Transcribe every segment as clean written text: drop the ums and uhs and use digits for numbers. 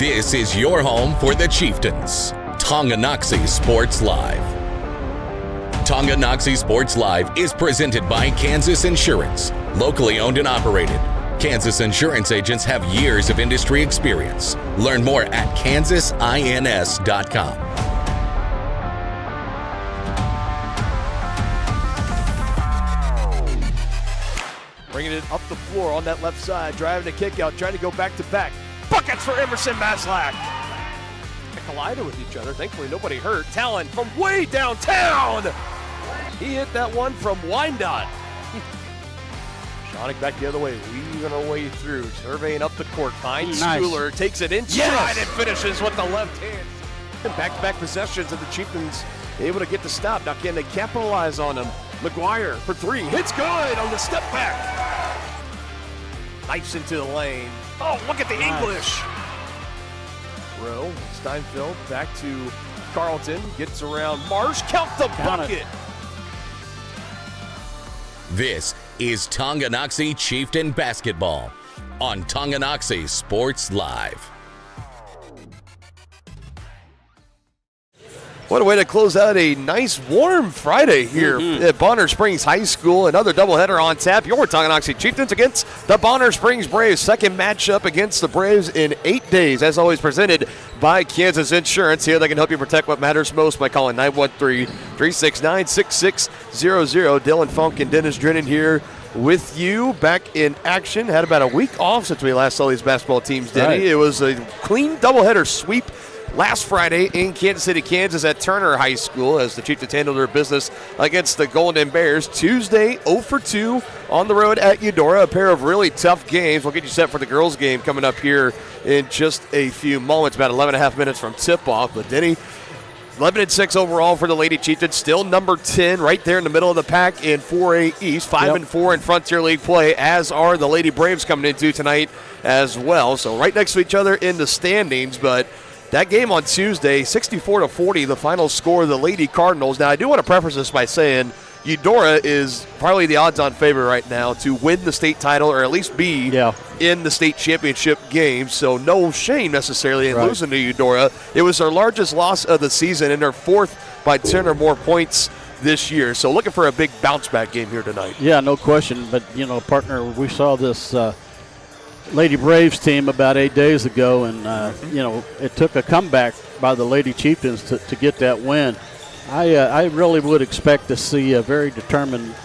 This is your home for the Chieftains. Tonganoxie Sports Live. Tonganoxie Sports Live is presented by Kansas Insurance, locally owned and operated. Kansas Insurance agents have years of industry experience. Learn more at kansasins.com. Bringing it up the floor on that left side, driving a kick out, trying to go back to back. Buckets for Emerson Maslach. They collided with each other. Thankfully, nobody hurt. Talon from way downtown. He hit that one from Wyandotte. Shonick back the other way, weaving her way through, surveying up the court. Finds Schooler, takes it in stride and finishes with the left hand. Back-to-back possessions of the Chieftains able to get the stop. Now can they capitalize on them? McGuire for three, hits good on the step back. Knifes into the lane. Oh, look at the English. Rowe, Steinfeld back to Carlton, gets around Marsh, count the bucket. This is Tonganoxie Chieftain basketball on Tonganoxie Sports Live. What a way to close out a nice warm Friday here at Bonner Springs High School. Another doubleheader on tap. Your Tonganoxie Chieftains against the Bonner Springs Braves. Second matchup against the Braves in 8 days. As always, presented by Kansas Insurance. Here they can help you protect what matters most by calling 913-369-6600. Dylan Funk and Dennis Drennan here with you, back in action. Had about a week off since we last saw these basketball teams, Denny. Right. It was a clean doubleheader sweep last Friday in Kansas City, Kansas at Turner High School as the Chieftains handled their business against the Golden Bears. Tuesday, 0-for-2 on the road at Eudora. A pair of really tough games. We'll get you set for the girls' game coming up here in just a few moments, about 11 and a half minutes from tip-off. But Denny, 11-6 overall for the Lady Chieftains, still number 10 right there in the middle of the pack in 4A East, 5-4 in Frontier League play, as are the Lady Braves coming into tonight as well. So right next to each other in the standings, but that game on Tuesday, 64-40, the final score of the Lady Cardinals. Now, I do want to preface this by saying Eudora is probably the odds-on favorite right now to win the state title or at least be in the state championship game. So no shame necessarily in losing to Eudora. It was their largest loss of the season and their fourth by 10 or more points this year. So looking for a big bounce-back game here tonight. Yeah, no question. But, you know, partner, we saw this Lady Braves team about 8 days ago, and you know, it took a comeback by the Lady Chieftains to get that win. I really would expect to see a very determined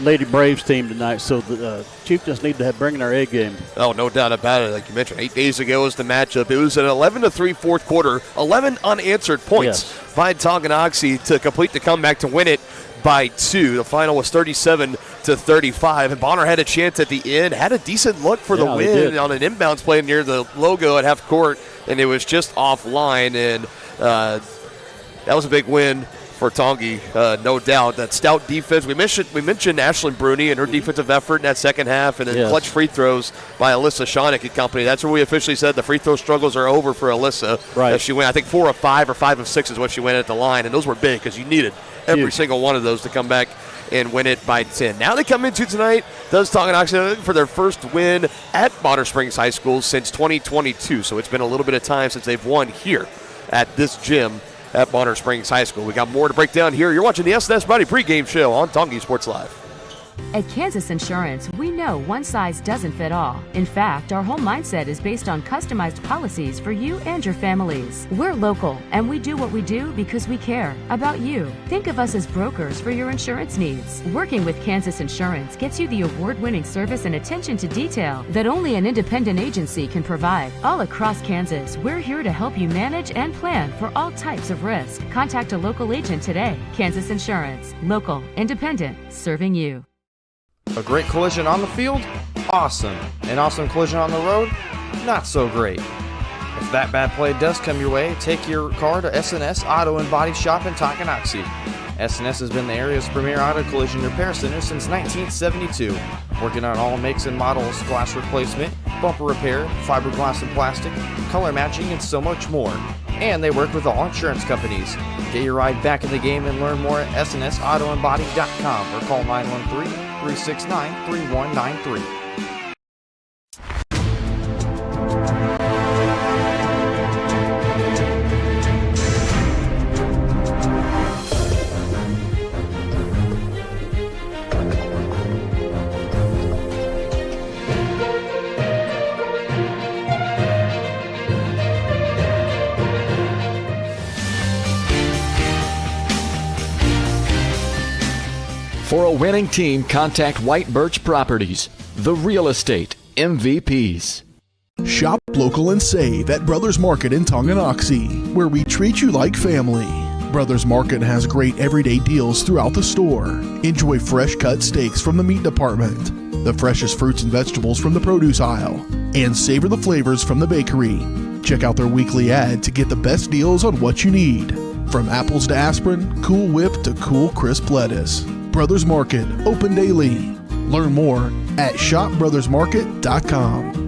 Lady Braves team tonight, so the Chieftains need to bring their A game. Oh, no doubt about it. Like you mentioned, 8 days ago was the matchup. It was an 11-3 fourth quarter, 11 unanswered points by Tonganoxie to complete the comeback to win it by 2. The final was 37-35, and Bonner had a chance at the end, had a decent look for the win on an inbounds play near the logo at half court, and it was just offline, and that was a big win for Tongi, no doubt. That stout defense. We mentioned Ashlyn Bruni and her defensive effort in that second half, and then clutch free throws by Alyssa Shonick and company. That's where we officially said the free throw struggles are over for Alyssa. Right. She went, I think, 4 of 5 or 5 of 6 is what she went at the line, and those were big because you needed every single one of those to come back and win it by 10. Now they come into tonight, does Tonganoxie for their first win at Bonner Springs High School since 2022. So it's been a little bit of time since they've won here at this gym at Bonner Springs High School. We got more to break down here. You're watching the S&S Buddy pregame show on Tonganoxie Sports Live. At Kansas Insurance, we know one size doesn't fit all. In fact, our whole mindset is based on customized policies for you and your families. We're local, and we do what we do because we care about you. Think of us as brokers for your insurance needs. Working with Kansas Insurance gets you the award-winning service and attention to detail that only an independent agency can provide. All across Kansas, we're here to help you manage and plan for all types of risk. Contact a local agent today. Kansas Insurance. Local, independent, serving you. A great collision on the field? Awesome. An awesome collision on the road? Not so great. If that bad play does come your way, take your car to S&S Auto and Body Shop in Tonganoxie. S&S has been the area's premier auto collision repair center since 1972, working on all makes and models, glass replacement, bumper repair, fiberglass and plastic, color matching, and so much more. And they work with all insurance companies. Get your ride back in the game and learn more at snsautoandbody.com or call 913-369-3193. For a winning team, contact White Birch Properties, the real estate MVPs. Shop local and save at Brothers Market in Tonganoxie, where we treat you like family. Brothers Market has great everyday deals throughout the store. Enjoy fresh cut steaks from the meat department, the freshest fruits and vegetables from the produce aisle, and savor the flavors from the bakery. Check out their weekly ad to get the best deals on what you need. From apples to aspirin, Cool Whip to cool crisp lettuce. Brothers Market, open daily. Learn more at shopbrothersmarket.com.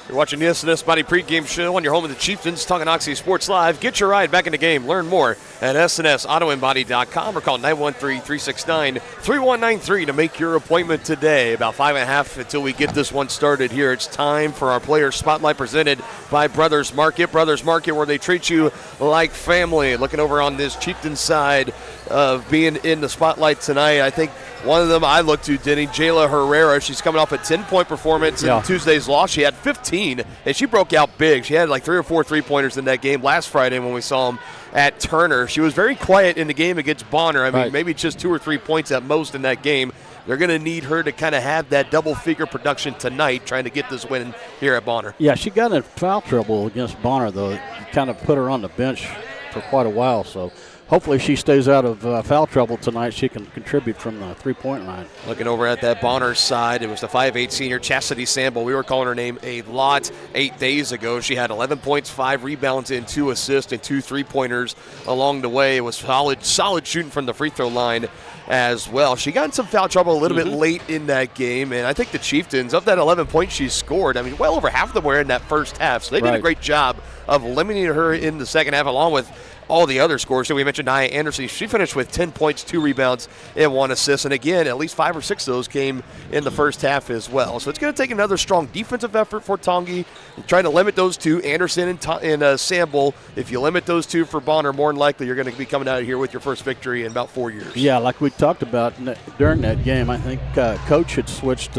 You're watching the SNS Body pregame show on your home of the Chieftains, Tonganoxie Sports Live. Get your ride back in the game. Learn more at SNSAutoandBody.com or call 913-369-3193 to make your appointment today. About 5.5 until we get this one started here. It's time for our Player Spotlight presented by Brothers Market. Brothers Market, where they treat you like family. Looking over on this Chieftains side of being in the spotlight tonight, I think one of them I look to, Denny, Jayla Herrera. She's coming off a 10-point performance in Tuesday's loss. She had 15, and she broke out big. She had like 3 or 4 three-pointers in that game last Friday when we saw them at Turner. She was very quiet in the game against Bonner. I mean, maybe just 2 or 3 points at most in that game. They're going to need her to kind of have that double-figure production tonight, trying to get this win here at Bonner. Yeah, she got in foul trouble against Bonner, though. It kind of put her on the bench for quite a while, so hopefully she stays out of foul trouble tonight. She can contribute from the three-point line. Looking over at that Bonner side, it was the 5'8 senior Chastity Sample. We were calling her name a lot 8 days ago. She had 11 points, 5 rebounds, and 2 assists, and 2 three-pointers along the way. It was solid shooting from the free throw line as well. She got in some foul trouble a little bit late in that game, and I think the Chieftains, of that 11 points she scored, I mean, well over half of them were in that first half. So they did a great job of limiting her in the second half, along with all the other scores. So we mentioned Nia Anderson. She finished with 10 points, 2 rebounds, and 1 assist. And again, at least 5 or 6 of those came in the first half as well. So it's going to take another strong defensive effort for Tongi, trying to limit those two, Anderson and Sample. If you limit those two for Bonner, more than likely you're going to be coming out of here with your first victory in about 4 years. Yeah, like we talked about during that game, I think Coach had switched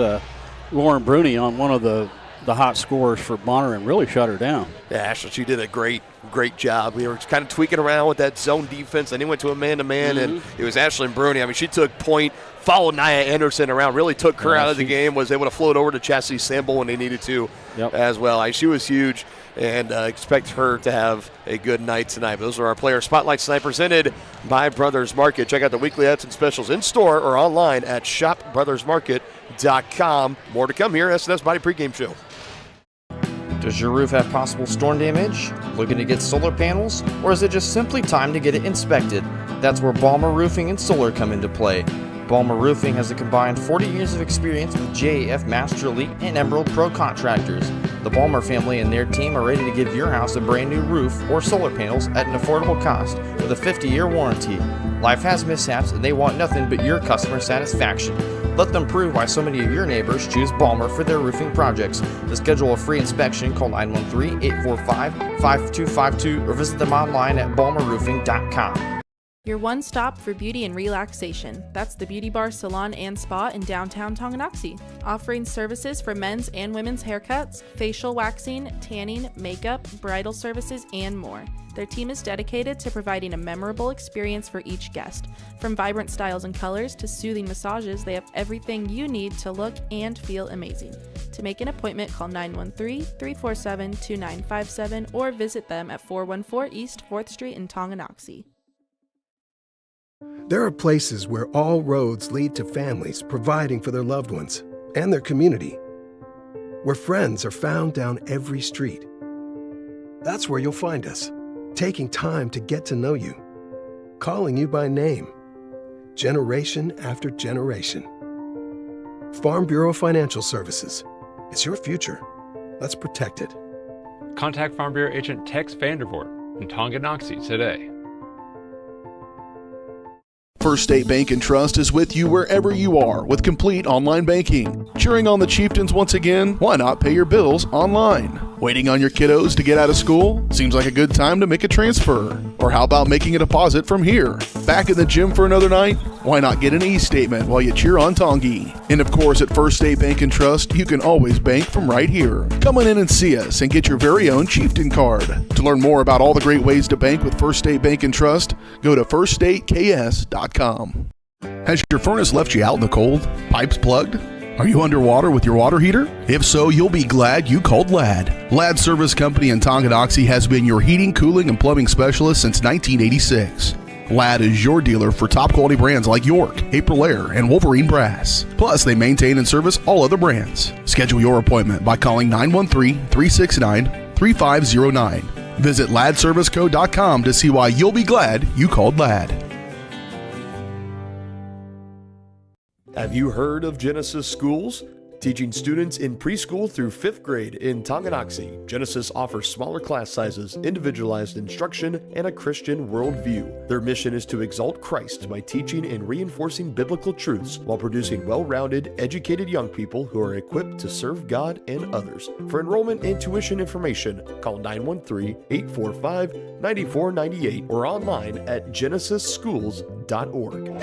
Lauren Bruni on one of the hot scorers for Bonner and really shut her down. Yeah, Ashley, she did a great job. We were kind of tweaking around with that zone defense. Then he went to a man-to-man, and it was Ashlyn Bruni. I mean, she took point, followed Nia Anderson around, really took her out of the game, was able to float over to Chastity Sample when they needed to as well. She was huge, and expect her to have a good night tonight. But those are our Player Spotlights tonight, presented by Brothers Market. Check out the weekly ads and specials in store or online at shopbrothersmarket.com. More to come here, SNS Body pregame show. Does your roof have possible storm damage? Looking to get solar panels? Or is it just simply time to get it inspected? That's where Balmer Roofing and Solar come into play. Balmer Roofing has a combined 40 years of experience with JAF Master Elite and Emerald Pro contractors. The Balmer family and their team are ready to give your house a brand new roof or solar panels at an affordable cost with a 50-year warranty. Life has mishaps and they want nothing but your customer satisfaction. Let them prove why so many of your neighbors choose Balmer for their roofing projects. To schedule a free inspection, call 913-845-5252 or visit them online at balmerroofing.com. Your one stop for beauty and relaxation. That's the Beauty Bar Salon and Spa in downtown Tonganoxie, offering services for men's and women's haircuts, facial waxing, tanning, makeup, bridal services, and more. Their team is dedicated to providing a memorable experience for each guest. From vibrant styles and colors to soothing massages, they have everything you need to look and feel amazing. To make an appointment, call 913-347-2957 or visit them at 414 East 4th Street in Tonganoxie. There are places where all roads lead to families providing for their loved ones and their community, where friends are found down every street. That's where you'll find us, taking time to get to know you, calling you by name, generation after generation. Farm Bureau Financial Services. It's your future. Let's protect it. Contact Farm Bureau agent Tex Vandervoort in Tonganoxie today. First State Bank and Trust is with you wherever you are with complete online banking. Cheering on the Chieftains once again? Why not pay your bills online? Waiting on your kiddos to get out of school? Seems like a good time to make a transfer. Or how about making a deposit from here? Back in the gym for another night? Why not get an e-statement while you cheer on Tongi? And of course, at First State Bank and Trust, you can always bank from right here. Come on in and see us and get your very own Chieftain card. To learn more about all the great ways to bank with First State Bank and Trust, go to firststateks.com. Has your furnace left you out in the cold? Pipes plugged? Are you underwater with your water heater? If so, you'll be glad you called Ladd. Ladd Service Company in Tonganoxie has been your heating, cooling, and plumbing specialist since 1986. Ladd is your dealer for top quality brands like York, Aprilaire, and Wolverine Brass. Plus, they maintain and service all other brands. Schedule your appointment by calling 913-369-3509. Visit laddserviceco.com to see why you'll be glad you called Ladd. Have you heard of Genesis Schools? Teaching students in preschool through 5th grade in Tonganoxie, Genesis offers smaller class sizes, individualized instruction, and a Christian worldview. Their mission is to exalt Christ by teaching and reinforcing biblical truths while producing well-rounded, educated young people who are equipped to serve God and others. For enrollment and tuition information, call 913-845-9498 or online at genesisschools.org.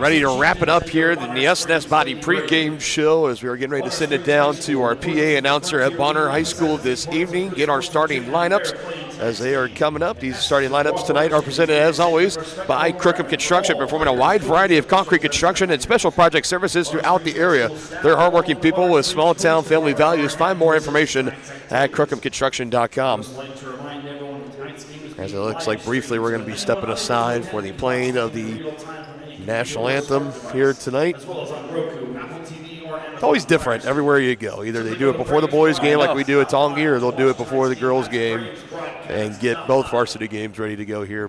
Ready to wrap it up here in the SNS Body pregame show as we are getting ready to send it down to our PA announcer at Bonner High School this evening. Get our starting lineups as they are coming up. These starting lineups tonight are presented, as always, by Crookham Construction, performing a wide variety of concrete construction and special project services throughout the area. They're hardworking people with small-town family values. Find more information at crookhamconstruction.com. As it looks like briefly we're going to be stepping aside for the playing of the national anthem here tonight. It's always different everywhere you go. Either they do it before the boys' game like we do at Tongi, or they'll do it before the girls' game and get both varsity games ready to go here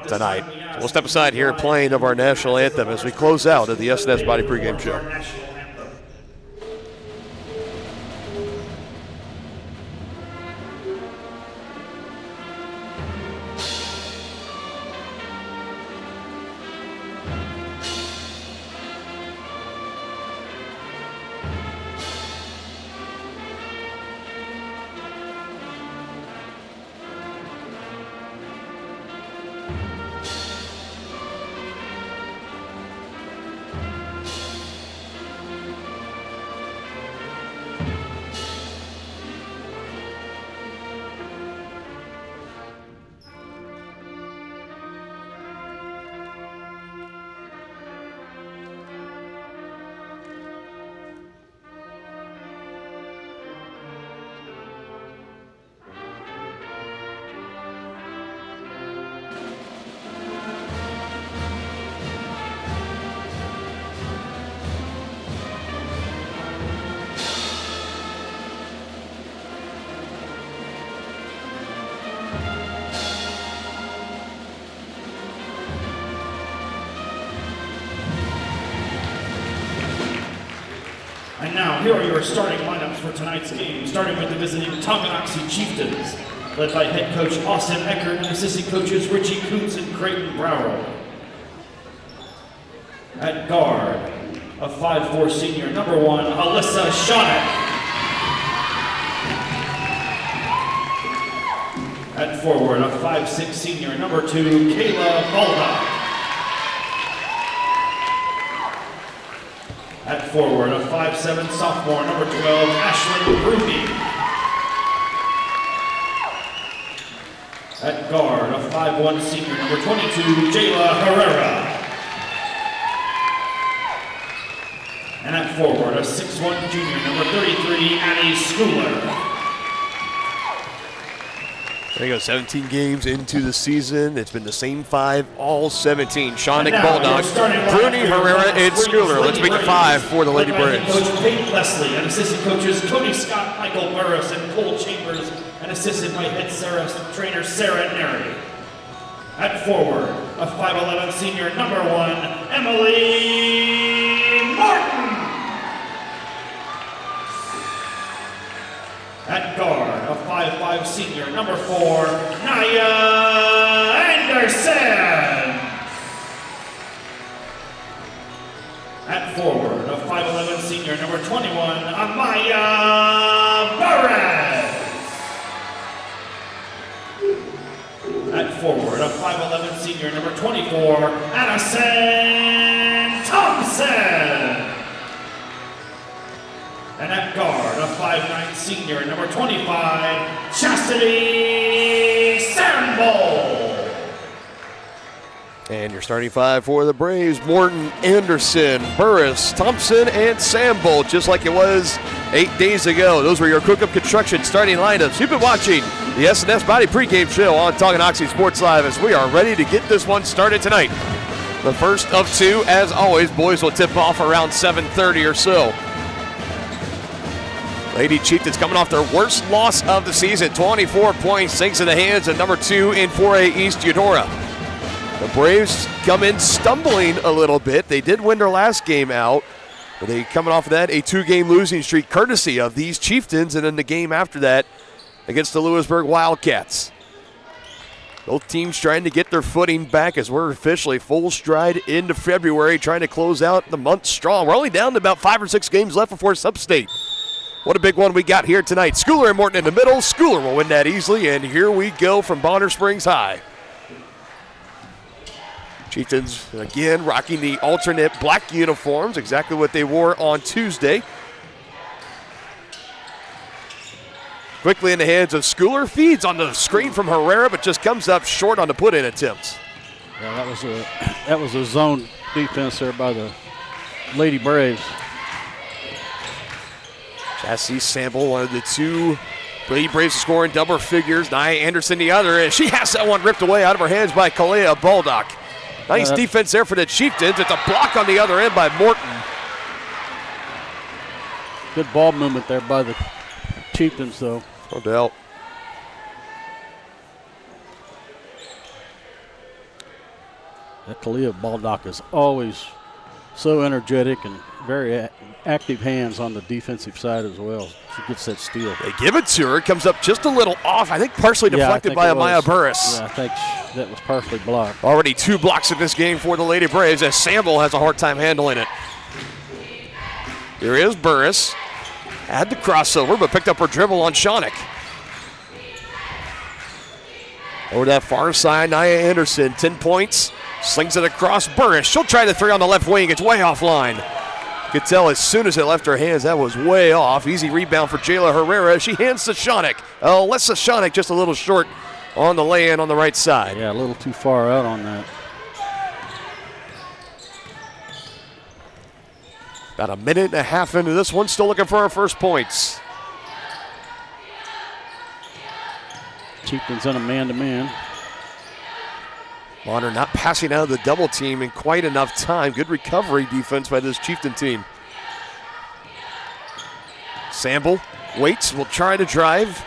tonight. So we'll step aside here playing of our national anthem as we close out of the SNS Body pregame show. And now, here are your starting lineups for tonight's game, starting with the visiting Tonganoxie Chieftains, led by head coach Austin Eckert and assistant coaches Richie Coots and Creighton Brower. At guard, a 5'4" senior, number 1, Alyssa Shonek. At forward, a 5'6" senior, number 2, Kayla Baldock. At forward, a 5'7" sophomore, number 12, Ashlyn Ruby. At guard, a 5'1" senior, number 22, Jayla Herrera. And at forward, a 6'1" junior, number 33, Annie Schooler. There you go, 17 games into the season. It's been the same 5 all 17. Shonek, Baldock, Bruni, Herrera, and Schooler. Let's meet the 5 for the Lady Braves. Coach Peyton Leslie and assistant coaches Cody Scott, Michael Burris, and Cole Chambers, and assisted by head trainer Sarah Neri. At forward, a 5'11" senior, number 1, Emily Martin. At guard, a 5'5" senior, number 4, Naya Anderson. At forward, a 5'11 senior, number 21, Amaya Perez. At forward, a 5'11 senior, number 24, Addison Thompson. And at guard, a 5'9 senior, number 25, Chastity Sample. And your starting five for the Braves: Morton, Anderson, Burris, Thompson, and Sample, just like it was 8 days ago. Those were your Cook-Up Construction starting lineups. You've been watching the S&S Body pregame show on Tonganoxie Sports Live as we are ready to get this one started tonight. The first of two, as always, boys will tip off around 7:30 or so. Lady Chieftains coming off their worst loss of the season, 24 points, thanks to the hands of number 2 in 4A East Eudora. The Braves come in stumbling a little bit. They did win their last game out. But they coming off of that, a 2-game losing streak courtesy of these Chieftains, and then the game after that against the Lewisburg Wildcats. Both teams trying to get their footing back as we're officially full stride into February, trying to close out the month strong. We're only down to about 5 or 6 games left before Sub-State. What a big one we got here tonight. Schooler and Morton in the middle. Schooler will win that easily, and here we go from Bonner Springs High. Chieftains, again, rocking the alternate black uniforms, exactly what they wore on Tuesday. Quickly in the hands of Schooler, feeds on the screen from Herrera, but just comes up short on the put-in attempts. Yeah, that was a zone defense there by the Lady Braves. Chassis Sample, one of the two Lady Braves scoring double figures. Nia Anderson the other, and she has that one ripped away out of her hands by Kalea Baldock. Nice defense there for the Chieftains. It's a block on the other end by Morton. Good ball movement there by the Chieftains, though. No doubt. That Kalea Baldock is always so energetic and very active hands on the defensive side as well. She gets that steal. They give it to her. It comes up just a little off. I think partially deflected by Amaya Burris. Yeah, I think that was partially blocked. Already 2 blocks in this game for the Lady Braves as Sample has a hard time handling it. Here is Burris. Had the crossover, but picked up her dribble on Shonick. Over that far side, Nia Anderson, 10 points. Slings it across Burris. She'll try the 3 on the left wing. It's way offline. You could tell as soon as it left her hands, that was way off. Easy rebound for Jayla Herrera. She hands to Shonick. Alessa Shonick just a little short on the lay-in on the right side. Yeah, a little too far out on that. About a minute and a half into this one, still looking for our first points. Chieftains in a man-to-man. Bonner not passing out of the double team in quite enough time. Good recovery defense by this Chieftain team. Sample waits, will try to drive.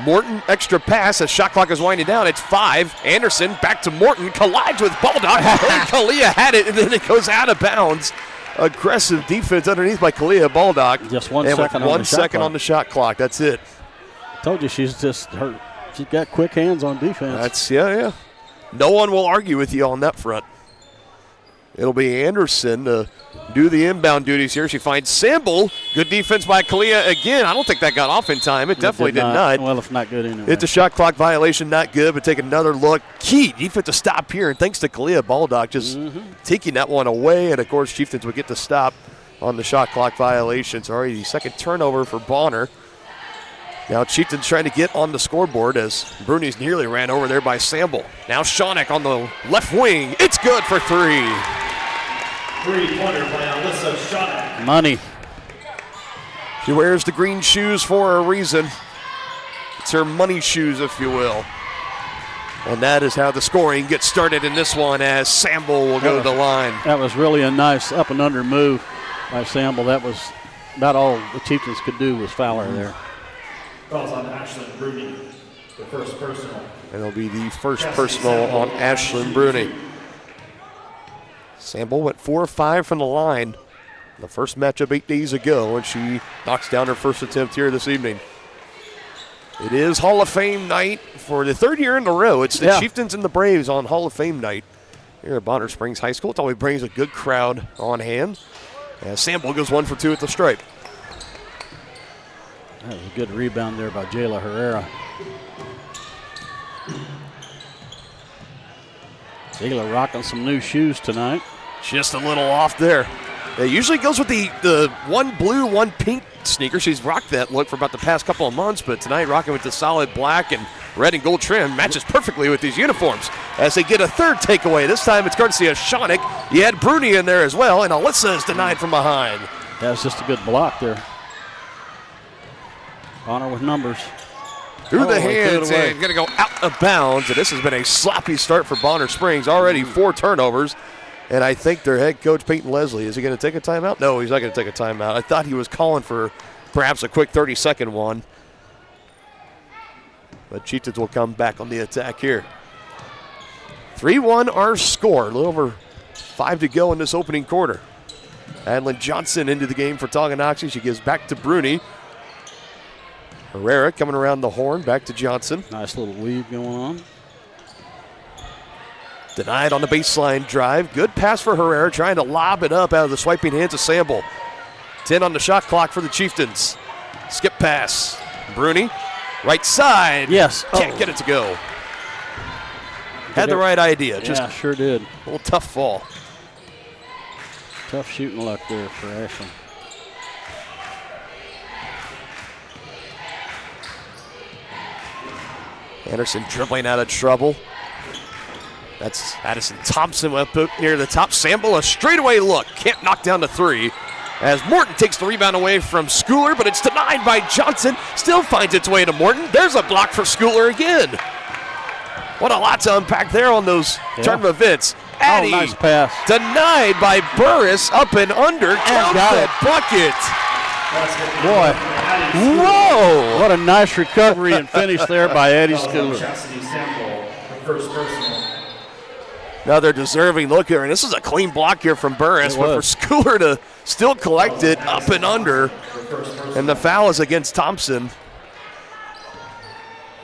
Morton, extra pass as shot clock is winding down. It's 5. Anderson back to Morton, collides with Baldock. Kalea had it, and then it goes out of bounds. Aggressive defense underneath by Kalea Baldock. Just 1 second on the shot clock. On the shot clock. That's it. I told you she's got quick hands on defense. Yeah. No one will argue with you on that front. It'll be Anderson to do the inbound duties here. She finds Sample. Good defense by Kalea again. I don't think that got off in time. It definitely did not. Well, it's not good anyway. It's a shot clock violation, not good, but take another look. Key defensive stop here, and thanks to Kalea Baldock just taking that one away. And, of course, Chieftains would get the stop on the shot clock violation. It's already the second turnover for Bonner. Now Chieftains trying to get on the scoreboard as Bruni's nearly ran over there by Sample. Now Shonick on the left wing. It's good for 3. 3-pointer by Alessa Shonick. Money. She wears the green shoes for a reason. It's her money shoes, if you will. And that is how the scoring gets started in this one as Sample will go to the line. That was really a nice up and under move by Sample. That was about all the Chieftains could do was foul her there. Calls on Ashlyn Bruni, the first personal. And it'll be the first personal on Ashlyn Bruni. Sample went 4-5 from the line. The first matchup 8 days ago, and she knocks down her first attempt here this evening. It is Hall of Fame night for the 3rd year in a row. It's the Chieftains and the Braves on Hall of Fame night. here at Bonner Springs High School. It always brings a good crowd on hand. As Sample goes 1 for 2 at the stripe. That was a good rebound there by Jayla Herrera. Jayla rocking some new shoes tonight. Just a little off there. It usually goes with the one blue, one pink sneaker. She's rocked that look for about the past couple of months, but tonight rocking with the solid black and red and gold trim matches perfectly with these uniforms as they get a third takeaway. This time it's courtesy of Shawnick. You had Bruni in there as well, and Alyssa is denied from behind. That was just a good block there. Bonner with numbers. Through the hands and going to go out of bounds. And this has been a sloppy start for Bonner Springs. Already 4 turnovers. And I think their head coach, Peyton Leslie, is he going to take a timeout? No, he's not going to take a timeout. I thought he was calling for perhaps a quick 30-second one. But Chieftains will come back on the attack here. 3-1 our score. A little over 5 to go in this opening quarter. Adeline Johnson into the game for Tonganoxie. She gives back to Bruni. Herrera coming around the horn, back to Johnson. Nice little weave going on. Denied on the baseline drive. Good pass for Herrera, trying to lob it up out of the swiping hands of Sample. 10 on the shot clock for the Chieftains. Skip pass. Bruni, right side. Yes. Can't get it to go. Had the right idea. Yeah, sure did. A little tough fall. Tough shooting luck there for Ashland. Anderson dribbling out of trouble. That's Addison Thompson up near the top. Sample, a straightaway look. Can't knock down the 3. As Morton takes the rebound away from Schooler, but it's denied by Johnson. Still finds its way to Morton. There's a block for Schooler again. What a lot to unpack there on those tournament events. Addie, nice pass. Denied by Burris, up and under. Count that bucket. Boy. Whoa! What a nice recovery and finish there by Eddie Schooler. Another deserving look here, and this is a clean block here from Burris, but for Schooler to still collect it up and under, and the foul is against Thompson.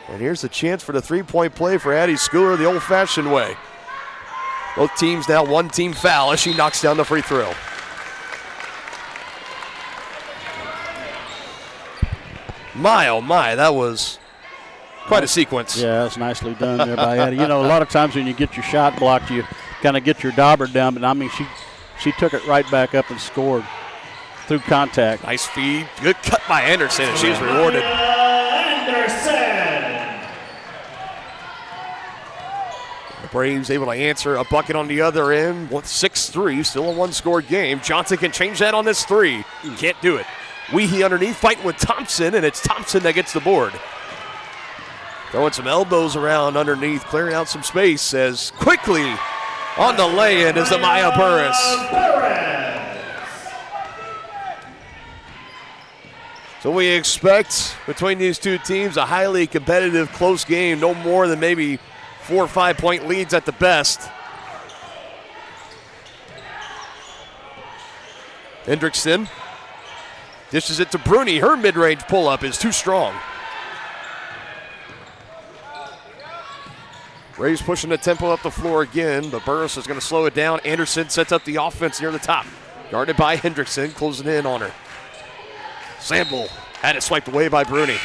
And here's the chance for the three-point play for Addie Schooler the old-fashioned way. Both teams now one team foul as she knocks down the free throw. My, oh my, that was quite a sequence. Yeah, that's nicely done there by Addie. You know, a lot of times when you get your shot blocked, you kind of get your dauber down, but I mean, she took it right back up and scored through contact. Nice feed. Good cut by Anderson, and she's rewarded. The Braves able to answer a bucket on the other end with 6-3, still a one-score game. Johnson can change that on this 3. Can't do it. Weehee underneath, fighting with Thompson, and it's Thompson that gets the board. Throwing some elbows around underneath, clearing out some space as quickly on the lay-in is Amaya Burris. So we expect between these two teams a highly competitive, close game, no more than maybe 4 or 5 point leads at the best. Hendrickson dishes it to Bruni. Her mid-range pull-up is too strong. Braves pushing the tempo up the floor again, but Burris is going to slow it down. Anderson sets up the offense near the top. Guarded by Hendrickson, closing in on her. Sample had it swiped away by Bruni.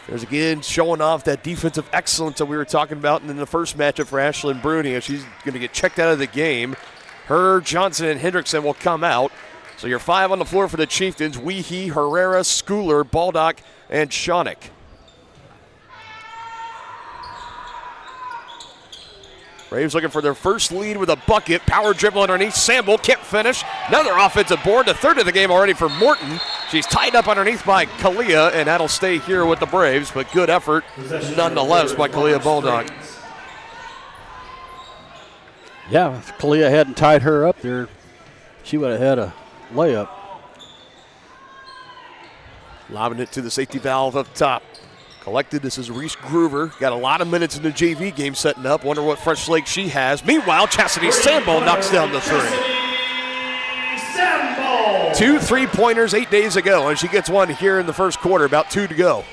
There's again showing off that defensive excellence that we were talking about in the first matchup for Ashlyn Bruni, as she's going to get checked out of the game. Her, Johnson, and Hendrickson will come out. So you're 5 on the floor for the Chieftains. Weehee, Herrera, Schooler, Baldock, and Shawnick. Braves looking for their first lead with a bucket. Power dribble underneath. Sample can't finish. Another offensive board. The third of the game already for Morton. She's tied up underneath by Kalia, and that'll stay here with the Braves, but good effort nonetheless by Kalia Baldock. Yeah, if Kalia hadn't tied her up there, she would have had a layup. Lobbing it to the safety valve up top. Collected, this is Reese Groover. Got a lot of minutes in the JV game setting up. Wonder what fresh legs she has. Meanwhile, Chastity Sample knocks down the 3. 2 3-pointers 8 days ago, and she gets one here in the first quarter, about 2 to go.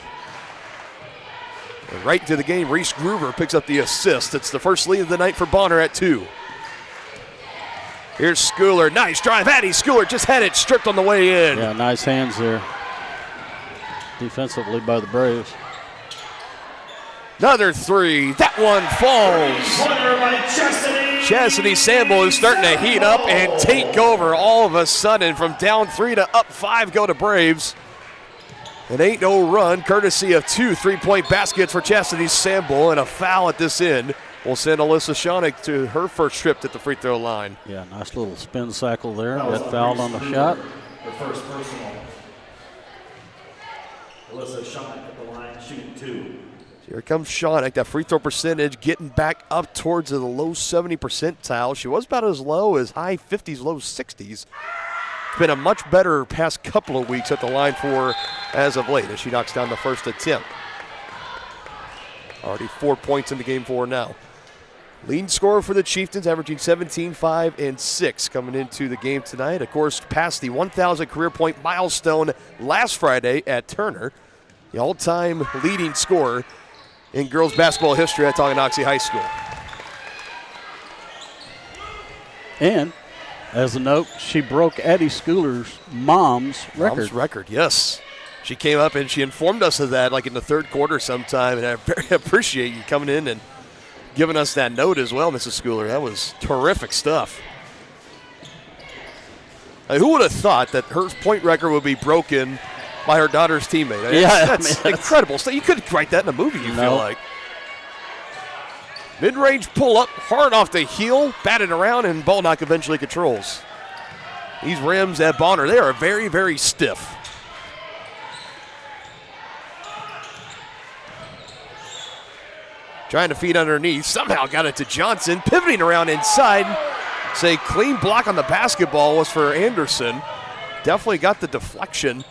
And right into the game, Reese Groover picks up the assist. It's the first lead of the night for Bonner at 2. Here's Schooler. Nice drive. Addie Schooler just had it stripped on the way in. Yeah, nice hands there defensively by the Braves. Another three. That one falls. Chastity Sample is starting to heat up and take over all of a sudden. From down 3 to up 5 go to Braves. It ain't no run, courtesy of 2 3-point baskets for Chastity Sample, and a foul at this end will send Alyssa Shonick to her first trip at the free throw line. Yeah, nice little spin cycle there. Got fouled on the shot. The first personal. Alyssa Shonick at the line, shooting 2. Here comes Shonick. That free throw percentage getting back up towards the low 70 percentile. She was about as low as high 50s, low 60s. Been a much better past couple of weeks at the line for her as of late as she knocks down the first attempt. Already 4 points in the game for her now. Leading scorer for the Chieftains, averaging 17, 5, and 6 coming into the game tonight. Of course, past the 1,000 career point milestone last Friday at Turner. The all-time leading scorer in girls basketball history at Tonganoxie High School. And as a note, she broke Addie Schooler's mom's record. Mom's record, yes. She came up and she informed us of that like in the third quarter sometime, and I very appreciate you coming in and giving us that note as well, Mrs. Schooler. That was terrific stuff. Who would have thought that her point record would be broken by her daughter's teammate? That's incredible. So you could write that in a movie, you feel like. Mid-range pull-up, hard off the heel, batted around, and ball knock eventually controls. These rims at Bonner, they are very, very stiff. Trying to feed underneath, somehow got it to Johnson, pivoting around inside. Say clean block on the basketball was for Anderson. Definitely got the deflection.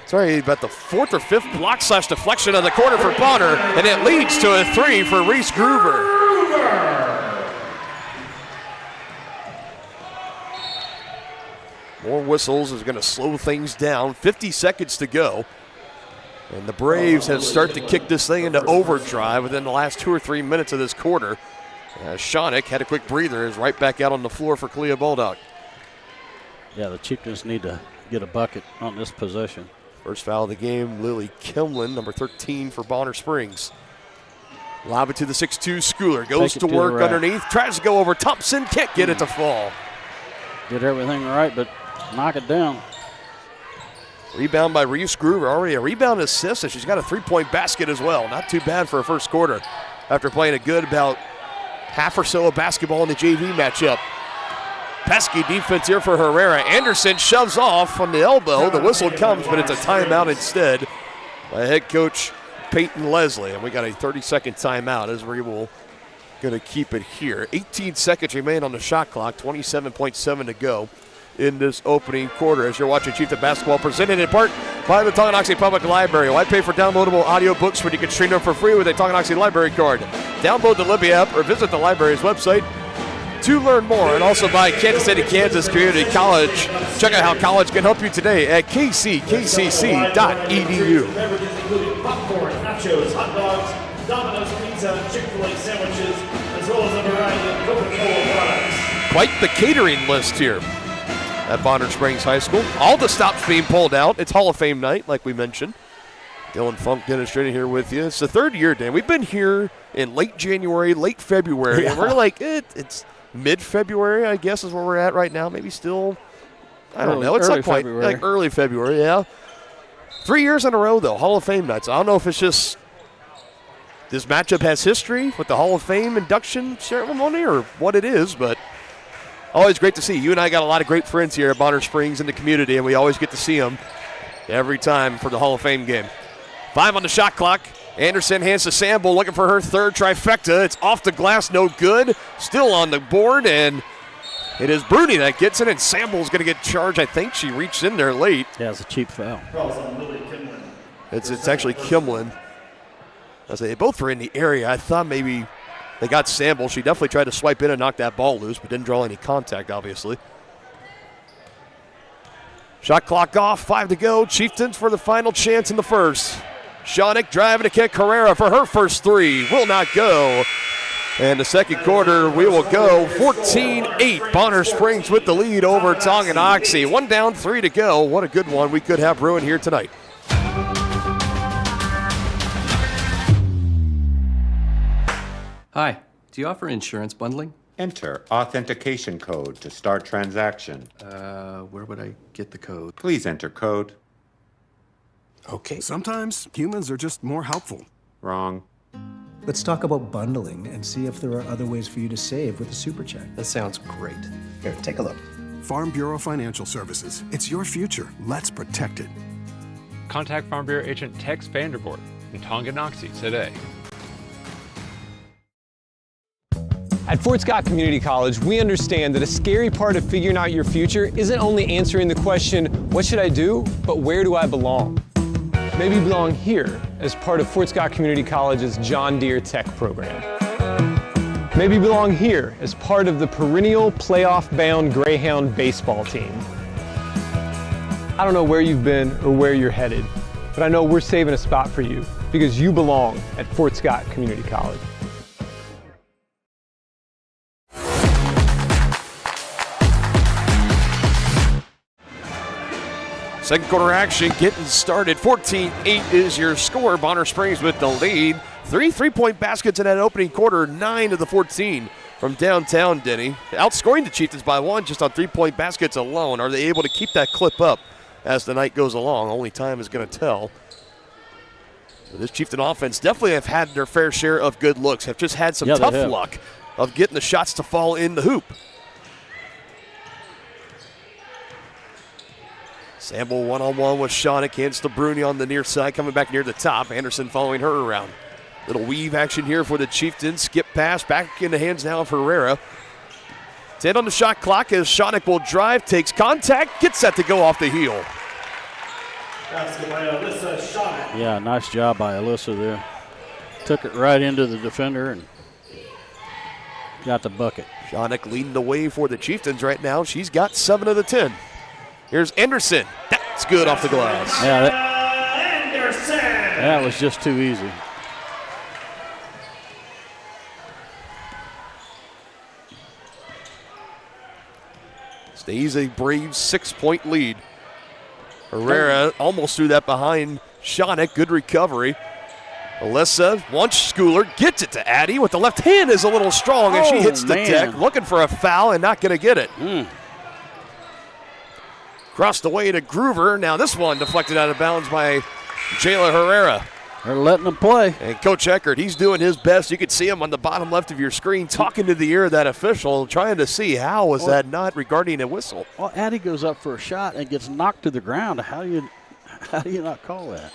Sorry, about the 4th or 5th block / deflection on the corner for Bonner, and it leads to a 3 for Reese Groover. More whistles is going to slow things down. 50 seconds to go. And the Braves have started to kick this thing into overdrive within the last 2 or 3 minutes of this quarter. Shonick had a quick breather, is right back out on the floor for Kalia Bulldog. Yeah, the Chieftains need to get a bucket on this possession. First foul of the game, Lily Kimlin, number 13 for Bonner Springs. Lob it to the 6'2 Schooler. Goes to work underneath. Tries to go over Thompson. Can't get it to fall. Did everything right, but knock it down. Rebound by Reese Groover. Already a rebound assist, and she's got a 3-point basket as well. Not too bad for a first quarter after playing a good about half or so of basketball in the JV matchup. Pesky defense here for Herrera. Anderson shoves off on the elbow. The whistle comes, but it's a timeout instead by head coach Peyton Leslie. And we got a 30-second timeout as we will going to keep it here. 18 seconds remain on the shot clock. 27.7 to go in this opening quarter as you're watching Chieftain Basketball, presented in part by the Tonganoxie Public Library. Why pay for downloadable audio books when you can stream them for free with a Tonganoxie Library card? Download the Libby app or visit the library's website to learn more, and also by Kansas City, Kansas Community College. Check out how college can help you today at kckcc.edu. Beverages including popcorn, nachos, hot dogs, Domino's pizza, Chick-fil-A sandwiches, as well as a variety of Coca-Cola products. Quite the catering list here at Bonner Springs High School. All the stops being pulled out. It's Hall of Fame night, like we mentioned. Dylan Funk, Dennis Drennan here with you. It's the third year, Dan. We've been here in late January, late February, and we're like, it's mid-February, I guess, is where we're at right now. Maybe still, I don't know. It's not quite February. Like early February, yeah. 3 years in a row, though, Hall of Fame nights. I don't know if it's just this matchup has history with the Hall of Fame induction ceremony or what it is, but always great to see. You and I got a lot of great friends here at Bonner Springs in the community, and we always get to see them every time for the Hall of Fame game. 5 on the shot clock. Anderson hands to Sample, looking for her third trifecta. It's off the glass, no good. Still on the board, and it is Bruni that gets it, and Sample's going to get charged. I think she reached in there late. Yeah, it's a cheap foul. It's actually Kimlin. They both were in the area. I thought maybe they got Sample. She definitely tried to swipe in and knock that ball loose, but didn't draw any contact, obviously. Shot clock off, 5 to go. Chieftains for the final chance in the first. Shonick driving to kick. Herrera for her first three. Will not go. And the second quarter, we will go 14-8. Bonner Springs with the lead over Tonganoxie. 1 down, 3 to go. What a good one we could have brewing here tonight. Hi, do you offer insurance bundling? Enter authentication code to start transaction. Where would I get the code? Please enter code. Okay. Sometimes humans are just more helpful. Wrong. Let's talk about bundling and see if there are other ways for you to save with a super check. That sounds great. Here, take a look. Farm Bureau Financial Services. It's your future. Let's protect it. Contact Farm Bureau agent Tex Vandervoort in Tonganoxie today. At Fort Scott Community College, we understand that a scary part of figuring out your future isn't only answering the question, what should I do, but where do I belong? Maybe you belong here as part of Fort Scott Community College's John Deere Tech program. Maybe you belong here as part of the perennial playoff-bound Greyhound baseball team. I don't know where you've been or where you're headed, but I know we're saving a spot for you because you belong at Fort Scott Community College. Second quarter action getting started. 14-8 is your score. Bonner Springs with the lead. 3 3-point baskets in that opening quarter, 9 of the 14 from downtown Denny. Outscoring the Chieftains by 1 just on 3-point baskets alone. Are they able to keep that clip up as the night goes along? Only time is going to tell. So this Chieftain offense definitely have had their fair share of good looks, have just had some tough luck of getting the shots to fall in the hoop. Sample one-on-one with Shaunick, hands to Bruni on the near side, coming back near the top. Anderson following her around. Little weave action here for the Chieftains. Skip pass, back in the hands now of Herrera. 10 on the shot clock as Shaunick will drive, takes contact, gets that to go off the heel. Yeah, nice job by Alyssa there. Took it right into the defender and got the bucket. Shaunick leading the way for the Chieftains right now. She's got 7 of the 10. Here's Anderson. That's good off the glass. Yeah, Anderson. That was just too easy. Stays a Braves 6-point lead. Herrera almost threw that behind Shaunick. Good recovery. Alyssa wants Schooler, gets it to Addie with the left hand is a little strong as she hits the deck, looking for a foul and not going to get it. Crossed the way to Groover. Now this one deflected out of bounds by Jayla Herrera. They're letting them play. And Coach Eckert, he's doing his best. You can see him on the bottom left of your screen talking to the ear of that official, trying to see how was that not regarding a whistle. Well, Addie goes up for a shot and gets knocked to the ground. How do you not call that?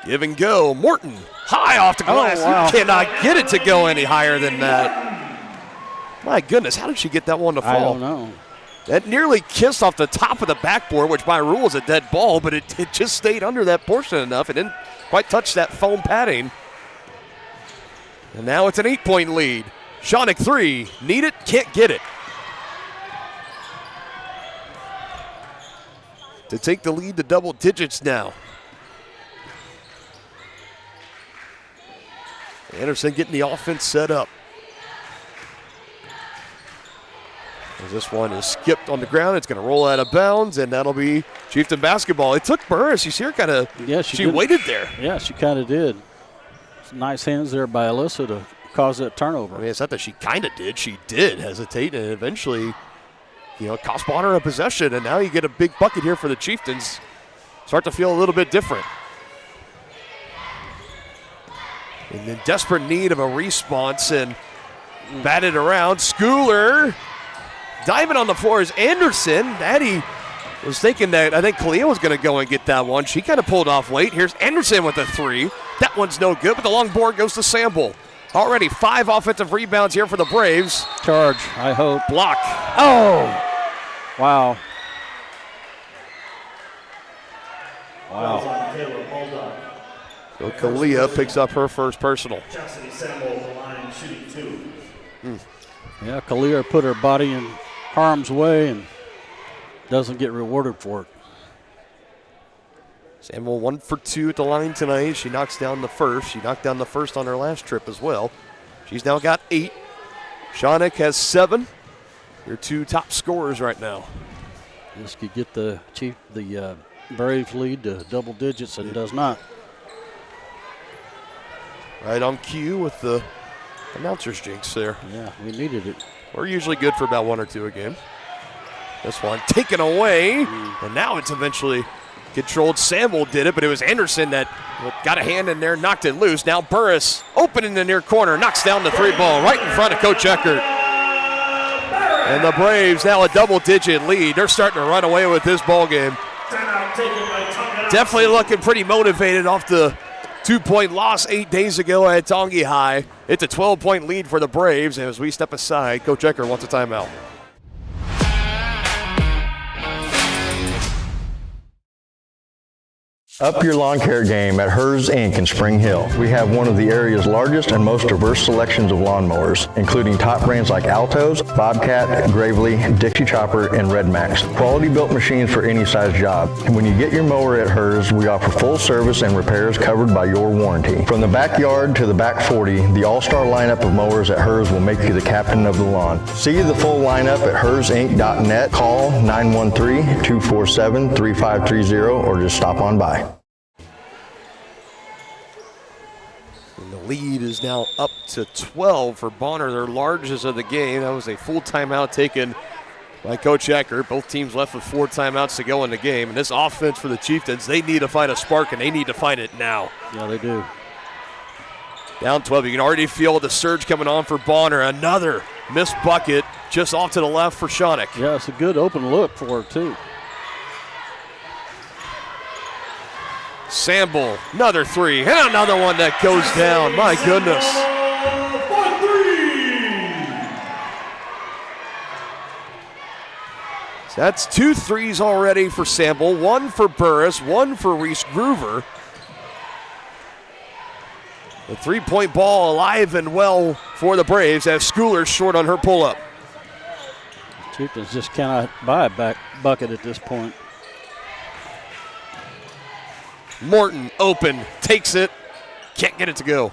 Give and go. Morton, high off the glass. Oh, wow. You cannot get it to go any higher than that. My goodness, how did she get that one to fall? I don't know. That nearly kissed off the top of the backboard, which by rule is a dead ball, but it just stayed under that portion enough. It didn't quite touch that foam padding. And now it's an 8-point lead. Shaunick 3, need it, can't get it. To take the lead to double digits now. Anderson getting the offense set up. As this one is skipped on the ground, it's going to roll out of bounds, and that'll be Chieftain basketball. It took Burris. You see her kind of, she waited there. Yeah, she kind of did. Some nice hands there by Alyssa to cause that turnover. I mean, it's not that she kind of did. She did hesitate, and eventually, cost Bonner a possession, and now you get a big bucket here for the Chieftains. Start to feel a little bit different. In desperate need of a response and batted around. Schooler diving on the floor is Anderson. Addie was thinking that I think Kalia was going to go and get that one. She kind of pulled off late. Here's Anderson with a 3. That one's no good, but the long board goes to Sample. Already 5 offensive rebounds here for the Braves. Charge, I hope. Block. Oh! Wow. Wow. So Kalia picks up her first personal. Chastity Sample, the line, shooting 2. Yeah, Kalia put her body in harm's way and doesn't get rewarded for it. Samuel 1 for 2 at the line tonight. She knocks down the first. She knocked down the first on her last trip as well. She's now got 8. Shawnick has 7. Your 2 top scorers right now. This could get the Braves lead to double digits and does not. Right on cue with the announcer's jinx there. Yeah, we needed it. We're usually good for about 1 or 2 a game. This one taken away, and now it's eventually controlled. Samuel did it, but it was Anderson that got a hand in there, knocked it loose. Now Burris open in the near corner, knocks down the 3 ball right in front of Coach Eckert. And the Braves now a double-digit lead. They're starting to run away with this ball game. Definitely looking pretty motivated off the 2-point loss 8 days ago at Tongi High. It's a 12-point lead for the Braves. And as we step aside, Coach Eckert wants a timeout. Up your lawn care game at Hers Inc. in Spring Hill. We have one of the area's largest and most diverse selections of lawnmowers, including top brands like Altos, Bobcat, Gravely, Dixie Chopper, and Red Max. Quality built machines for any size job. And when you get your mower at Hers, we offer full service and repairs covered by your warranty. From the backyard to the back 40, the all-star lineup of mowers at Hers will make you the captain of the lawn. See the full lineup at hersinc.net. Call 913-247-3530 or just stop on by. Lead is now up to 12 for Bonner, their largest of the game. That was a full timeout taken by Coach Eckert. Both teams left with 4 timeouts to go in the game. And this offense for the Chieftains, they need to find a spark, and they need to find it now. Yeah, they do. Down 12. You can already feel the surge coming on for Bonner. Another missed bucket just off to the left for Shawnick. Yeah, it's a good open look for her, too. Samble, another 3, and another one that goes down. My goodness. So that's 2 threes already for Samble, 1 for Burris, 1 for Reese Groover. The 3-point ball alive and well for the Braves as Schooler's short on her pull-up. Chieftains just cannot buy a back bucket at this point. Morton open, takes it, can't get it to go.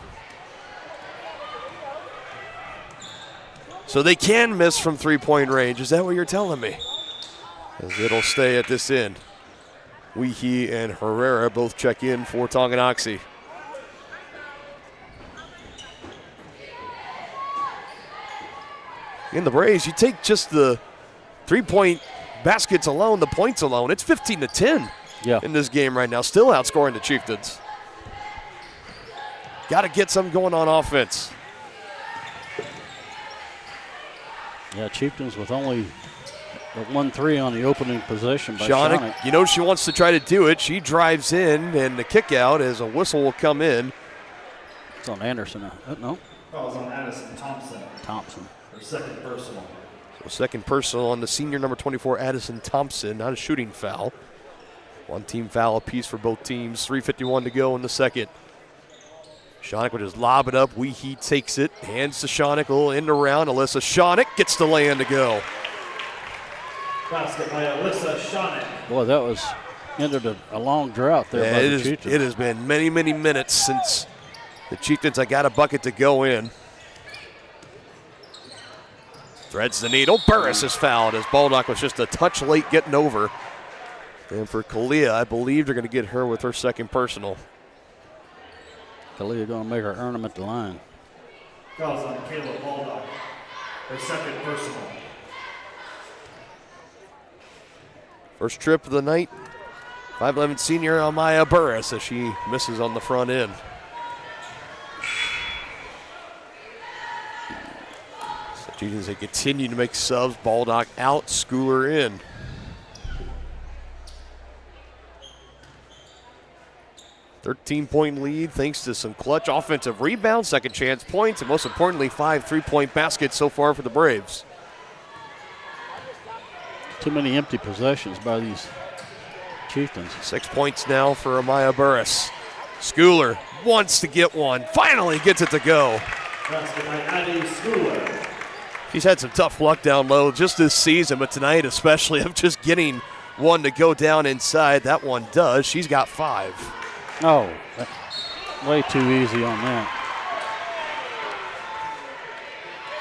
So they can miss from 3-point range. Is that what you're telling me? As it'll stay at this end. Weehee and Herrera both check in for Tonganoxie. In the Braves, you take just the 3-point baskets alone, the points alone, it's 15-10. Yeah. In this game right now, still outscoring the Chieftains. Got to get something going on offense. Yeah, Chieftains with only the 1-3 on the opening possession by Shawnick. Shawnick. You know she wants to try to do it. She drives in, and the kick out as a whistle will come in. It's on Anderson. No. Calls on Addison Thompson. Her second personal. So second personal on the senior number 24, Addison Thompson. Not a shooting foul. 1 team foul apiece for both teams. 3:51 to go in the second. Shawnick will just lob it up. Weehee takes it. Hands to Shawnick. A little end around. Alyssa Shawnick gets the lay-in to go. Basket by Alyssa Shawnick. Boy, that was ended a long drought there by the Chieftains. It has been many, many minutes since the Chieftains got a bucket to go in. Threads the needle. Burris is fouled as Baldock was just a touch late getting over. And for Kalia, I believe they're going to get her with her second personal. Kalia going to make her earn them at the line. Calls on Kayla Baldock. Her second personal. First trip of the night. 5'11 senior Amaya Burris as she misses on the front end. So Chieftains, they continue to make subs. Baldock out, Schooler in. .point lead thanks to some clutch offensive rebounds, second chance points, and most importantly, 5 3-point baskets so far for the Braves. Too many empty possessions by these Chieftains. 6 points now for Amaya Burris. Schooler wants to get one, finally gets it to go. Basket by Addie Schooler. She's had some tough luck down low just this season, but tonight especially of just getting one to go down inside. That one does. She's got 5. Oh, way too easy on that.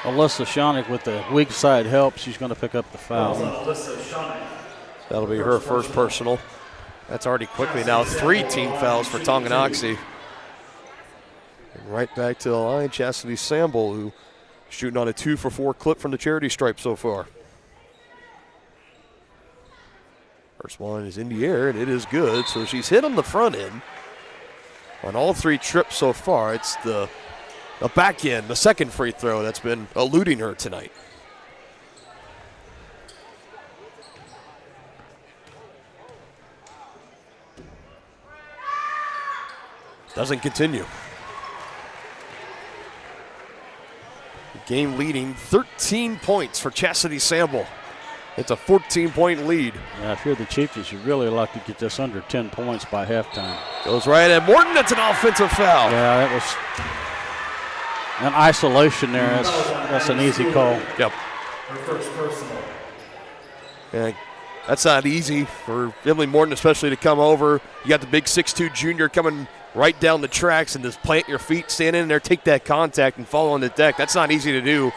Alyssa Shonick with the weak side help. She's going to pick up the foul. That'll be her first personal. That's already quickly now 3 team fouls for Tonganoxie. And right back to the line, Chastity Samble, who shooting on a 2-for-4 clip from the charity stripe so far. First one is in the air, and it is good. So she's hit on the front end on all 3 trips so far. It's the back end, the second free throw that's been eluding her tonight. Doesn't continue. Game leading 13 points for Chastity Samble. It's a 14-point lead. Yeah, if you're the Chieftains, you'd really like to get this under 10 points by halftime. Goes right at Morton. That's an offensive foul. Yeah, that was an isolation there. That's an easy call. Yep. Her first personal. Yeah, that's not easy for Emily Morton, especially to come over. You got the big 6'2 junior coming right down the tracks and just plant your feet, stand in there, take that contact, and fall on the deck. That's not easy to do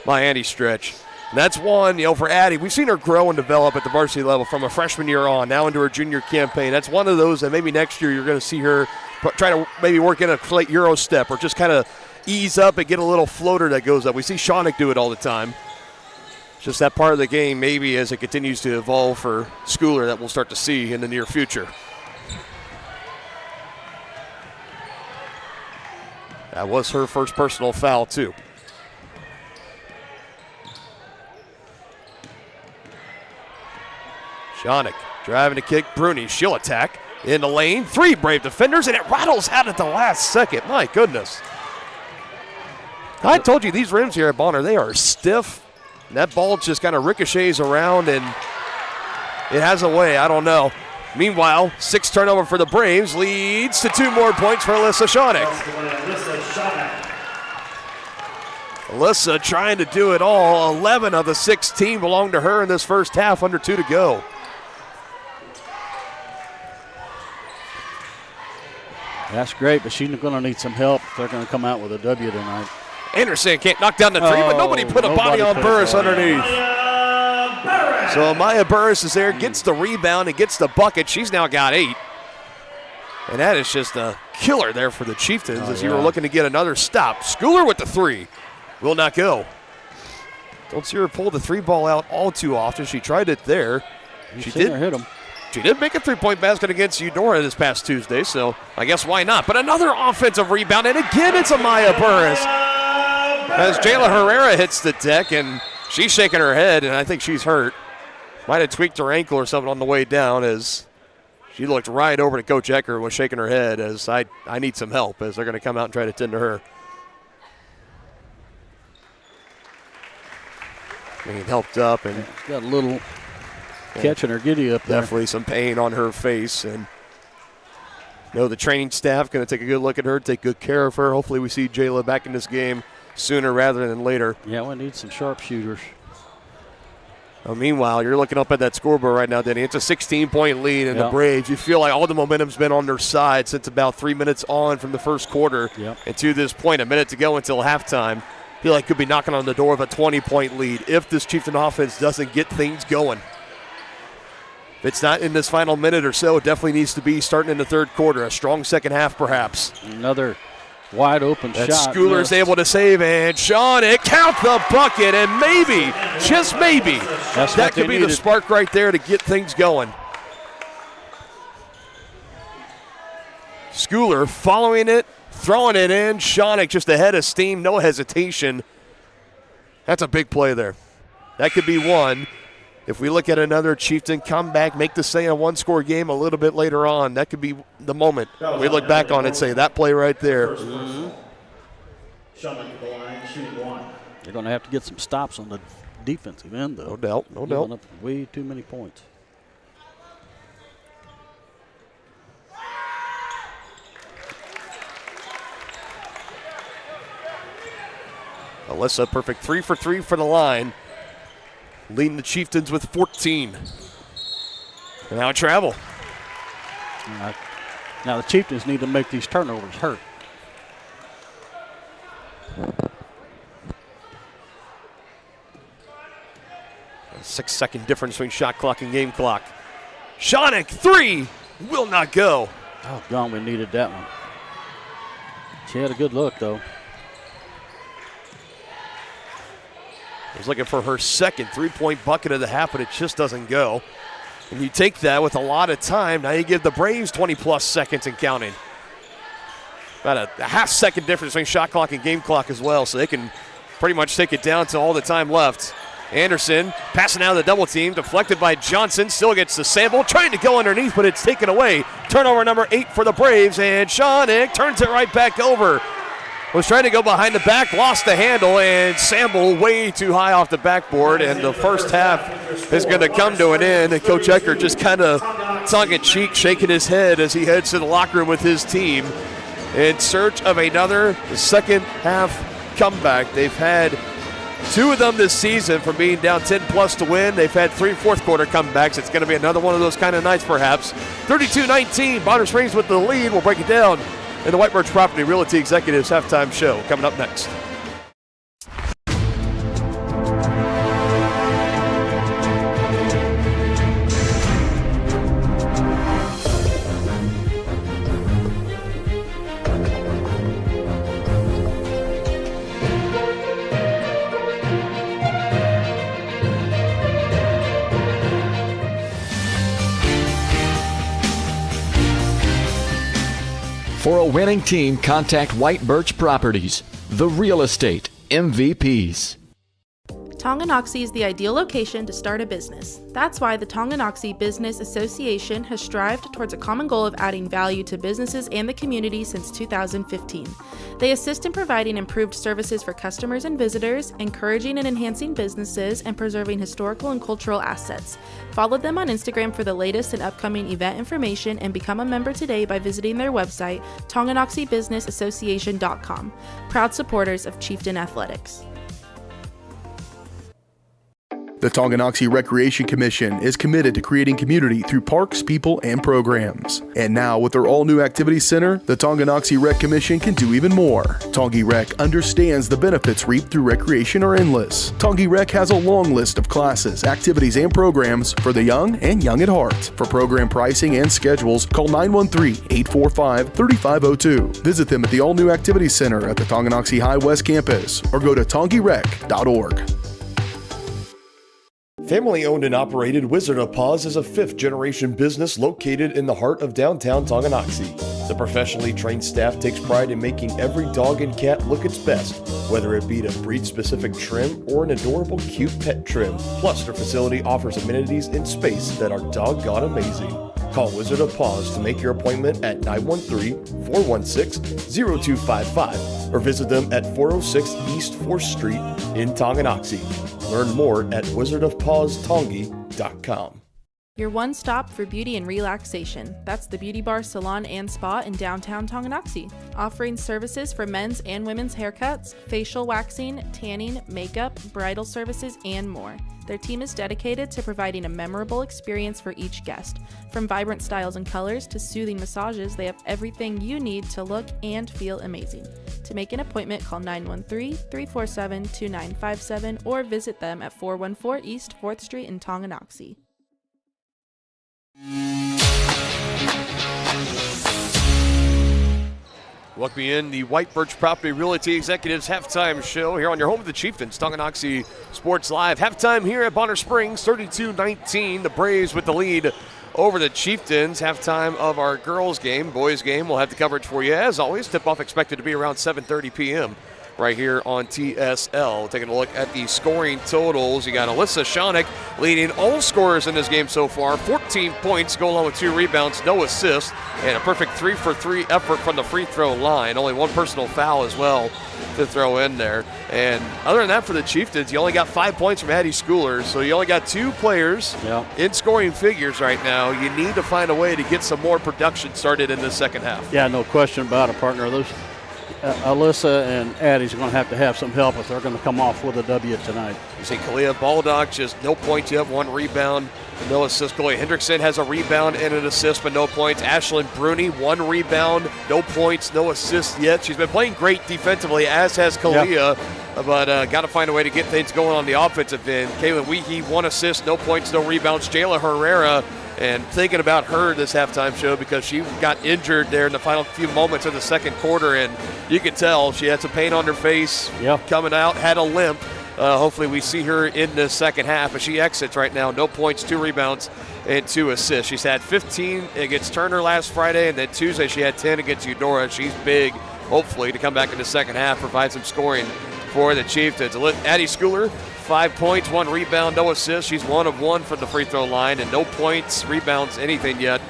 by any stretch. And that's one, for Addie. We've seen her grow and develop at the varsity level from a freshman year on, now into her junior campaign. That's one of those that maybe next year you're going to see her try to maybe work in a late Euro step or just kind of ease up and get a little floater that goes up. We see Shonick do it all the time. It's just that part of the game maybe as it continues to evolve for Schooler that we'll start to see in the near future. That was her first personal foul, too. Shonick driving to kick. Bruni, she'll attack in the lane. 3 brave defenders, and it rattles out at the last second. My goodness. I told you these rims here at Bonner, they are stiff. And that ball just kind of ricochets around, and it has a way. I don't know. Meanwhile, 6 turnover for the Braves leads to 2 more points for Alyssa Shonick. Alyssa trying to do it all. 11 of the 16 belong to her in this first half, under 2 to go. That's great, but she's going to need some help if they're going to come out with a W tonight. Anderson can't knock down the three, but nobody put a body on Burris underneath. So Maya Burris is there, gets the rebound and gets the bucket. She's now got 8. And that is just a killer there for the Chieftains as you were looking to get another stop. Schooler with the 3. Will not go. Don't see her pull the 3 ball out all too often. She tried it there. She did hit him. She did make a 3-point basket against Eudora this past Tuesday, so I guess why not? But another offensive rebound, and again it's Amaya Burris. As Jayla Herrera hits the deck, and she's shaking her head, and I think she's hurt. Might have tweaked her ankle or something on the way down as she looked right over to Coach Ecker and was shaking her head as I need some help as they're going to come out and try to tend to her. Being helped up and got a little catching her giddy up there. Definitely some pain on her face, and the training staff going to take a good look at her, take good care of her. Hopefully we see Jayla back in this game sooner rather than later. Yeah, we need some sharpshooters. Meanwhile, you're looking up at that scoreboard right now, Denny. It's a 16-point lead, and the Braves, you feel like all the momentum's been on their side since about 3 minutes on from the first quarter. And to this point, a minute to go until halftime. Feel like could be knocking on the door of a 20-point lead if this Chieftain offense doesn't get things going. If it's not in this final minute or so, it definitely needs to be starting in the third quarter. A strong second half, perhaps. Another wide open shot. Schooler's able to save, and Shonick count the bucket, and maybe, just maybe, that could be the spark right there to get things going. Schooler following it, throwing it in. Shonick just ahead of steam, no hesitation. That's a big play there. That could be one. If we look at another Chieftain comeback, make this say a one-score game a little bit later on, that could be the moment we look back on it and say that play right there. Shonick at the line, shooting 1. They're going to have to get some stops on the defensive end, though. No doubt, no doubt. Up way too many points. Alyssa, perfect 3 for 3 for the line. Leading the Chieftains with 14. And now travel. Now the Chieftains need to make these turnovers hurt. A 6-second difference between shot clock and game clock. Shonick, 3, will not go. Oh, God, we needed that one. She had a good look, though. Was looking for her second 3-point bucket of the half, but it just doesn't go. And you take that with a lot of time. Now you give the Braves 20-plus seconds and counting. About a half-second difference between shot clock and game clock as well, so they can pretty much take it down to all the time left. Anderson passing out of the double team, deflected by Johnson, still gets the sample, trying to go underneath, but it's taken away. Turnover number 8 for the Braves, and Shonick turns it right back over. Was trying to go behind the back, lost the handle, and Sample way too high off the backboard, and the first half is going to come to an end, and Coach Eckert just kind of tongue-in-cheek shaking his head as he heads to the locker room with his team in search of another second half comeback. They've had 2 of them this season from being down 10-plus to win. They've had 3 fourth-quarter comebacks. It's going to be another one of those kind of nights perhaps. 32-19, Bonner Springs with the lead. We'll break it down in the White Birch Property Realty Executives halftime show coming up next. For a winning team, contact White Birch Properties, the real estate MVPs. Tonganoxie is the ideal location to start a business. That's why the Tonganoxie Business Association has strived towards a common goal of adding value to businesses and the community since 2015. They assist in providing improved services for customers and visitors, encouraging and enhancing businesses, and preserving historical and cultural assets. Follow them on Instagram for the latest and upcoming event information and become a member today by visiting their website, TonganoxieBusinessAssociation.com. Proud supporters of Chieftain Athletics. The Tonganoxie Recreation Commission is committed to creating community through parks, people, and programs. And now, with their all-new activity center, the Tonganoxie Rec Commission can do even more. Tongi Rec understands the benefits reaped through recreation are endless. Tongi Rec has a long list of classes, activities, and programs for the young and young at heart. For program pricing and schedules, call 913-845-3502. Visit them at the all-new activity center at the Tonganoxie High West campus or go to tongirec.org. Family owned and operated, Wizard of Paws is a 5th-generation business located in the heart of downtown Tonganoxie. The professionally trained staff takes pride in making every dog and cat look its best, whether it be a breed-specific trim or an adorable, cute pet trim. Plus, their facility offers amenities in space that are doggone amazing. Call Wizard of Paws to make your appointment at 913-416-0255 or visit them at 406 East 4th Street in Tonganoxie. Learn more at wizardofpawstongi.com. Your one stop for beauty and relaxation. That's the Beauty Bar, Salon, and Spa in downtown Tonganoxie, offering services for men's and women's haircuts, facial waxing, tanning, makeup, bridal services, and more. Their team is dedicated to providing a memorable experience for each guest. From vibrant styles and colors to soothing massages, they have everything you need to look and feel amazing. To make an appointment, call 913-347-2957 or visit them at 414 East 4th Street in Tonganoxie. Welcome in the White Birch Property Realty Executives halftime show here on your home of the Chieftains, Tonganoxie Sports Live. Halftime here at Bonner Springs, 32-19. The Braves with the lead over the Chieftains. Halftime of our girls game, boys game. We'll have the coverage for you as always. Tip-off expected to be around 7:30 p.m. right here on TSL. Taking a look at the scoring totals. You got Alyssa Shonick leading all scorers in this game so far. 14 points, go along with 2 rebounds, no assists, and a perfect 3-for-3 effort from the free throw line. Only 1 personal foul as well to throw in there. And other than that, for the Chieftains, you only got 5 points from Addie Schoolers, so you only got 2 players in scoring figures right now. You need to find a way to get some more production started in the second half. Yeah, no question about it, partner. Alyssa and Addie's going to have some help if they're going to come off with a W tonight. You see Kalia Baldock just no points yet, 1 rebound, no assist. Chloe Hendrickson has a rebound and an assist, but no points. Ashlyn Bruni, 1 rebound, no points, no assist yet. She's been playing great defensively, as has Kalia, but got to find a way to get things going on the offensive end. Kaylin Weehee, 1 assist, no points, no rebounds. Jayla Herrera, and thinking about her this halftime show because she got injured there in the final few moments of the second quarter, and you could tell she had some pain on her face coming out, had a limp. Hopefully we see her in the second half, but she exits right now. No points, 2 rebounds, and 2 assists. She's had 15 against Turner last Friday, and then Tuesday she had 10 against Eudora. She's big, hopefully, to come back in the second half, provide some scoring for the Chieftains. Addie Schooler, 5 points, 1 rebound, no assist. She's 1 of 1 from the free throw line, and no points, rebounds, anything yet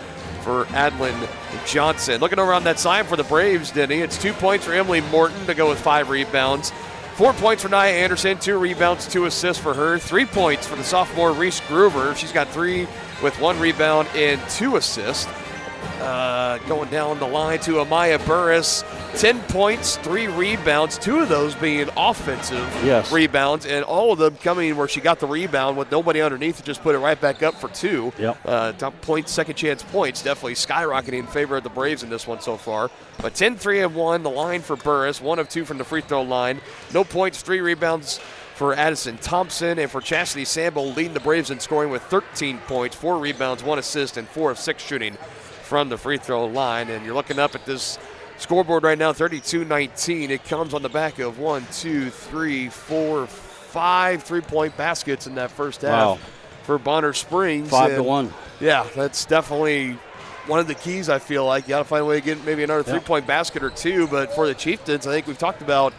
for Adlyn Johnson. Looking around that side for the Braves, Denny, it's 2 points for Emily Morton to go with 5 rebounds. 4 points for Nia Anderson, 2 rebounds, 2 assists for her. 3 points for the sophomore Reese Groover. She's got 3 with 1 rebound and 2 assists. Going down the line to Amaya Burris, 10 points, 3 rebounds, 2 of those being offensive rebounds, and all of them coming where she got the rebound with nobody underneath to just put it right back up for 2. Top points, second chance points, definitely skyrocketing in favor of the Braves in this one so far. But 10, 3, and 1, the line for Burris, 1 of 2 from the free throw line. No points, 3 rebounds for Addison Thompson, and for Chastity Sample leading the Braves in scoring with 13 points, 4 rebounds, 1 assist, and 4 of 6 shooting from the free throw line. And you're looking up at this scoreboard right now, 32-19. It comes on the back of 5 3-point baskets in that first half for Bonner Springs. 5-1. Yeah, that's definitely one of the keys, I feel like. You got to find a way to get maybe another 3-point basket or 2. But for the Chieftains, I think we've talked about,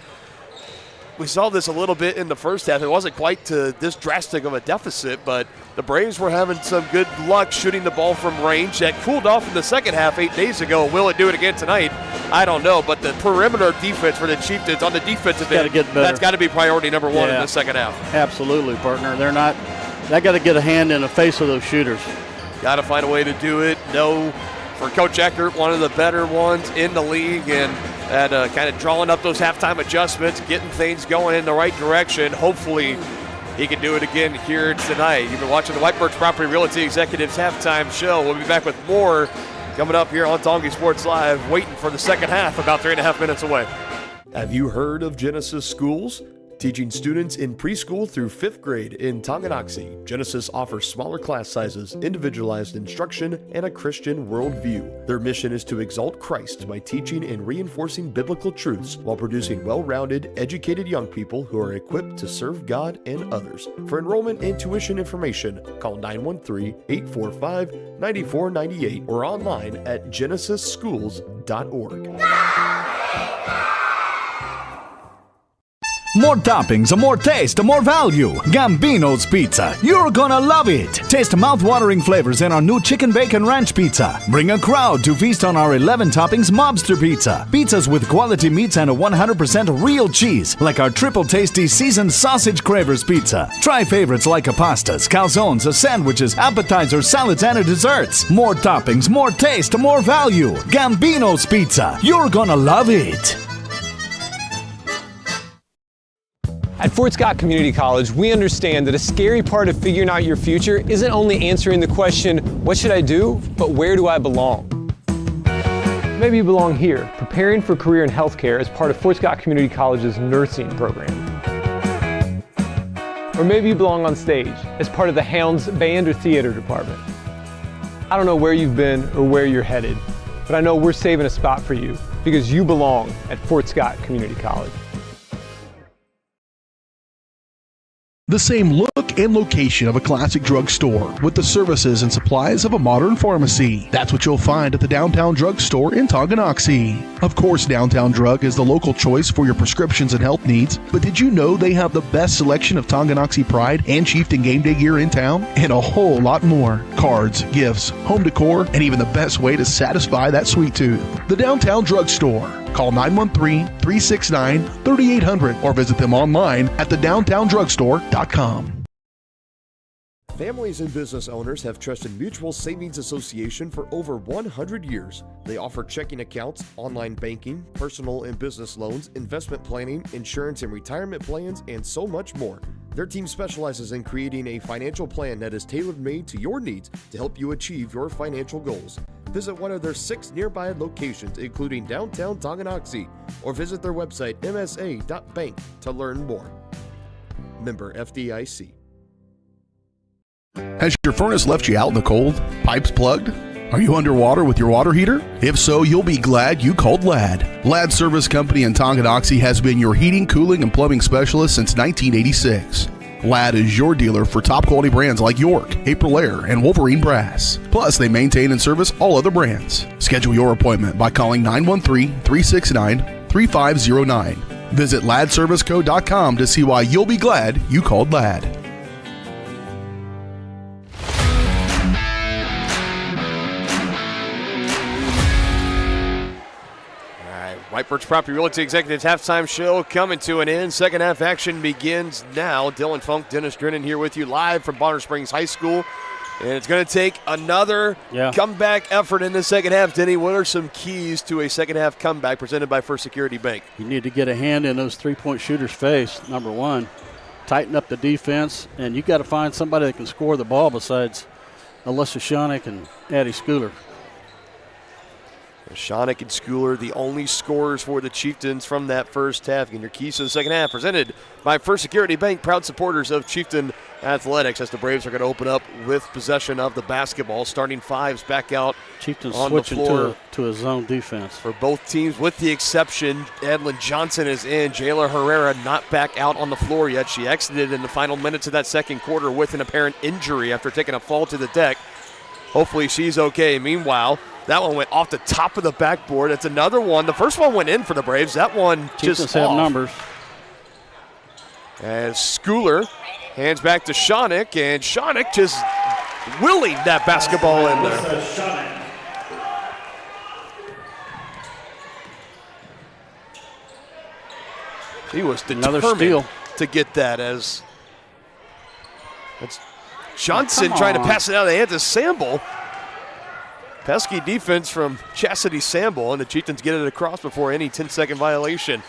we saw this a little bit in the first half. It wasn't quite to this drastic of a deficit, but the Braves were having some good luck shooting the ball from range. That cooled off in the second half 8 days ago. Will it do it again tonight? I don't know, but the perimeter defense for the Chieftains on the defensive end, that's got to be priority number 1 in the second half. Absolutely, partner. They got to get a hand in the face of those shooters. Got to find a way to do it. No, for Coach Eckert, one of the better ones in the league, and at kind of drawing up those halftime adjustments, getting things going in the right direction. Hopefully he can do it again here tonight. You've been watching the White Birch Property Realty Executives halftime show. We'll be back with more coming up here on Tongi Sports Live, waiting for the second half, about 3.5 minutes away. Have you heard of Genesis Schools? Teaching students in preschool through 5th grade in Tonganoxie, Genesis offers smaller class sizes, individualized instruction, and a Christian worldview. Their mission is to exalt Christ by teaching and reinforcing biblical truths while producing well-rounded, educated young people who are equipped to serve God and others. For enrollment and tuition information, call 913-845-9498 or online at genesisschools.org. More toppings, more taste, more value. Gambino's Pizza. You're gonna love it. Taste mouth-watering flavors in our new Chicken Bacon Ranch Pizza. Bring a crowd to feast on our 11 toppings Mobster Pizza. Pizzas with quality meats and a 100% real cheese, like our triple tasty seasoned sausage cravers pizza. Try favorites like pastas, calzones, sandwiches, appetizers, salads, and desserts. More toppings, more taste, more value. Gambino's Pizza. You're gonna love it. At Fort Scott Community College, we understand that a scary part of figuring out your future isn't only answering the question, what should I do, but where do I belong? Maybe you belong here, preparing for a career in healthcare as part of Fort Scott Community College's nursing program. Or maybe you belong on stage as part of the Hounds band or theater department. I don't know where you've been or where you're headed, but I know we're saving a spot for you because you belong at Fort Scott Community College. The same look and location of a classic drugstore with the services and supplies of a modern pharmacy. That's what you'll find at the Downtown Drug Store in Tonganoxie. Of course, Downtown Drug is the local choice for your prescriptions and health needs, but did you know they have the best selection of Tonganoxie Pride and Chieftain Game Day gear in town? And a whole lot more. Cards, gifts, home decor, and even the best way to satisfy that sweet tooth. The Downtown Drug Store. Call 913-369-3800 or visit them online at thedowntowndrugstore.com. Families and business owners have trusted Mutual Savings Association for over 100 years. They offer checking accounts, online banking, personal and business loans, investment planning, insurance and retirement plans, and so much more. Their team specializes in creating a financial plan that is tailor-made to your needs to help you achieve your financial goals. Visit one of their 6 nearby locations, including downtown Tonganoxie, or visit their website msa.bank to learn more. Member FDIC. Has your furnace left you out in the cold? Pipes plugged? Are you underwater with your water heater? If so, you'll be glad you called Ladd. Ladd Service Company in Tonganoxie has been your heating, cooling, and plumbing specialist since 1986. Ladd is your dealer for top quality brands like York, Aprilaire, and Wolverine Brass. Plus, they maintain and service all other brands. Schedule your appointment by calling 913-369-3509. Visit LaddServiceCo.com to see why you'll be glad you called Ladd. White Birch Property Realty Executives halftime show coming to an end. Second half action begins now. Dylan Funk, Dennis Drennan here with you live from Bonner Springs High School. And it's going to take another comeback effort in the second half. Denny, what are some keys to a second half comeback presented by First Security Bank? You need to get a hand in those three-point shooters' face, number one. Tighten up the defense, and you got to find somebody that can score the ball besides Alyssa Schoenig and Addie Schooler. Schoenig and Schooler, the only scorers for the Chieftains from that first half. And your keys to the second half presented by First Security Bank, proud supporters of Chieftain Athletics, as the Braves are going to open up with possession of the basketball. Starting fives back out Chieftains on the floor. switching to a zone defense. For both teams, with the exception, Adlin Johnson is in. Jayla Herrera not back out on the floor yet. She exited in the final minutes of that second quarter with an apparent injury after taking a fall to the deck. Hopefully she's okay. Meanwhile, that one went off the top of the backboard. It's another one. The first one went in for the Braves. That one just have off. Numbers. As Schooler hands back to Schoenig, and Schoenig just willing that basketball in there. He was determined to get that as that's Johnson trying to pass it out of the hands of Samble. Pesky defense from Chastity Samble, and the Chieftains get it across before any 10-second violation.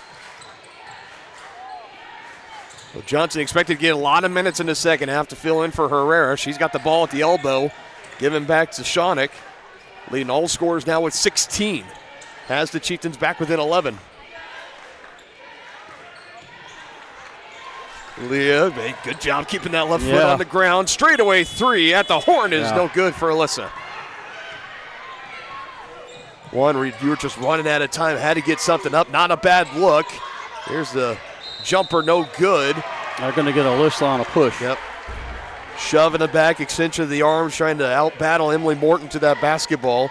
Well, Johnson expected to get a lot of minutes in the second half to fill in for Herrera. She's got the ball at the elbow, giving back to Schoenig, leading all scorers now with 16. Has the Chieftains back within 11. Leah, good job keeping that left foot on the ground. Straightaway three at the horn is no good for Alyssa. One where you were just running out of time, had to get something up. Not a bad look. Here's the jumper, no good. They're going to get Alyssa on a push. Yep. Shove in the back, extension of the arms, trying to out-battle Emily Morton to that basketball.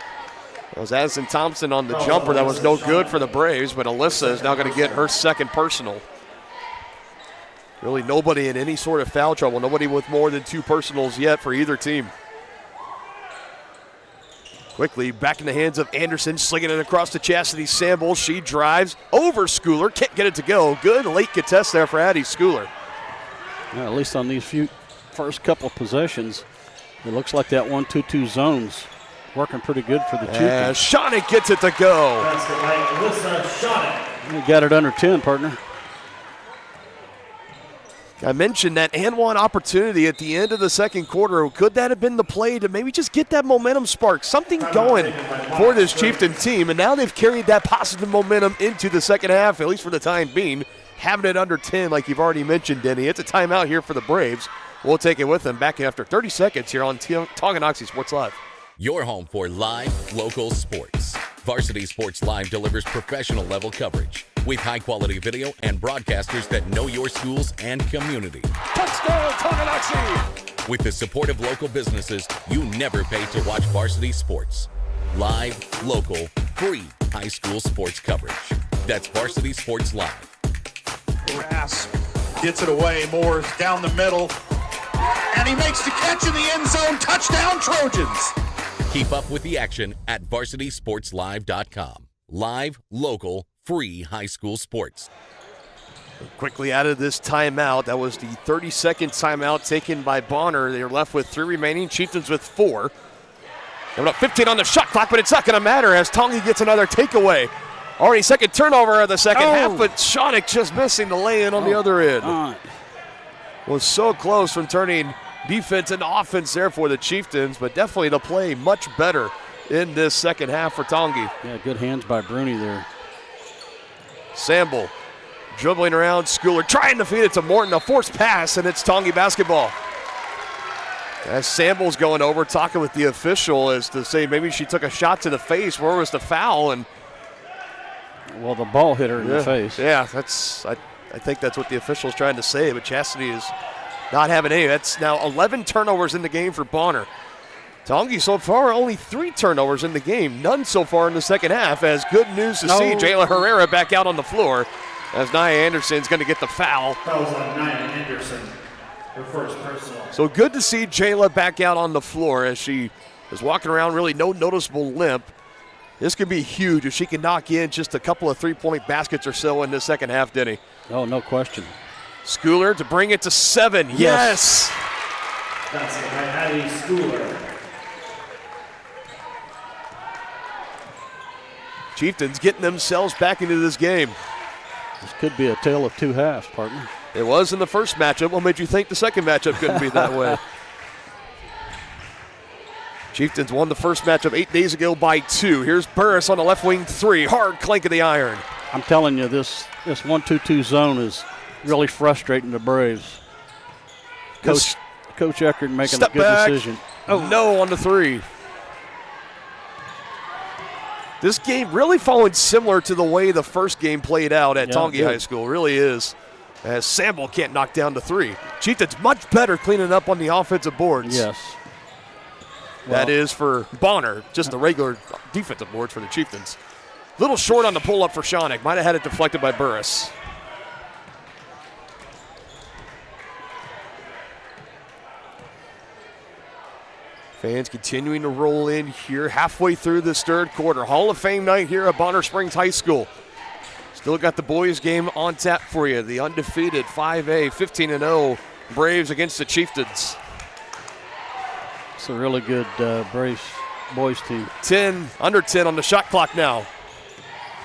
That was Addison Thompson on the jumper. That was no good for the Braves, but Alyssa is now going to get her second personal. Really nobody in any sort of foul trouble. Nobody with more than 2 personals yet for either team. Quickly back in the hands of Anderson, slinging it across to Chastity Samble. She drives over Schooler, can't get it to go. Good late contest there for Addie Schooler. Yeah, at least on these first couple of possessions, it looks like that 1-2-2 zone's working pretty good for the Chieftains. Schoenig gets it to go. You got it under 10, partner. I mentioned that and one opportunity at the end of the second quarter. Could that have been the play to maybe just get that momentum spark, something going for this Chieftain team? And now they've carried that positive momentum into the second half, at least for the time being, having it under 10 like you've already mentioned, Denny. It's a timeout here for the Braves. We'll take it with them back after 30 seconds here on Tonganoxie Sports Live. Your home for live, local sports. Varsity Sports Live delivers professional level coverage with high-quality video and broadcasters that know your schools and community. Touchdown, Tonganoxie! With the support of local businesses, you never pay to watch varsity sports. Live, local, free high school sports coverage. That's Varsity Sports Live. Grass gets it away. Moore's down the middle. And he makes the catch in the end zone. Touchdown, Trojans! Keep up with the action at varsitysportslive.com. Live, local, free high school sports. Quickly out of this timeout. That was the 32nd timeout taken by Bonner. They're left with 3 remaining. Chieftains with 4. They're up 15 on the shot clock, but it's not going to matter as Tongi gets another takeaway. Already second turnover of the second half, but Shawnick just missing the lay-in on the other end. Was so close from turning defense into offense there for the Chieftains, but definitely to play much better in this second half for Tongi. Yeah, good hands by Bruni there. Samble dribbling around, Schooler trying to feed it to Morton, a forced pass, and it's Tongi basketball. As Samble's going over, talking with the official as to say maybe she took a shot to the face. Where was the foul? And well, the ball hit her in the face. Yeah, I think that's what the official's trying to say, but Chastity is not having any. That's now 11 turnovers in the game for Bonner. Tongi so far only 3 turnovers in the game, none so far in the second half. As good news to see Jayla Herrera back out on the floor as Nia Anderson's going to get the foul. Fouls on Nia Anderson, her first personal. So good to see Jayla back out on the floor as she is walking around, really no noticeable limp. This could be huge if she can knock in just a couple of 3-point baskets or so in the second half, Denny. Oh, no question. Schooler to bring it to 7. Yes. That's it by Addie Schooler. Chieftains getting themselves back into this game. This could be a tale of 2 halves, partner. It was in the first matchup. What made you think the second matchup couldn't be that way? Chieftains won the first matchup 8 days ago by 2. Here's Burris on the left wing 3. Hard clank of the iron. I'm telling you, this 1-2-2 zone is really frustrating the Braves. Coach Eckert making a good decision. Oh, no on the 3. This game really following similar to the way the first game played out at Tongi High School. Really is. As Samble can't knock down the 3. Chieftains much better cleaning up on the offensive boards. Yes. That is for Bonner, just the regular defensive boards for the Chieftains. Little short on the pull-up for Shawnick. Might have had it deflected by Burris. Fans continuing to roll in here halfway through this third quarter. Hall of Fame night here at Bonner Springs High School. Still got the boys game on tap for you. The undefeated 5A 15-0 Braves against the Chieftains. It's a really good Braves boys team. Under 10 on the shot clock now.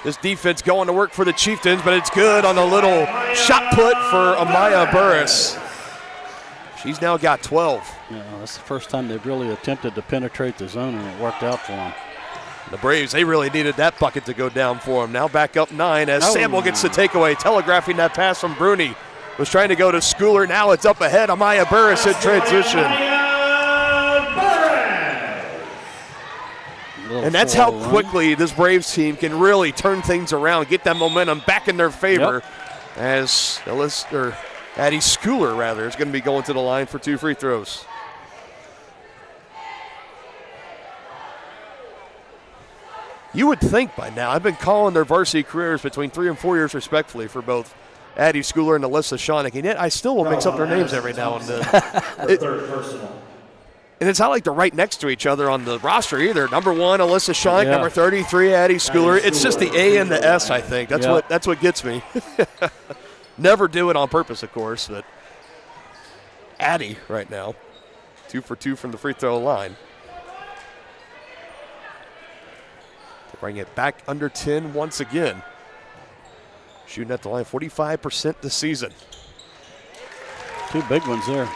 This defense going to work for the Chieftains, but it's good on the little shot put for Amaya Burris. She's now got 12. Yeah, that's the first time they've really attempted to penetrate the zone, and it worked out for them. The Braves, they really needed that bucket to go down for them. Now back up 9 as Samble gets the takeaway, telegraphing that pass from Bruni. Was trying to go to Schooler. Now it's up ahead. Amaya Burris in transition. And that's how quickly this Braves team can really turn things around, get that momentum back in their favor. As Addie Schooler, is going to be going to the line for 2 free throws. You would think by now, I've been calling their varsity careers between 3 and 4 years respectfully for both Addie Schooler and Alyssa Shawnick, and yet I still will mix up their names every now and then. Third personal. And it's not like they're right next to each other on the roster either. Number 1, Alyssa Shawnick. Number 33, Addie Schooler. It's just the A and the S, I think. That's what gets me. Never do it on purpose, of course, but Addie right now, 2 for 2 from the free throw line. They bring it back under 10 once again. Shooting at the line 45% this season. 2 big ones there.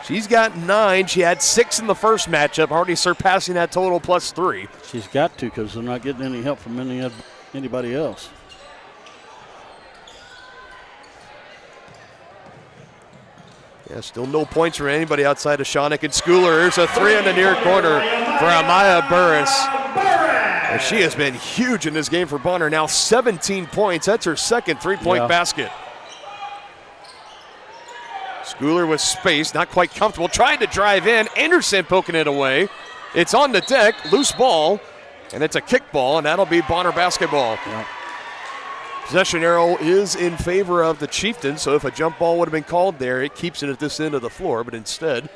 She's got 9. She had 6 in the first matchup, already surpassing that total plus 3. She's got to because they're not getting any help from anybody else. Yeah, still no points for anybody outside of Shawnick and Schooler. There's a 3 in the near corner for Amaya Burris. And she has been huge in this game for Bonner. Now 17 points. That's her second 3-point basket. Schooler with space, not quite comfortable, trying to drive in. Anderson poking it away. It's on the deck, loose ball, and it's a kick ball, and that'll be Bonner basketball. Possession arrow is in favor of the Chieftains, so if a jump ball would have been called there, it keeps it at this end of the floor, but instead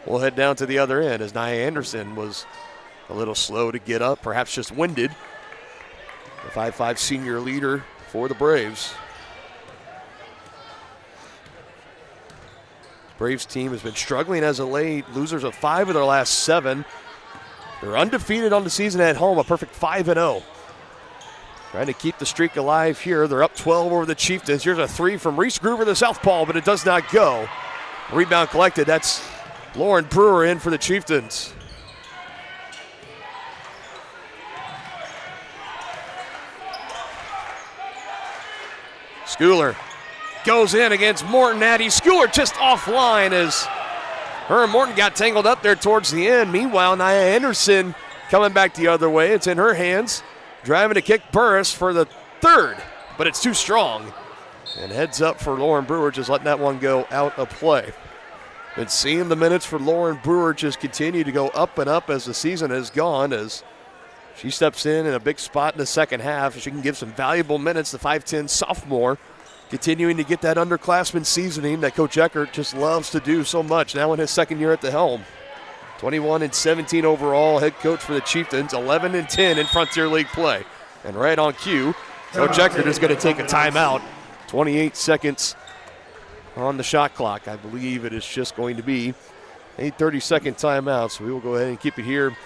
we'll head down to the other end as Nia Anderson was a little slow to get up, perhaps just winded. The 5'5" senior leader for the Braves. Braves team has been struggling as of late, losers of 5 of their last 7. They're undefeated on the season at home, a perfect 5-0. Trying to keep the streak alive here. They're up 12 over the Chieftains. Here's a 3 from Reese Groover, the southpaw, but it does not go. Rebound collected. That's Lauren Brewer in for the Chieftains. Schooler goes in against Morton. Addie Schooler just offline as her and Morton got tangled up there towards the end. Meanwhile, Nia Anderson coming back the other way. It's in her hands. Driving to kick Burris for the 3rd, but it's too strong. And heads up for Lauren Brewer, just letting that one go out of play. Been seeing the minutes for Lauren Brewer just continue to go up and up as the season has gone, as she steps in a big spot in the second half. She can give some valuable minutes, the 5'10 sophomore, continuing to get that underclassman seasoning that Coach Eckert just loves to do so much now in his second year at the helm. 21-17 overall, head coach for the Chieftains, 11-10 in Frontier League play. And right on cue, Coach Eckert is going to take a timeout. 28 seconds on the shot clock. I believe it is just going to be a 30-second timeout, so we will go ahead and keep it here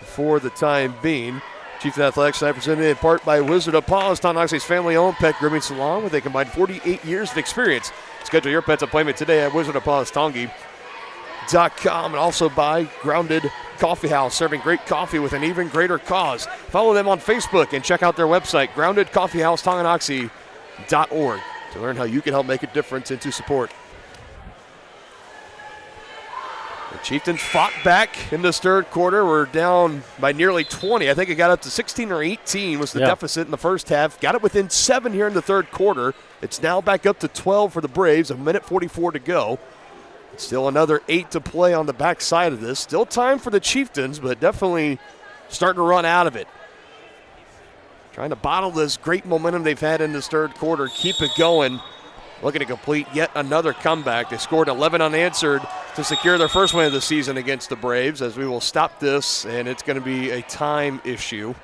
for the time being. Chieftain Athletics tonight presented in part by Wizard of Paws, Tonganoxie's family-owned pet grooming salon with a combined 48 years of experience. Schedule your pet's appointment today at Wizard of Paws Tongi.com, and also by Grounded Coffee House, serving great coffee with an even greater cause. Follow them on Facebook and check out their website, groundedcoffeehousetonganoxie.org, to learn how you can help make a difference and to support. The Chieftains fought back in this third quarter. We're down by nearly 20. I think it got up to 16 or 18 was the deficit in the first half. Got it within 7 here in the third quarter. It's now back up to 12 for the Braves, a minute 44 to go. Still another 8 to play on the backside of this. Still time for the Chieftains, but definitely starting to run out of it. Trying to bottle this great momentum they've had in this third quarter, keep it going. Looking to complete yet another comeback. They scored 11 unanswered to secure their first win of the season against the Braves, as we will stop this, and it's going to be a time issue.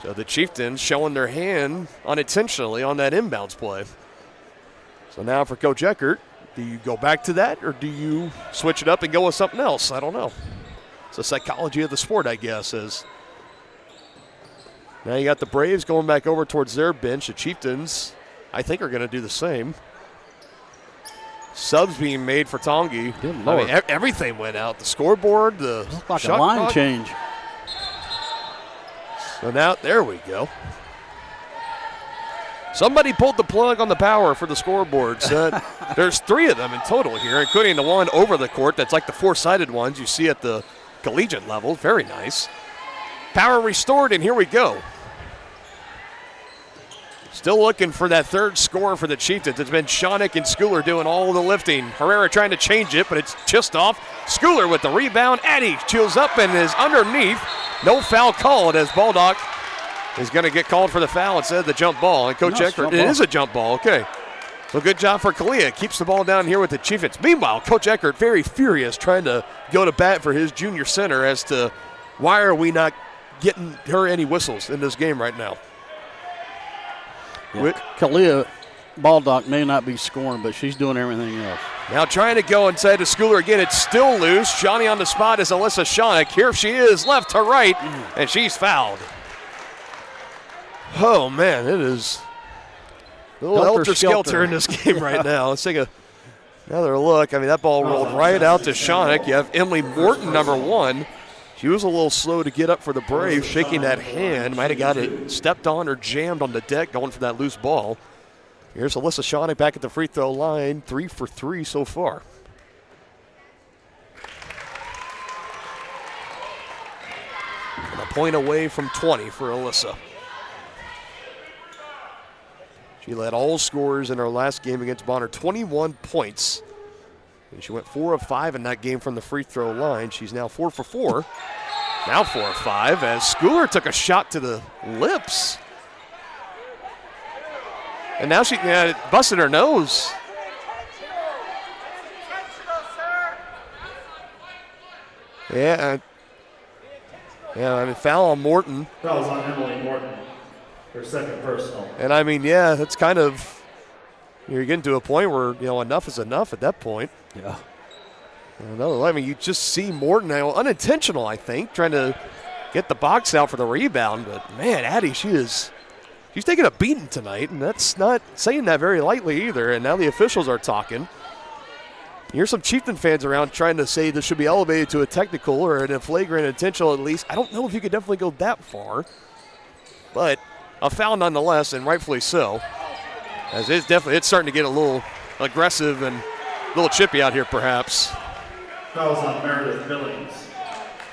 So the Chieftains showing their hand unintentionally on that inbounds play. So now for Coach Eckert, do you go back to that, or do you switch it up and go with something else? I don't know. It's the psychology of the sport, I guess. As now you got the Braves going back over towards their bench. The Chieftains, I think, are going to do the same. Subs being made for Tongi. I mean, everything went out. The scoreboard, the like shot a line clock. change. So now, there we go. Somebody pulled the plug on the power for the scoreboards. There's 3 of them in total here, including the one over the court that's like the 4-sided ones you see at the collegiate level. Very nice. Power restored, and here we go. Still looking for that third score for the Chieftains. It's been Shonick and Schooler doing all the lifting. Herrera trying to change it, but it's just off. Schooler with the rebound. Addie chills up and is underneath. No foul called, as Baldock is going to get called for the foul instead of the jump ball. And Coach Eckert, it is a jump ball. Okay. So good job for Kalia. Keeps the ball down here with the Chieftains. Meanwhile, Coach Eckert very furious, trying to go to bat for his junior center as to why are we not getting her any whistles in this game right now. Yeah. Kalia Baldock may not be scoring, but she's doing everything else. Now trying to go inside to Schooler again. It's still loose. Johnny on the spot is Alyssa Shonick. Here she is, left to right, and she's fouled. Oh, man, it is a little helter-skelter in this game right now. Let's take another look. I mean, that ball rolled right out to Shonick. You have Emily Morton, number 1. She was a little slow to get up for the Braves, shaking that hand. Might have got it stepped on or jammed on the deck going for that loose ball. Here's Alyssa Shonick back at the free throw line, 3 for 3 so far. And a point away from 20 for Alyssa. She led all scorers in her last game against Bonner, 21 points. And she went 4 of 5 in that game from the free throw line. She's now 4 for 4. Now 4 of 5 as Schooler took a shot to the lips. And now she busted her nose. Yeah, I mean, foul on Morton. That was on Emily Morton, her second personal. And I mean, yeah, that's kind of You're getting to a point where, enough is enough at that point. Yeah. I mean, you just see Morton, unintentional, I think, trying to get the box out for the rebound. But, man, Addie, she's taking a beating tonight, and that's not saying that very lightly either. And now the officials are talking. Here's some Chieftain fans around trying to say this should be elevated to a technical or a flagrant intentional at least. I don't know if you could definitely go that far, but a foul nonetheless, and rightfully so. As it's starting to get a little aggressive and a little chippy out here perhaps. Fouls on Meredith Billings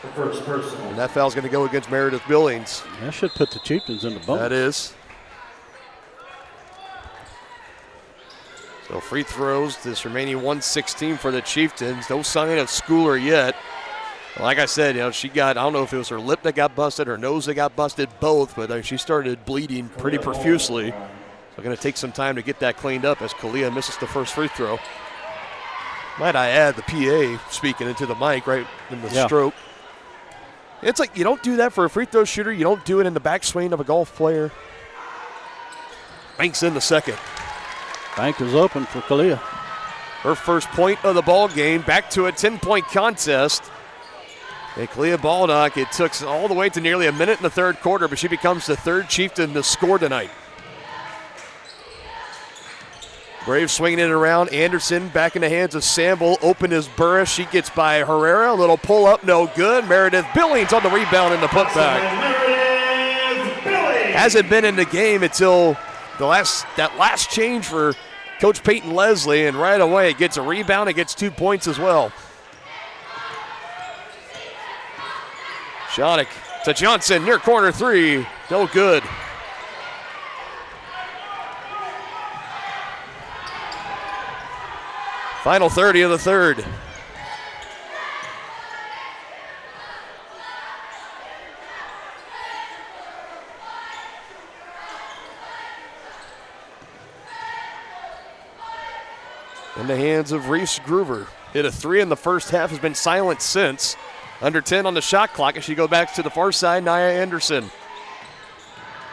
for first personal. And that foul's going to go against Meredith Billings. That should put the Chieftains in the bonus. That is. So free throws, this remaining 116 for the Chieftains. No sign of Schooler yet. Like I said, she got, I don't know if it was her lip that got busted, her nose that got busted, both, but she started bleeding pretty profusely. So going to take some time to get that cleaned up as Kalia misses the first free throw. Might I add the PA speaking into the mic right in the stroke. It's like you don't do that for a free throw shooter. You don't do it in the backswing of a golf player. Banks in the second. Bank is open for Kalia. Her first point of the ball game. Back to a 10-point contest. And Kalia Baldock, it took all the way to nearly a minute in the third quarter, but she becomes the third Chieftain to score tonight. Braves swinging it around. Anderson back in the hands of Samble. Open is Burris. She gets by Herrera. A little pull up, no good. Meredith Billings on the rebound and the putback. Hasn't been in the game until that last change for Coach Peyton Leslie, and right away it gets a rebound. It gets 2 points as well. Shoddick to Johnson, near corner three. No good. Final 30 of the third. In the hands of Reese Groover. Hit a three in the first half, has been silent since. Under 10 on the shot clock as she goes back to the far side. Nia Anderson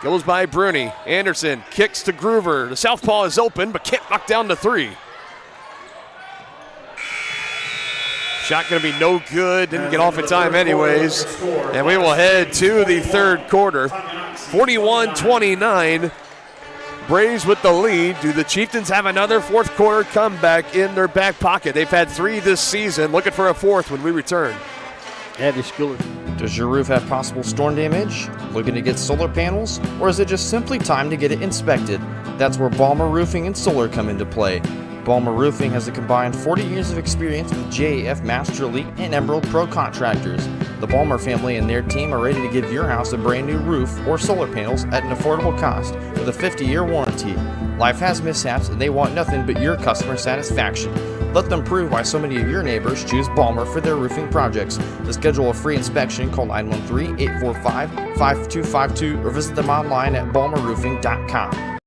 goes by Bruni. Anderson kicks to Groover. The southpaw is open, but can't knock down the three. Shot going to be no good. Didn't get off in time anyways. And we will head to the third quarter. 41-29. Braves with the lead. Do the Chieftains have another fourth quarter comeback in their back pocket? They've had three this season. Looking for a fourth when we return. Addie Schooler. Does your roof have possible storm damage? Looking to get solar panels? Or is it just simply time to get it inspected? That's where Balmer Roofing and Solar come into play. Balmer Roofing has a combined 40 years of experience with JAF Master Elite and Emerald Pro contractors. The Balmer family and their team are ready to give your house a brand new roof or solar panels at an affordable cost with a 50-year warranty. Life has mishaps and they want nothing but your customer satisfaction. Let them prove why so many of your neighbors choose Balmer for their roofing projects. To schedule a free inspection, call 913-845-5252 or visit them online at balmerroofing.com.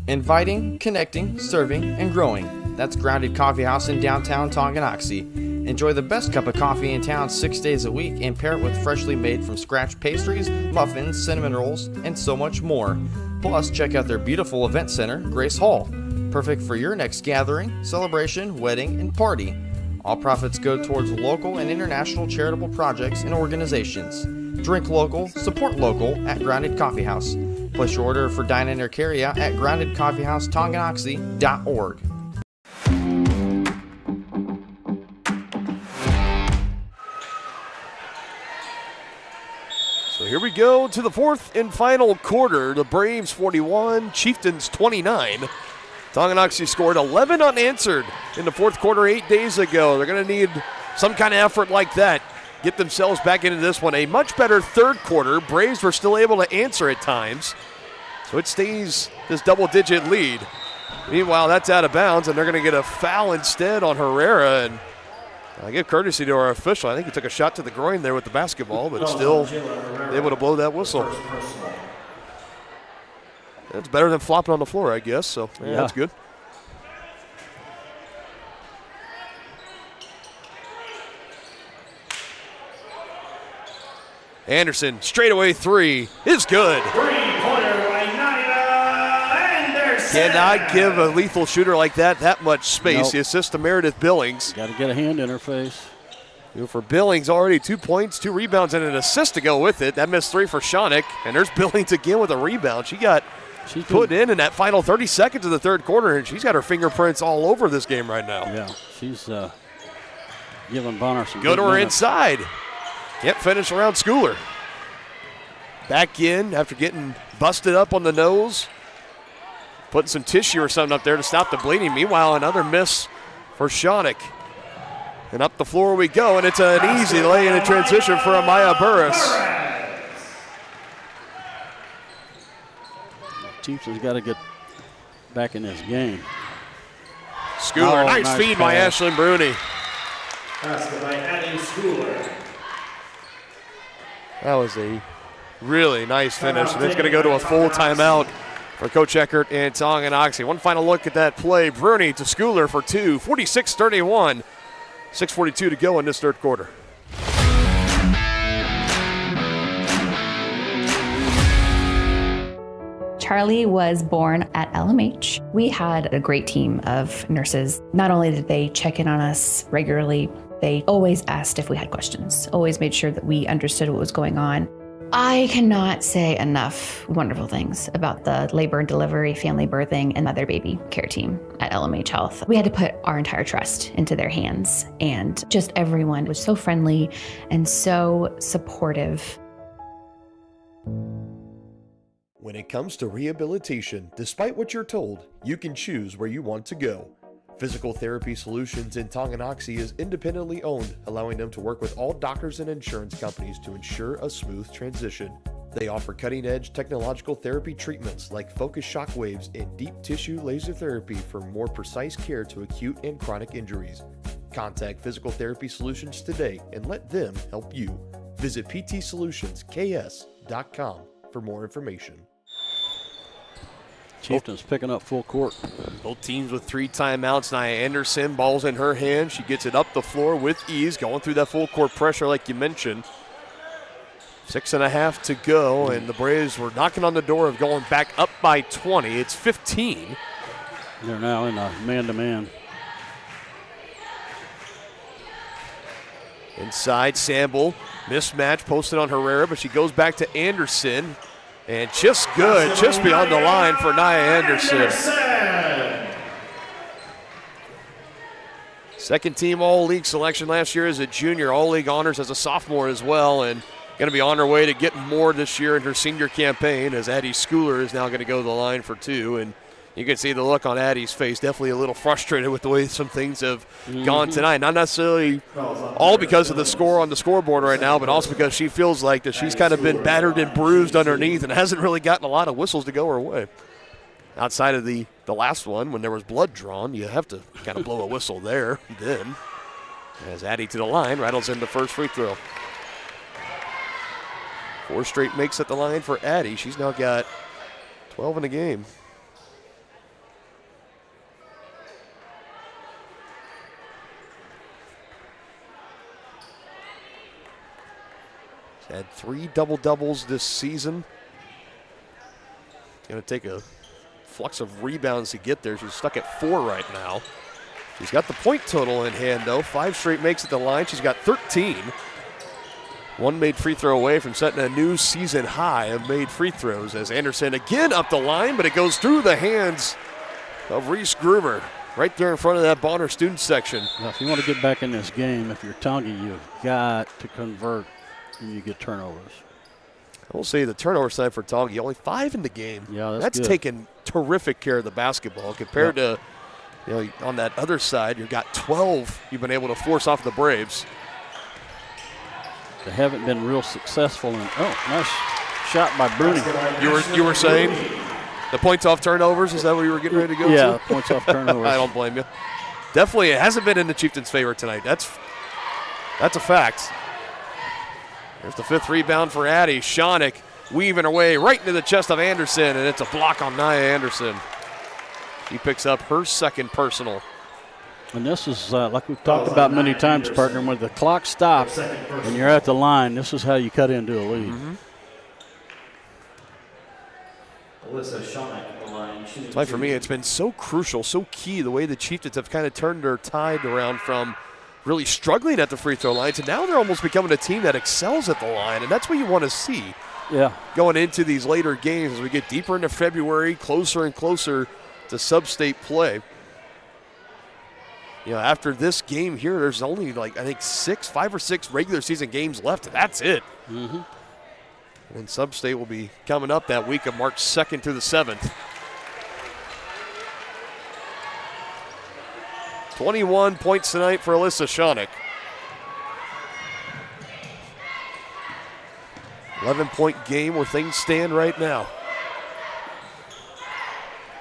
Inviting, connecting, serving, and growing. That's Grounded Coffee House in downtown Tonganoxie. Enjoy the best cup of coffee in town 6 days a week and pair it with freshly made from scratch pastries, muffins, cinnamon rolls, and so much more. Plus, check out their beautiful event center, Grace Hall. Perfect for your next gathering, celebration, wedding, and party. All profits go towards local and international charitable projects and organizations. Drink local, support local at Grounded Coffee House. Place your order for dine-in or carry-out at groundedcoffeehousetonganoxie.org. So here we go to the fourth and final quarter. The Braves 41, Chieftains 29. Tonganoxie scored 11 unanswered in the fourth quarter 8 days ago. They're going to need some kind of effort like that. Get themselves back into this one. A much better third quarter. Braves were still able to answer at times. So it stays this double-digit lead. Meanwhile, that's out of bounds, and they're going to get a foul instead on Herrera. And I give courtesy to our official. I think he took a shot to the groin there with the basketball, but still able to blow that whistle. That's better than flopping on the floor, I guess. So yeah, that's good. Anderson, straightaway three is good. Three-pointer by Nia Anderson. Cannot give a lethal shooter like that much space. Nope. The assist to Meredith Billings. Got to get a hand in her face. For Billings, already 2 points, 2 rebounds, and an assist to go with it. That missed 3 for Shawnick. And there's Billings again with a rebound. She's put in that final 30 seconds of the third quarter, and she's got her fingerprints all over this game right now. Yeah, she's giving Bonner some Go good to her minutes. inside. Can't finish around Schooler. Back in after getting busted up on the nose. Putting some tissue or something up there to stop the bleeding. Meanwhile, another miss for Shawnick. And up the floor we go, and it's an easy lay in a transition for Amaya Burris. Chieftains got to get back in this game. Schooler, nice feed by Ashlyn Bruni. Basket by Addie Schooler. That was a really nice finish, and it's going to go to a full timeout for Coach Eckert and Tonganoxie. One final look at that play. Bruni to Schooler for 2, 46-31. 6:42 to go in this third quarter. Charlie was born at LMH. We had a great team of nurses. Not only did they check in on us regularly, they always asked if we had questions, always made sure that we understood what was going on. I cannot say enough wonderful things about the labor and delivery, family birthing, and mother baby care team at LMH Health. We had to put our entire trust into their hands, and just everyone was so friendly and so supportive. When it comes to rehabilitation, despite what you're told, you can choose where you want to go. Physical Therapy Solutions in Tonganoxie is independently owned, allowing them to work with all doctors and insurance companies to ensure a smooth transition. They offer cutting-edge technological therapy treatments like focused shock waves and deep tissue laser therapy for more precise care to acute and chronic injuries. Contact Physical Therapy Solutions today and let them help you. Visit ptsolutionsks.com for more information. Chieftains picking up full court. Both teams with 3 timeouts. Nia Anderson, ball's in her hand. She gets it up the floor with ease, going through that full court pressure like you mentioned. 6.5 to go, and the Braves were knocking on the door of going back up by 20. It's 15. They're now in a man-to-man. Inside, Samble, mismatch, posted on Herrera, but she goes back to Anderson. And just good, just beyond the line for Nia Anderson. Second team All-League selection last year as a junior, All-League honors as a sophomore as well, and going to be on her way to getting more this year in her senior campaign as Addie Schooler is now going to go to the line for 2. And you can see the look on Addie's face, definitely a little frustrated with the way some things have gone tonight. Not necessarily all because of the score on the scoreboard right now, but also because she feels like that she's kind of been battered and bruised underneath and hasn't really gotten a lot of whistles to go her way. Outside of the last one, when there was blood drawn, you have to kind of blow a whistle there. Then, as Addie to the line, rattles in the first free throw. 4 straight makes at the line for Addie. She's now got 12 in a game. She's had 3 double-doubles this season. Going to take a flux of rebounds to get there. She's stuck at 4 right now. She's got the point total in hand, though. 5 straight makes at the line. She's got 13. 1 made free throw away from setting a new season high of made free throws as Anderson again up the line, but it goes through the hands of Reese Gruber right there in front of that Bonner student section. Now, if you want to get back in this game, if you're Tonga, you've got to convert and you get turnovers. I will say the turnover side for Tonga, only 5 in the game. Yeah, that's good. Taken terrific care of the basketball compared to, on that other side, you've got 12 you've been able to force off the Braves. They haven't been real successful. Nice shot by Bruni. You were saying the points off turnovers, is that what you were getting ready to go to? Yeah, points off turnovers. I don't blame you. Definitely, it hasn't been in the Chieftains' favor tonight. That's a fact. There's the 5th rebound for Addie. Shawnick weaving her way right into the chest of Anderson, and it's a block on Nia Anderson. She picks up her 2nd personal. And this is, like we've talked about many times, partner, when the clock stops and you're at the line, this is how you cut into a lead. Alyssa Shawnick at the line. That's why for me it's been so crucial, so key, the way the Chieftains have kind of turned their tide around from really struggling at the free throw line to now they're almost becoming a team that excels at the line, and that's what you want to see. Yeah. Going into these later games as we get deeper into February, closer and closer to sub-state play. You know, after this game here, there's only I think 5 or 6 regular season games left, and that's it. Mm-hmm. And sub-state will be coming up that week of March 2nd through the 7th. 21 points tonight for Alyssa Shonick. 11-point game where things stand right now.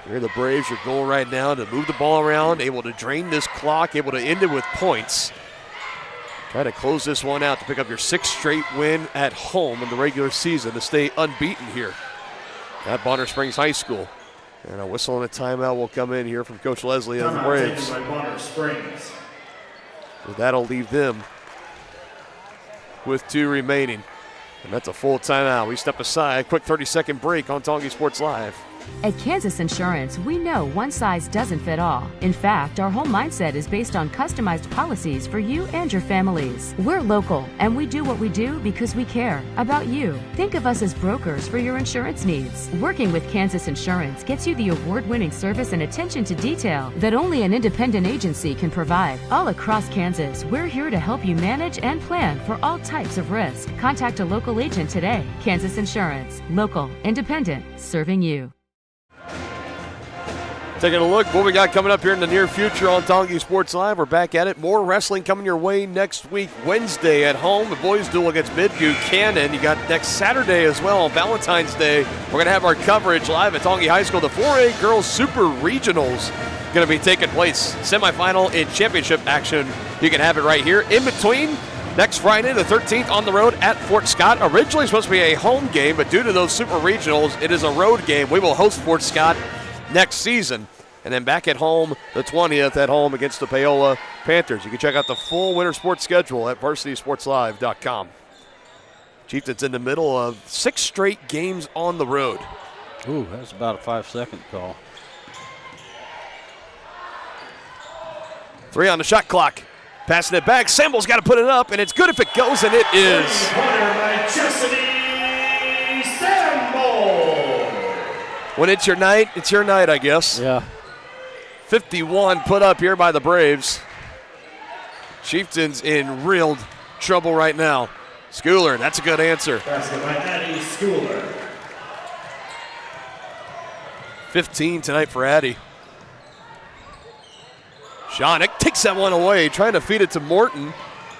Here the Braves are going right now to move the ball around, able to drain this clock, able to end it with points. Try to close this one out to pick up your 6th straight win at home in the regular season to stay unbeaten here at Bonner Springs High School. And a whistle and a timeout will come in here from Coach Leslie of the Braves. By Bonner Springs. So that'll leave them with 2 remaining. And that's a full timeout. We step aside. Quick 30-second break on Tonganoxie Sports Live. At Kansas Insurance, we know one size doesn't fit all. In fact, our whole mindset is based on customized policies for you and your families. We're local, and we do what we do because we care about you. Think of us as brokers for your insurance needs. Working with Kansas Insurance gets you the award-winning service and attention to detail that only an independent agency can provide. All across Kansas, we're here to help you manage and plan for all types of risk. Contact a local agent today. Kansas Insurance. Local, independent, serving you. Taking a look what we got coming up here in the near future on Tonganoxie Sports Live. We're back at it. More wrestling coming your way next week, Wednesday at home. The boys duel against Mid-Buchanan. You got next Saturday as well on Valentine's Day. We're going to have our coverage live at Tonganoxie High School. The 4A Girls Super Regionals going to be taking place. Semifinal and championship action. You can have it right here. In between, next Friday, the 13th, on the road at Fort Scott. Originally supposed to be a home game, but due to those Super Regionals, it is a road game. We will host Fort Scott next season. And then back at home, the 20th at home against the Paola Panthers. You can check out the full winter sports schedule at varsitysportslive.com. Chieftains in the middle of 6 straight games on the road. Ooh, that's about a 5-second call. 3 on the shot clock. Passing it back. Samble's got to put it up, and it's good if it goes, and it is. When it's your night, I guess. Yeah. 51 put up here by the Braves. Chieftains in real trouble right now. Schooler, that's a good answer. Basket by Addie Schooler. 15 tonight for Addie. Shonick takes that one away, trying to feed it to Morton.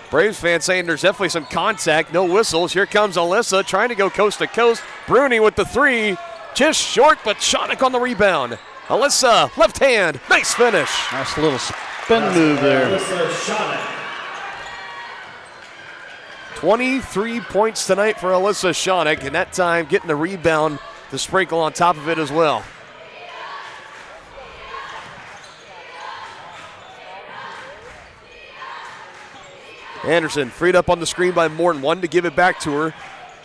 Braves fans saying there's definitely some contact, no whistles. Here comes Alyssa trying to go coast to coast. Bruni with the 3, just short, but Shonick on the rebound. Alyssa, left hand, nice finish. Nice little spin move there. Alyssa Shonick. 23 points tonight for Alyssa Shonick, and that time getting the rebound to sprinkle on top of it as well. Anderson freed up on the screen by Morton, wanted to give it back to her.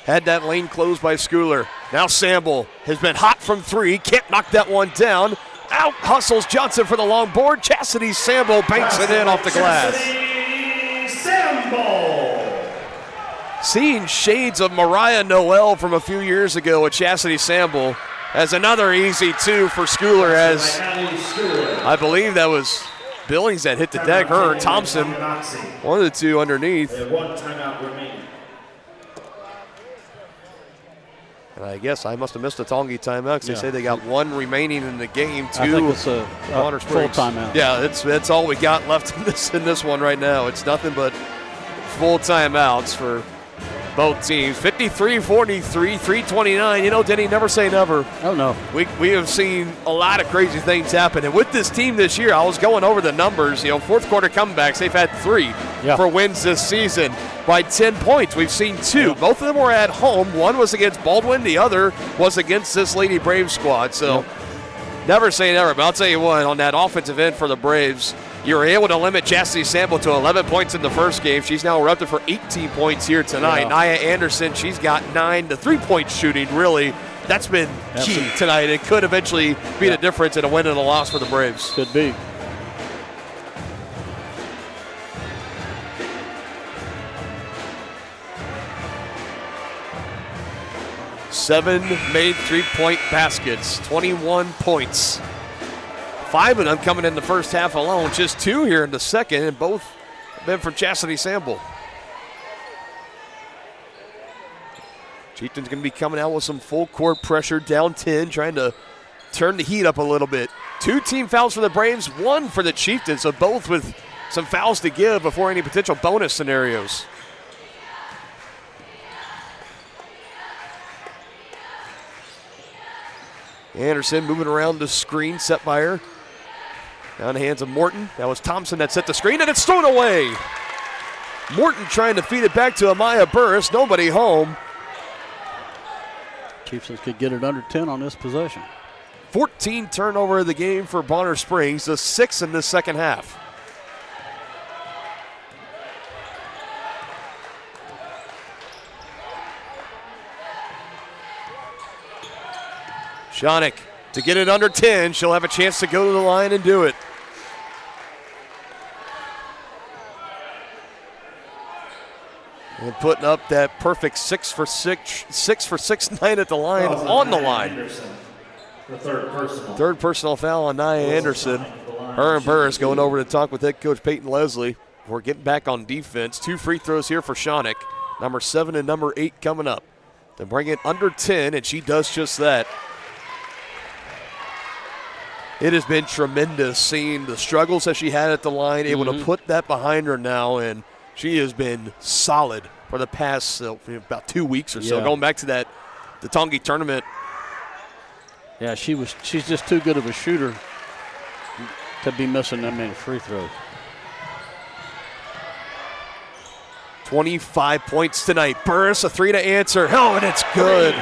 Had that lane closed by Schooler. Now Samble has been hot from 3. Can't knock that one down. Out hustles Johnson for the long board. Chastity Samble banks it in off the glass. Samble. Seeing shades of Mariah Noel from a few years ago with Chastity Samble as another easy 2 for Schooler, as I believe that was Billings that hit the deck. Her, Thompson, one of the 2 underneath. One timeout remaining. And I guess I must have missed a Tonganoxie timeout because they say they got 1 remaining in the game. 2 I think it's a full timeout. Yeah, that's all we got left in this one right now. It's nothing but full timeouts for both teams. 53-43, 3:29. You know, Denny, never say never. Oh, no. We have seen a lot of crazy things happen. And with this team this year, I was going over the numbers. You know, fourth quarter comebacks, they've had 3 for wins this season by 10 points. We've seen 2. Yeah. Both of them were at home. One was against Baldwin. The other was against this Lady Braves squad. So never say never. But I'll tell you what, on that offensive end for the Braves, you were able to limit Chastity Sample to 11 points in the first game. She's now erupted for 18 points here tonight. Yeah. Nia Anderson, she's got 9. The 3-point shooting really That's been key tonight. It could eventually be the difference in a win and a loss for the Braves. Could be. Seven made three-point baskets, 21 points. 5 of them coming in the first half alone, just 2 here in the second, and both have been from Chastity Sample. Chieftains going to be coming out with some full court pressure, down 10, trying to turn the heat up a little bit. 2 team fouls for the Braves, 1 for the Chieftains, so both with some fouls to give before any potential bonus scenarios. Anderson moving around the screen set by her. Down the hands of Morton. That was Thompson that set the screen, and it's thrown away. Morton trying to feed it back to Amaya Burris. Nobody home. Chieftains could get it under 10 on this possession. 14 turnover of the game for Bonner Springs, the 6th in the second half. Shonick to get it under 10. She'll have a chance to go to the line and do it. And putting up that perfect 6 for 6 night at the line, on the line. The third personal foul on Nia Anderson. Her and Burris going over to talk with head coach Peyton Leslie. We're getting back on defense. 2 free throws here for Shonick. Number 7 and number 8 coming up to bring it under 10, and she does just that. It has been tremendous seeing the struggles that she had at the line, able to put that behind her now, and she has been solid for the past about 2 weeks or so. Going back to the Tongi tournament. Yeah, she's just too good of a shooter to be missing that many free throws. 25 points tonight. Burris, a 3 to answer. Oh, and it's good.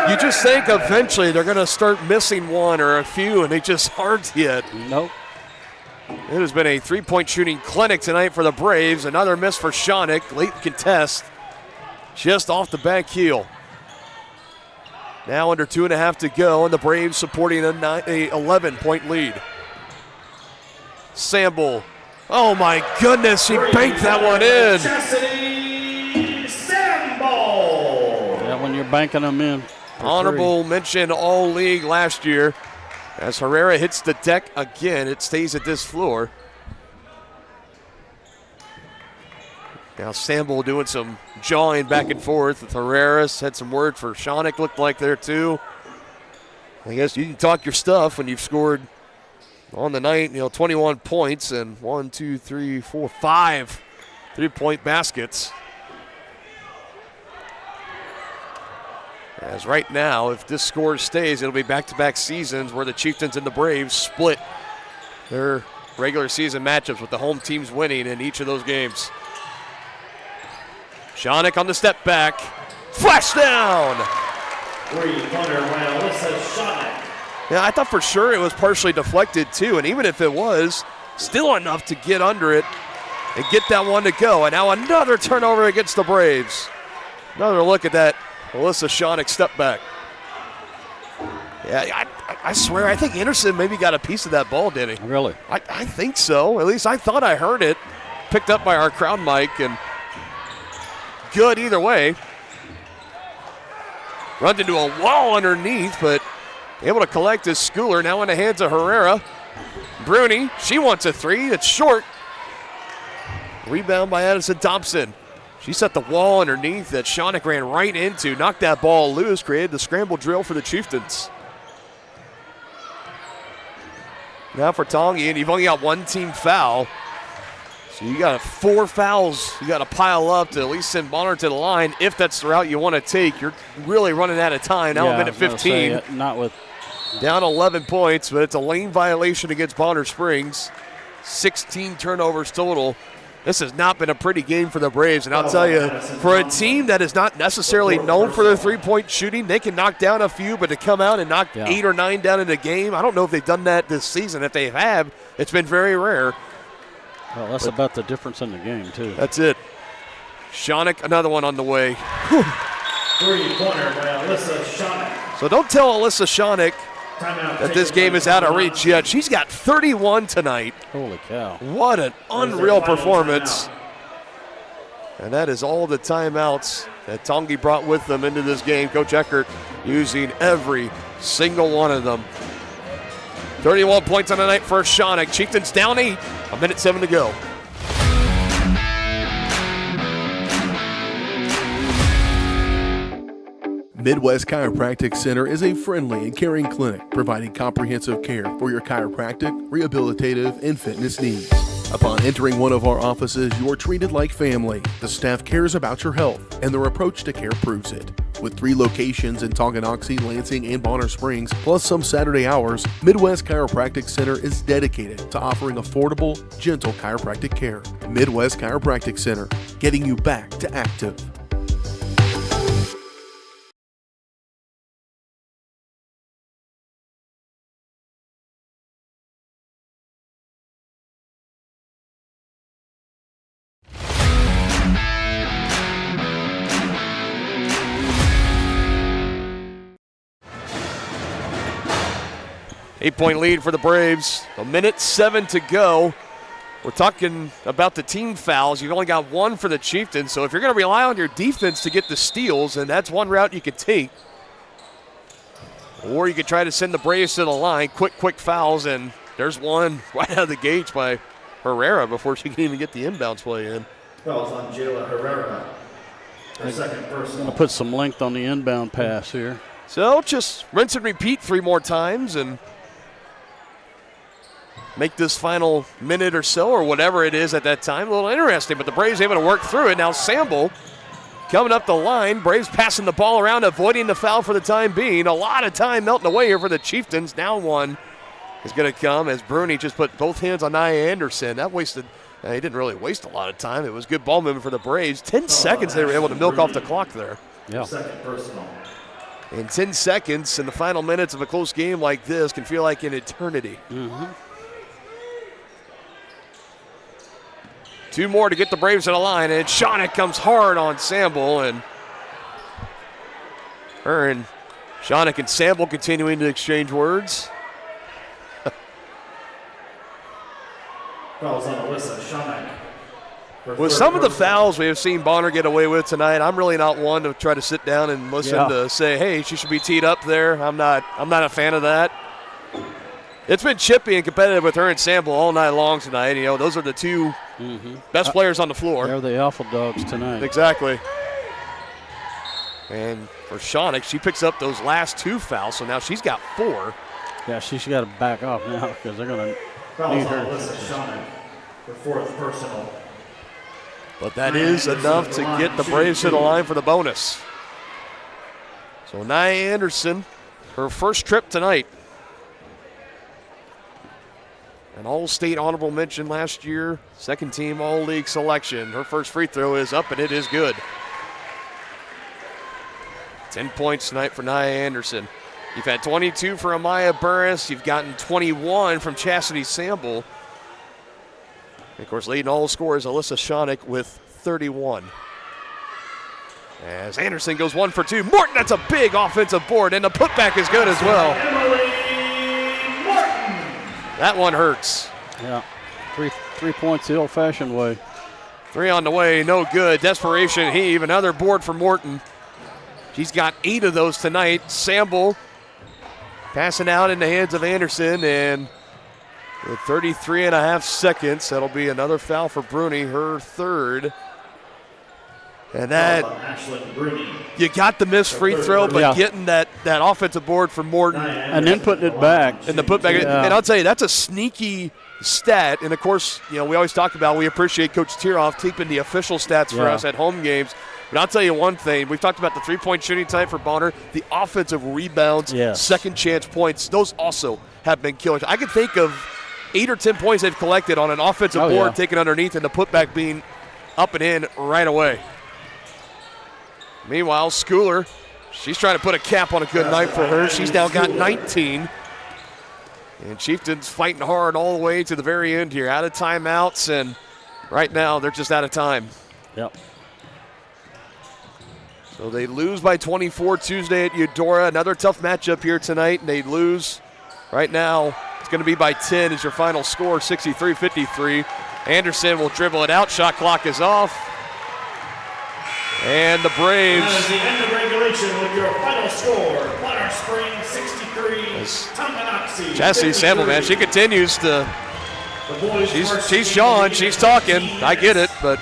You just think eventually they're going to start missing one or a few, and they just aren't yet. Nope. It has been a 3-point shooting clinic tonight for the Braves. Another miss for Shonick. Late contest. Just off the back heel. Now under 2.5 to go, and the Braves supporting a 11-point lead. Sample. Oh, my goodness. She banked that one in. Chastity Sample. Yeah, when you're banking them in. Honorable mention all league last year. As Herrera hits the deck again, it stays at this floor. Now Sample doing some jawing back and forth with Herrera. Had some words for Shonick, looked like there too. I guess you can talk your stuff when you've scored on the night, 21 points and 5 3-point baskets. As right now, if this score stays, it'll be back-to-back seasons where the Chieftains and the Braves split their regular season matchups with the home teams winning in each of those games. Shonick on the step back. Flash down! 3-pointer by Alyssa Shonick. Yeah, I thought for sure it was partially deflected too, and even if it was, still enough to get under it and get that one to go. And now another turnover against the Braves. Another look at that Alyssa Shonick step back. Yeah, I swear, I think Anderson maybe got a piece of that ball, didn't he? Really? I think so. At least I thought I heard it. Picked up by our crowd mic, and good either way. Runs into a wall underneath, but able to collect his Schooler. Now in the hands of Herrera. Bruni, she wants a 3. It's short. Rebound by Addison Thompson. She set the wall underneath that Shonick ran right into, knocked that ball loose, created the scramble drill for the Chieftains. Now for Tongi, and you've only got one team foul. So you got 4 fouls you got to pile up to at least send Bonner to the line. If that's the route you want to take, you're really running out of time. Now a minute 15. Not with down 11 points, but it's a lane violation against Bonner Springs. 16 turnovers total. This has not been a pretty game for the Braves, and I'll tell you, for a team that is not necessarily known for their 3-point shooting, they can knock down a few, but to come out and knock 8 or 9 down in a game, I don't know if they've done that this season. If they have, it's been very rare. Well, that's about the difference in the game, too. That's it. Shonick, another one on the way. Whew. Three-pointer by Alyssa Shonik. So don't tell Alyssa Shonik Timeout that this game is out of reach yet. She's got 31 tonight. Holy cow. What an unreal performance. And that is all the timeouts that Tongi brought with them into this game. Coach Eckert using every single one of them. 31 points on the night for Shonik. Chieftains down 8, 1:07 to go. Midwest Chiropractic Center is a friendly and caring clinic providing comprehensive care for your chiropractic, rehabilitative, and fitness needs. Upon entering one of our offices, you are treated like family. The staff cares about your health, and their approach to care proves it. With 3 locations in Tonganoxie, Lansing, and Bonner Springs, plus some Saturday hours, Midwest Chiropractic Center is dedicated to offering affordable, gentle chiropractic care. Midwest Chiropractic Center, getting you back to active. Eight-point lead for the Braves. 1:07 to go. We're talking about the team fouls. You've only got 1 for the Chieftains, so if you're going to rely on your defense to get the steals, then that's one route you could take. Or you could try to send the Braves to the line. Quick fouls, and there's one right out of the gates by Herrera before she can even get the inbounds play in. Fouls on Jayla Herrera. Her second I'm personal. going to put some length on the inbound pass here. So just rinse and repeat 3 more times and make this final minute or so or whatever it is at that time a little interesting. But the Braves able to work through it. Now Samble coming up the line. Braves passing the ball around, avoiding the foul for the time being. A lot of time melting away here for the Chieftains. Down 1 is going to come as Bruni just put both hands on Nia Anderson. That wasted, he didn't really waste a lot of time. It was good ball movement for the Braves. 10 seconds they were able to milk off the clock there. Yeah. Second personal. And 10 seconds in the final minutes of a close game like this can feel like an eternity. Mm-hmm. 2 more to get the Braves to the line, and Shonik comes hard on Samble, and her and Shonik and Samble continuing to exchange words. Fouls on Alyssa Shonik. With some of the fouls we have seen Bonner get away with tonight, I'm really not one to try to sit down and listen to say, hey, she should be teed up there. I'm not a fan of that. It's been chippy and competitive with her and Sample all night long tonight. You know, those are the 2 best players on the floor. They're the alpha dogs tonight. Exactly. And for Shonik, she picks up those last 2 fouls, so now she's got 4. Yeah, she's got to back off now because they're going to Fouls need on her. Alyssa Shonik. Her 4th personal. But that is enough to get the Braves to the line for the bonus. So Nia Anderson, her first trip tonight. An All-State honorable mention last year, second team All-League selection. Her first free throw is up and it is good. 10 points tonight for Nia Anderson. You've had 22 for Amaya Burris. You've gotten 21 from Chastity Samble. And of course, leading all scorers, Alyssa Shonik with 31. As Anderson goes 1 for 2. Morton, that's a big offensive board, and the putback is good as well. That one hurts. Yeah, three points the old-fashioned way. 3 on the way, no good. Desperation heave, another board for Morton. She's got 8 of those tonight. Samble passing out in the hands of Anderson, and with 33.5 seconds, that'll be another foul for Bruni, her 3rd. And that, you got the missed free throw, but getting that offensive board for Morton. And then putting it back. And the putback. Yeah. And I'll tell you, that's a sneaky stat. And, of course, you know, we always talk about we appreciate Coach Tiroff keeping the official stats for us at home games. But I'll tell you one thing. We've talked about the three-point shooting tonight for Bonner. The offensive rebounds, second chance points, those also have been killers. I can think of 8 or 10 points they've collected on an offensive board taken underneath and the putback being up and in right away. Meanwhile, Schooler, she's trying to put a cap on a good night for her. She's now got 19. And Chieftains fighting hard all the way to the very end here. Out of timeouts, and right now they're just out of time. Yep. So they lose by 24 Tuesday at Eudora. Another tough matchup here tonight, and they lose right now. It's going to be by 10 as your final score, 63-53. Anderson will dribble it out. Shot clock is off. And the Braves. That is the end of regulation with your final score. Bonner Springs 63, Tonganoxie. Chastity Sample, man, she continues to. She's Sean, she's talking. I get it, but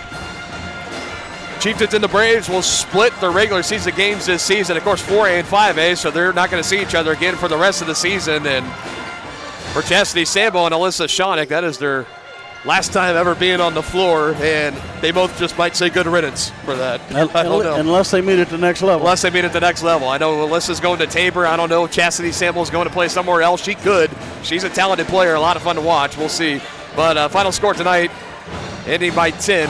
Chieftains and the Braves will split their regular season games this season. Of course, 4A and 5A, so they're not going to see each other again for the rest of the season. And for Chastity Sample and Alyssa Shonick, that is their last time ever being on the floor, and they both just might say good riddance for that. I don't know. Unless they meet at the next level. Unless they meet at the next level. I know Alyssa's going to Tabor. I don't know if Chastity Sample's going to play somewhere else. She could. She's a talented player, a lot of fun to watch. We'll see. But final score tonight, ending by 10.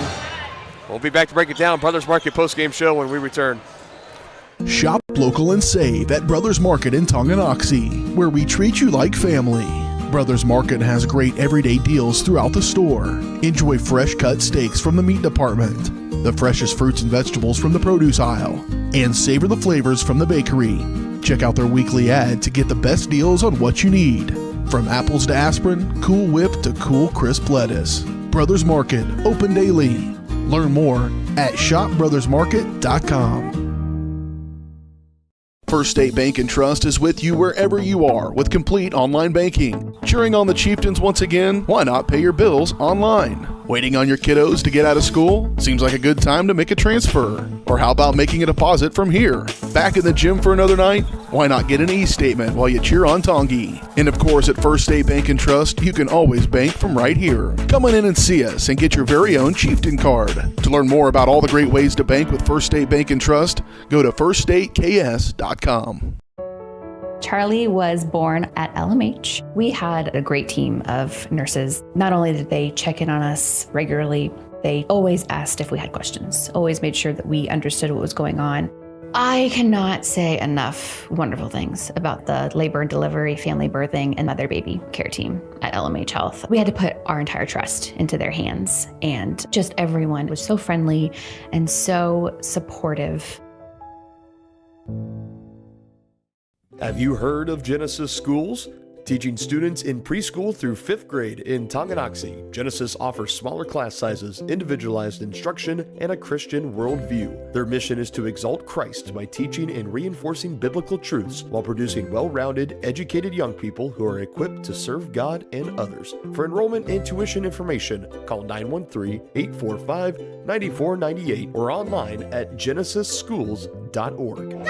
We'll be back to break it down. Brothers Market postgame show when we return. Shop local and save at Brothers Market in Tonganoxie, where we treat you like family. Brothers Market has great everyday deals throughout the store. Enjoy fresh cut steaks from the meat department, the freshest fruits and vegetables from the produce aisle, and savor the flavors from the bakery. Check out their weekly ad to get the best deals on what you need. From apples to aspirin, Cool Whip to cool crisp lettuce. Brothers Market, open daily. Learn more at shopbrothersmarket.com. First State Bank and Trust is with you wherever you are with complete online banking. Cheering on the Chieftains once again? Why not pay your bills online? Waiting on your kiddos to get out of school? Seems like a good time to make a transfer. Or how about making a deposit from here? Back in the gym for another night? Why not get an e-statement while you cheer on Tongi? And of course, at First State Bank and Trust, you can always bank from right here. Come on in and see us and get your very own Chieftain card. To learn more about all the great ways to bank with First State Bank and Trust, go to firststateks.com. Charlie was born at LMH. We had a great team of nurses. Not only did they check in on us regularly, they always asked if we had questions, always made sure that we understood what was going on. I cannot say enough wonderful things about the labor and delivery, family birthing, and mother baby care team at LMH Health. We had to put our entire trust into their hands, and just everyone was so friendly and so supportive. Have you heard of Genesis Schools? Teaching students in preschool through 5th grade in Tonganoxie, Genesis offers smaller class sizes, individualized instruction, and a Christian worldview. Their mission is to exalt Christ by teaching and reinforcing biblical truths while producing well-rounded, educated young people who are equipped to serve God and others. For enrollment and tuition information, call 913-845-9498 or online at genesisschools.org.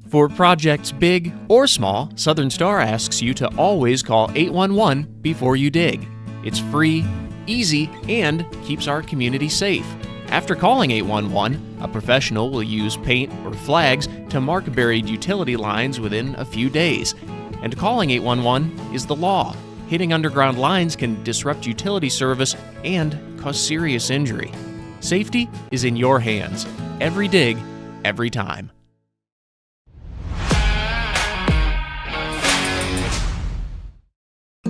For projects big or small, Southern Star asks you to always call 811 before you dig. It's free, easy, and keeps our community safe. After calling 811, a professional will use paint or flags to mark buried utility lines within a few days. And calling 811 is the law. Hitting underground lines can disrupt utility service and cause serious injury. Safety is in your hands. Every dig, every time.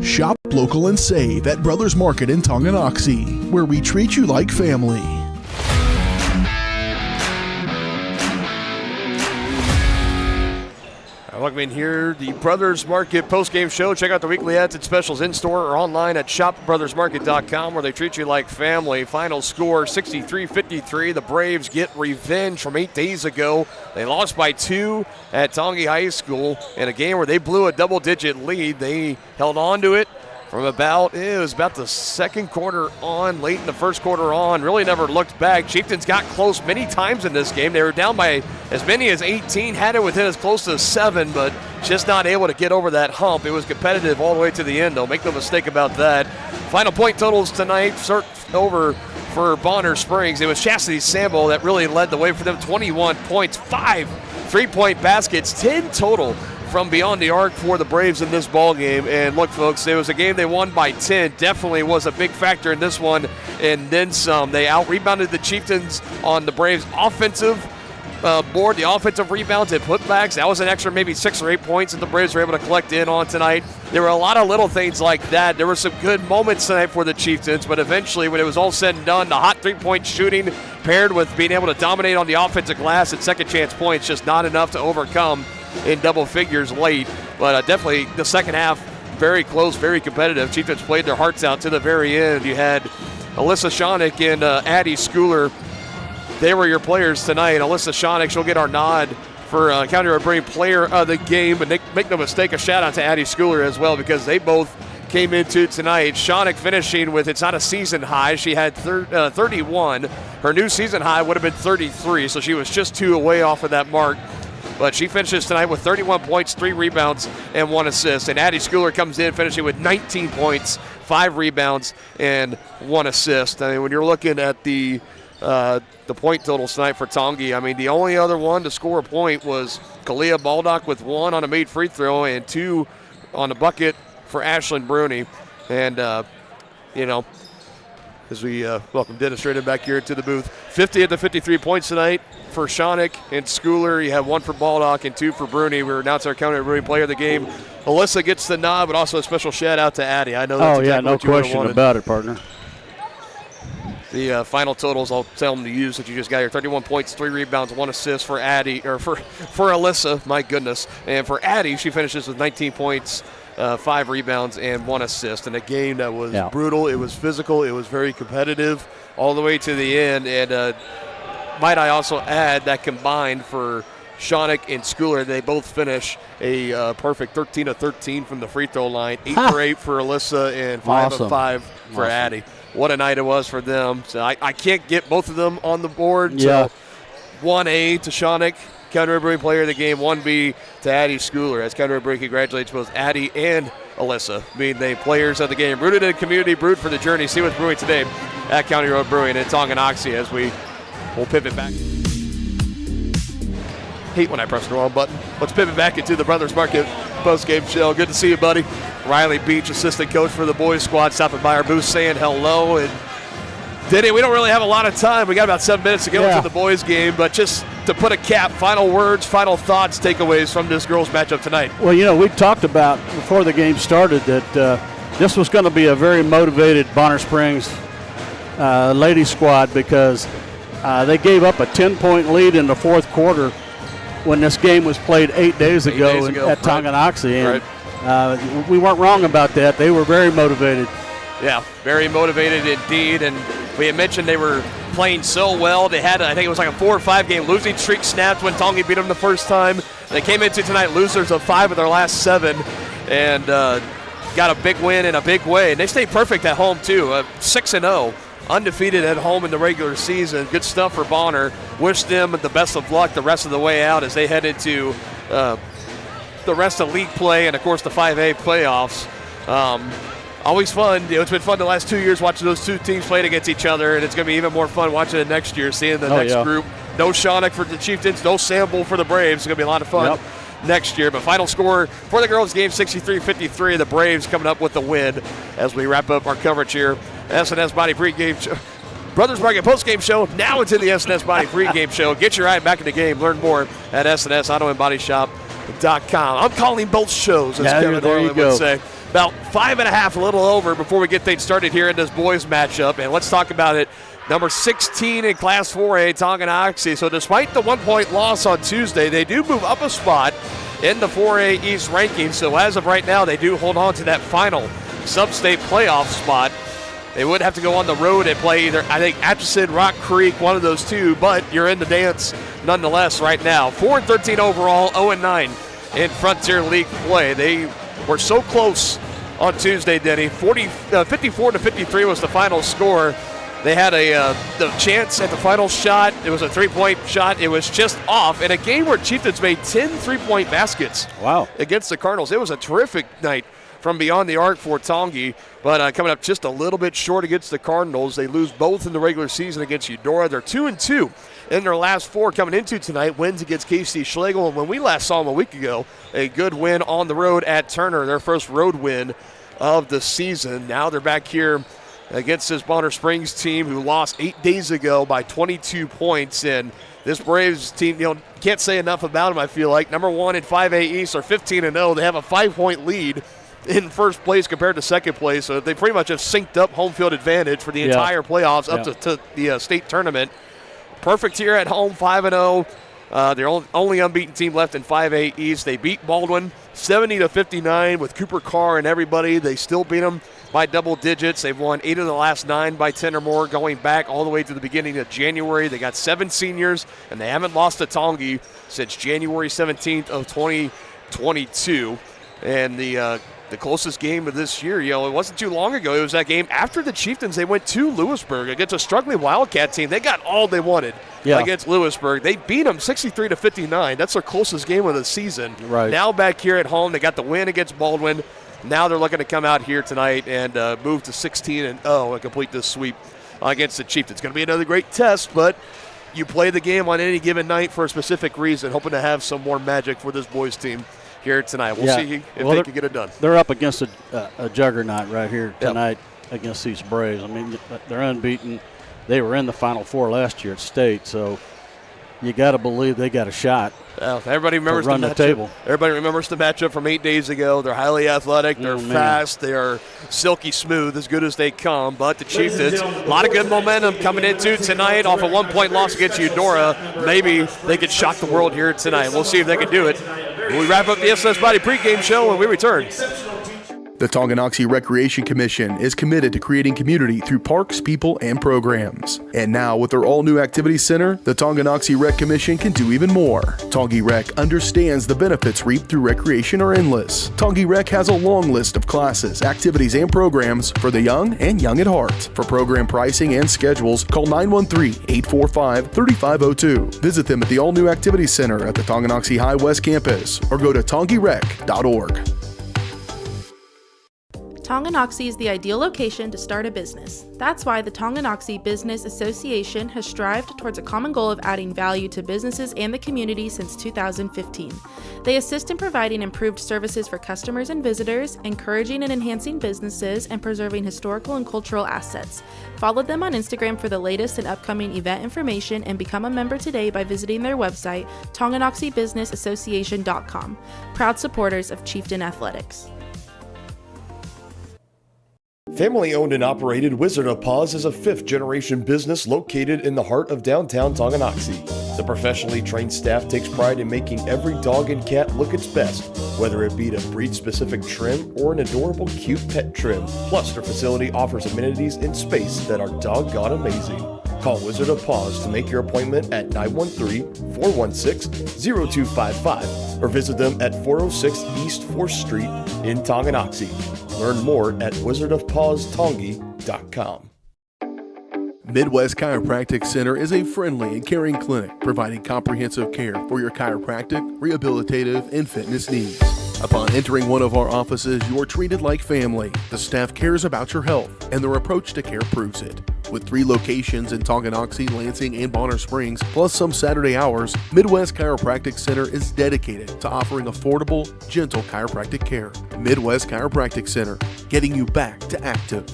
Shop local and save at Brothers Market in Tonganoxie, where we treat you like family. Welcome in here, the Brothers Market postgame show. Check out the weekly ads and specials in-store or online at shopbrothersmarket.com, where they treat you like family. Final score, 63-53. The Braves get revenge from 8 days ago. They lost by 2 at Tongi High School in a game where they blew a double-digit lead. They held on to it from about the second quarter on, late in the first quarter on. Really never looked back. Chieftains got close many times in this game. They were down by as many as 18, had it within as close to 7, but just not able to get over that hump. It was competitive all the way to the end, though. Make no mistake about that. Final point totals tonight, over for Bonner Springs. It was Chastity Sample that really led the way for them. 21 points, 5 3-point baskets, 10 total from beyond the arc for the Braves in this ball game. And look, folks, it was a game they won by 10. Definitely was a big factor in this one, and then some. They out-rebounded the Chieftains on the Braves' offensive board, the offensive rebounds and putbacks, that was an extra maybe 6 or 8 points that the Braves were able to collect in on tonight. There were a lot of little things like that. There were some good moments tonight for the Chieftains, but eventually when it was all said and done, the hot 3-point shooting paired with being able to dominate on the offensive glass at second chance points, just not enough to overcome in double figures late. But definitely the second half, very close, very competitive. Chieftains played their hearts out to the very end. You had Alyssa Shonick and Addie Schooler. They were your players tonight. Alyssa Shonick, she'll get our nod for County Road Brain Player of the Game. But make no mistake, a shout out to Addie Schooler as well, because they both came into tonight. Shonick finishing with, it's not a season high. She had 31. Her new season high would have been 33, so she was just 2 away off of that mark. But she finishes tonight with 31 points, 3 rebounds, and 1 assist. And Addie Schooler comes in finishing with 19 points, 5 rebounds, and 1 assist. I mean, when you're looking at the point totals tonight for Tongi, I mean, the only other one to score a point was Kalia Baldock with 1 on a made free throw and 2 on the bucket for Ashlyn Bruni. And, as we welcome Dennis Drayton back here to the booth. 50 of the 53 points tonight for Shonick and Schooler. You have 1 for Baldock and 2 for Bruni. We're announcing our County Bruni Player of the Game. Alyssa gets the nod, but also a special shout out to Addie. I know that's exactly no what you would have question wanted. about it, partner. The final totals, I'll tell them to use that you just got here. 31 points, 3 rebounds, 1 assist for Addie, or for Alyssa, my goodness. And for Addie, she finishes with 19 points, 5 rebounds, and 1 assist. In a game that was brutal, it was physical, it was very competitive all the way to the end. And might I also add that combined for Shonick and Schooler, they both finish a perfect 13 of 13 from the free throw line, 8 for 8 for Alyssa, and 5 of 5 for Addie. What a night it was for them. So I can't get both of them on the board. Yeah. So 1A to Shonick, County Road Brewing Player of the Game. 1B to Addie Schooler, as County Road Brewing congratulates both Addie and Alyssa being the players of the game. Rooted in the community, brewed for the journey. See what's brewing today at County Road Brewing in Tonganoxie as we'll pivot back. Hate when I press the wrong button. Let's pivot back into the Brothers Market post-game show. Good to see you, buddy. Riley Beach, assistant coach for the boys squad, stopping by our booth saying hello. And Denny, we don't really have a lot of time. We got about 7 minutes to go into the boys game, but just to put a cap, final words, final thoughts, takeaways from this girls matchup tonight. Well, we talked about before the game started that this was going to be a very motivated Bonner Springs ladies squad, because they gave up a 10-point lead in the fourth quarter when this game was played 8 days ago at Tonganoxie. And we weren't wrong about that. They were very motivated. Yeah, very motivated indeed. And we had mentioned they were playing so well. They had, I think it was like a 4 or 5 game losing streak snapped when Tongi beat them the first time. They came into tonight losers of 5 of their last 7 and got a big win in a big way. And they stayed perfect at home too, 6-0. Undefeated at home in the regular season. Good stuff for Bonner. Wish them the best of luck the rest of the way out as they head into the rest of league play and, of course, the 5A playoffs. Always fun. It's been fun the last 2 years watching those two teams playing against each other, and it's going to be even more fun watching it next year, seeing the next group. No Shonick for the Chieftains, no Sample for the Braves. It's going to be a lot of fun next year. But final score for the girls' game, 63-53. The Braves coming up with the win as we wrap up our coverage here. SNS Body pregame show. Brothers Market postgame show. Now it's in the SNS Body pregame show. Get your eye back in the game. Learn more at SNSAutoandBodyShop.com. I'm calling both shows, as Kevin Orland would say. About 5.5, a little over, before we get things started here in this boys matchup. And let's talk about it. Number 16 in Class 4A, Tonganoxie. So despite the 1-point loss on Tuesday, they do move up a spot in the 4A East rankings. So as of right now, they do hold on to that final sub-state playoff spot. They would have to go on the road and play either, I think, Atchison, Rock Creek, one of those two, but you're in the dance nonetheless right now. 4-13 overall, 0-9 in Frontier League play. They were so close on Tuesday, Denny. 54-53 was the final score. They had the chance at the final shot. It was a 3-point shot. It was just off in a game where Chieftains made 10 3-point baskets against the Cardinals. It was a terrific night from beyond the arc for Tongi, but coming up just a little bit short against the Cardinals. They lose both in the regular season against Eudora. They're 2-2 in their last 4 coming into tonight. Wins against KC Schlegel, and when we last saw them a week ago, a good win on the road at Turner, their first road win of the season. Now they're back here against this Bonner Springs team who lost 8 days ago by 22 points. And this Braves team, can't say enough about them, I feel like. Number 1 in 5A East are 15-0. They have a 5-point lead in first place compared to second place. So they pretty much have synced up home field advantage for the entire playoffs up to the state tournament. Perfect here at home, 5-0. They're only unbeaten team left in 5A East. They beat Baldwin 70-59 with Cooper Carr and everybody. They still beat them by double digits. They've won 8 of the last 9 by 10 or more, going back all the way to the beginning of January. They got 7 seniors, and they haven't lost to Tongi since January 17th of 2022. And the closest game of this year, it wasn't too long ago. It was that game after the Chieftains. They went to Lewisburg against a struggling Wildcat team. They got all they wanted against Lewisburg. They beat them 63-59. That's their closest game of the season. Right. Now back here at home, they got the win against Baldwin. Now they're looking to come out here tonight and move to 16-0 and complete this sweep against the Chieftains. It's going to be another great test, but you play the game on any given night for a specific reason, hoping to have some more magic for this boys team here tonight. We'll see if they can get it done. They're up against a juggernaut right here tonight against these Braves. I mean, they're unbeaten. They were in the Final Four last year at state, so you got to believe they got a shot. Everybody remembers to run the table. Everybody remembers the matchup from 8 days ago. They're highly athletic. They're fast. They are silky smooth, as good as they come. But the Chieftains, a lot of good momentum coming into tonight off a 1-point loss against Eudora. Maybe they could shock the world here tonight. We'll see if they can do it. We wrap up the SS Body pregame show when we return. The Tonganoxie Recreation Commission is committed to creating community through parks, people, and programs. And now, with their all-new activity center, the Tonganoxie Rec Commission can do even more. Tongi Rec understands the benefits reaped through recreation are endless. Tongi Rec has a long list of classes, activities, and programs for the young and young at heart. For program pricing and schedules, call 913-845-3502. Visit them at the all-new activity center at the Tonganoxie High West campus or go to tongirec.org. Tonganoxie is the ideal location to start a business. That's why the Tonganoxie Business Association has strived towards a common goal of adding value to businesses and the community since 2015. They assist in providing improved services for customers and visitors, encouraging and enhancing businesses, and preserving historical and cultural assets. Follow them on Instagram for the latest and upcoming event information and become a member today by visiting their website, tonganoxiebusinessassociation.com. Proud supporters of Chieftain Athletics. Family-owned and operated Wizard of Paws is a 5th-generation business located in the heart of downtown Tonganoxie. The professionally trained staff takes pride in making every dog and cat look its best, whether it be a breed-specific trim or an adorable, cute pet trim. Plus, their facility offers amenities in space that are doggone amazing. Call Wizard of Paws to make your appointment at 913-416-0255 or visit them at 406 East 4th Street in Tonganoxie. Learn more at wizardofpawstongi.com. Midwest Chiropractic Center is a friendly and caring clinic providing comprehensive care for your chiropractic, rehabilitative, and fitness needs. Upon entering one of our offices, you are treated like family. The staff cares about your health, and their approach to care proves it. With 3 locations in Tonganoxie, Lansing, and Bonner Springs, plus some Saturday hours, Midwest Chiropractic Center is dedicated to offering affordable, gentle chiropractic care. Midwest Chiropractic Center, getting you back to active.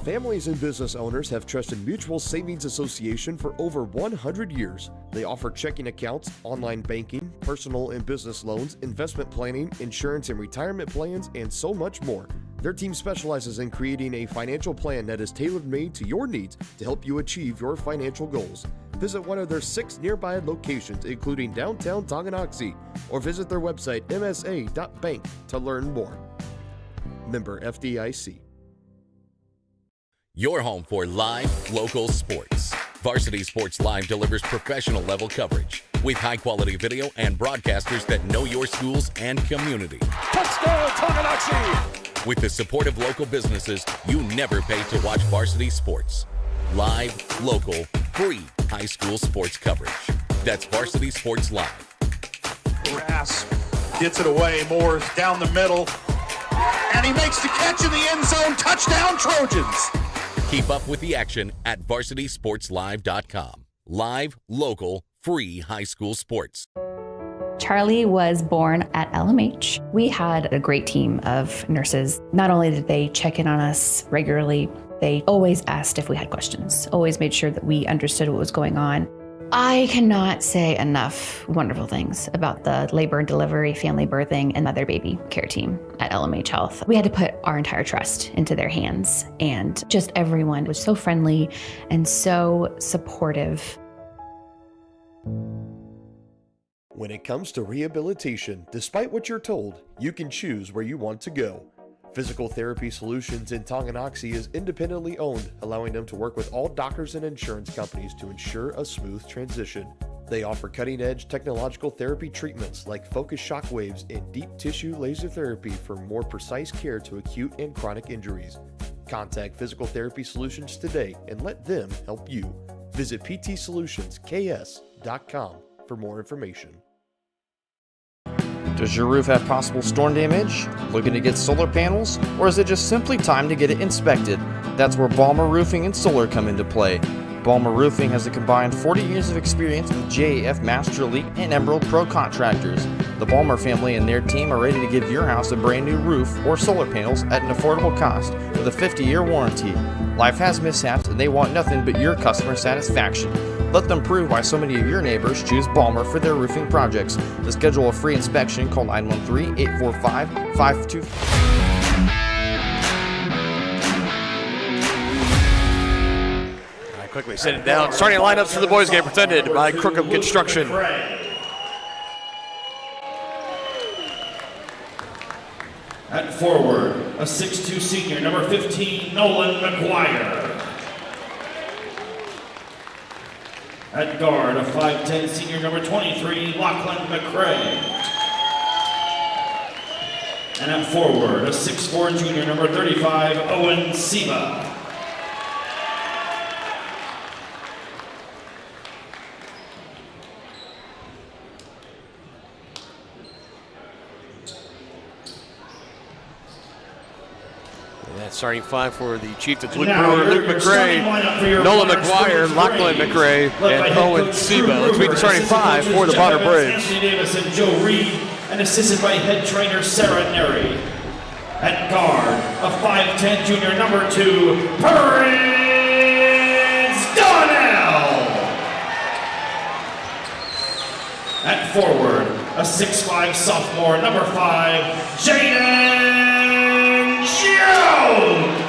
Families and business owners have trusted Mutual Savings Association for over 100 years. They offer checking accounts, online banking, personal and business loans, investment planning, insurance and retirement plans, and so much more. Their team specializes in creating a financial plan that is tailor-made to your needs to help you achieve your financial goals. Visit one of their 6 nearby locations, including downtown Tonganoxie, or visit their website msa.bank to learn more. Member FDIC. Your home for live, local sports. Varsity Sports Live delivers professional level coverage with high-quality video and broadcasters that know your schools and community. Touchdown, Tonganoxie! With the support of local businesses, you never pay to watch varsity sports. Live, local, free high school sports coverage. That's Varsity Sports Live. Grass gets it away. Moore's down the middle. And he makes the catch in the end zone. Touchdown, Trojans! Keep up with the action at varsitysportslive.com. Live, local, free high school sports. Charlie was born at LMH. We had a great team of nurses. Not only did they check in on us regularly, they always asked if we had questions, always made sure that we understood what was going on. I cannot say enough wonderful things about the labor and delivery, family birthing, and mother baby care team at LMH Health. We had to put our entire trust into their hands, and just everyone was so friendly and so supportive. When it comes to rehabilitation, despite what you're told, you can choose where you want to go. Physical Therapy Solutions in Tonganoxie is independently owned, allowing them to work with all doctors and insurance companies to ensure a smooth transition. They offer cutting-edge technological therapy treatments like focused shock waves and deep tissue laser therapy for more precise care to acute and chronic injuries. Contact Physical Therapy Solutions today and let them help you. Visit ptssolutionsks.com for more information. Does your roof have possible storm damage? Looking to get solar panels? Or is it just simply time to get it inspected? That's where Balmer Roofing and Solar come into play. Balmer Roofing has a combined 40 years of experience with JAF Master Elite and Emerald Pro contractors. The Balmer family and their team are ready to give your house a brand new roof or solar panels at an affordable cost with a 50-year warranty. Life has mishaps and they want nothing but your customer satisfaction. Let them prove why so many of your neighbors choose Balmer for their roofing projects. To schedule a free inspection, call 913-845-52. Quickly sitting down. Starting lineups for the boys game presented by Crookham Construction. At forward, a 6'2" senior, number 15, Nolan McGuire. At guard, a 5'10" senior, number 23, Lachlan McCray. And at forward, a 6'4" junior, number 35, Owen Siba. Starting five for the Chieftains: Luke Brewer, Luke McCray, Nolan McGuire, Lachlan McCray, and Owen Siba. Let's meet the starting five for the Bonner Braves. Anthony Davis and Joe Reed, and assisted by head trainer Sarah Neri. At guard, a 5'10" junior, number 2, Prince Donnell. At forward, a 6'5" sophomore, number 5, Jaden Jones.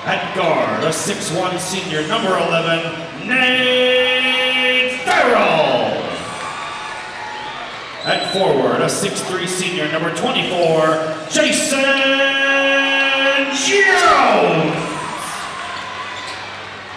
At guard, a 6'1" senior, number 11, Nate Farrell. At forward, a 6'3" senior, number 24, Jason Jones.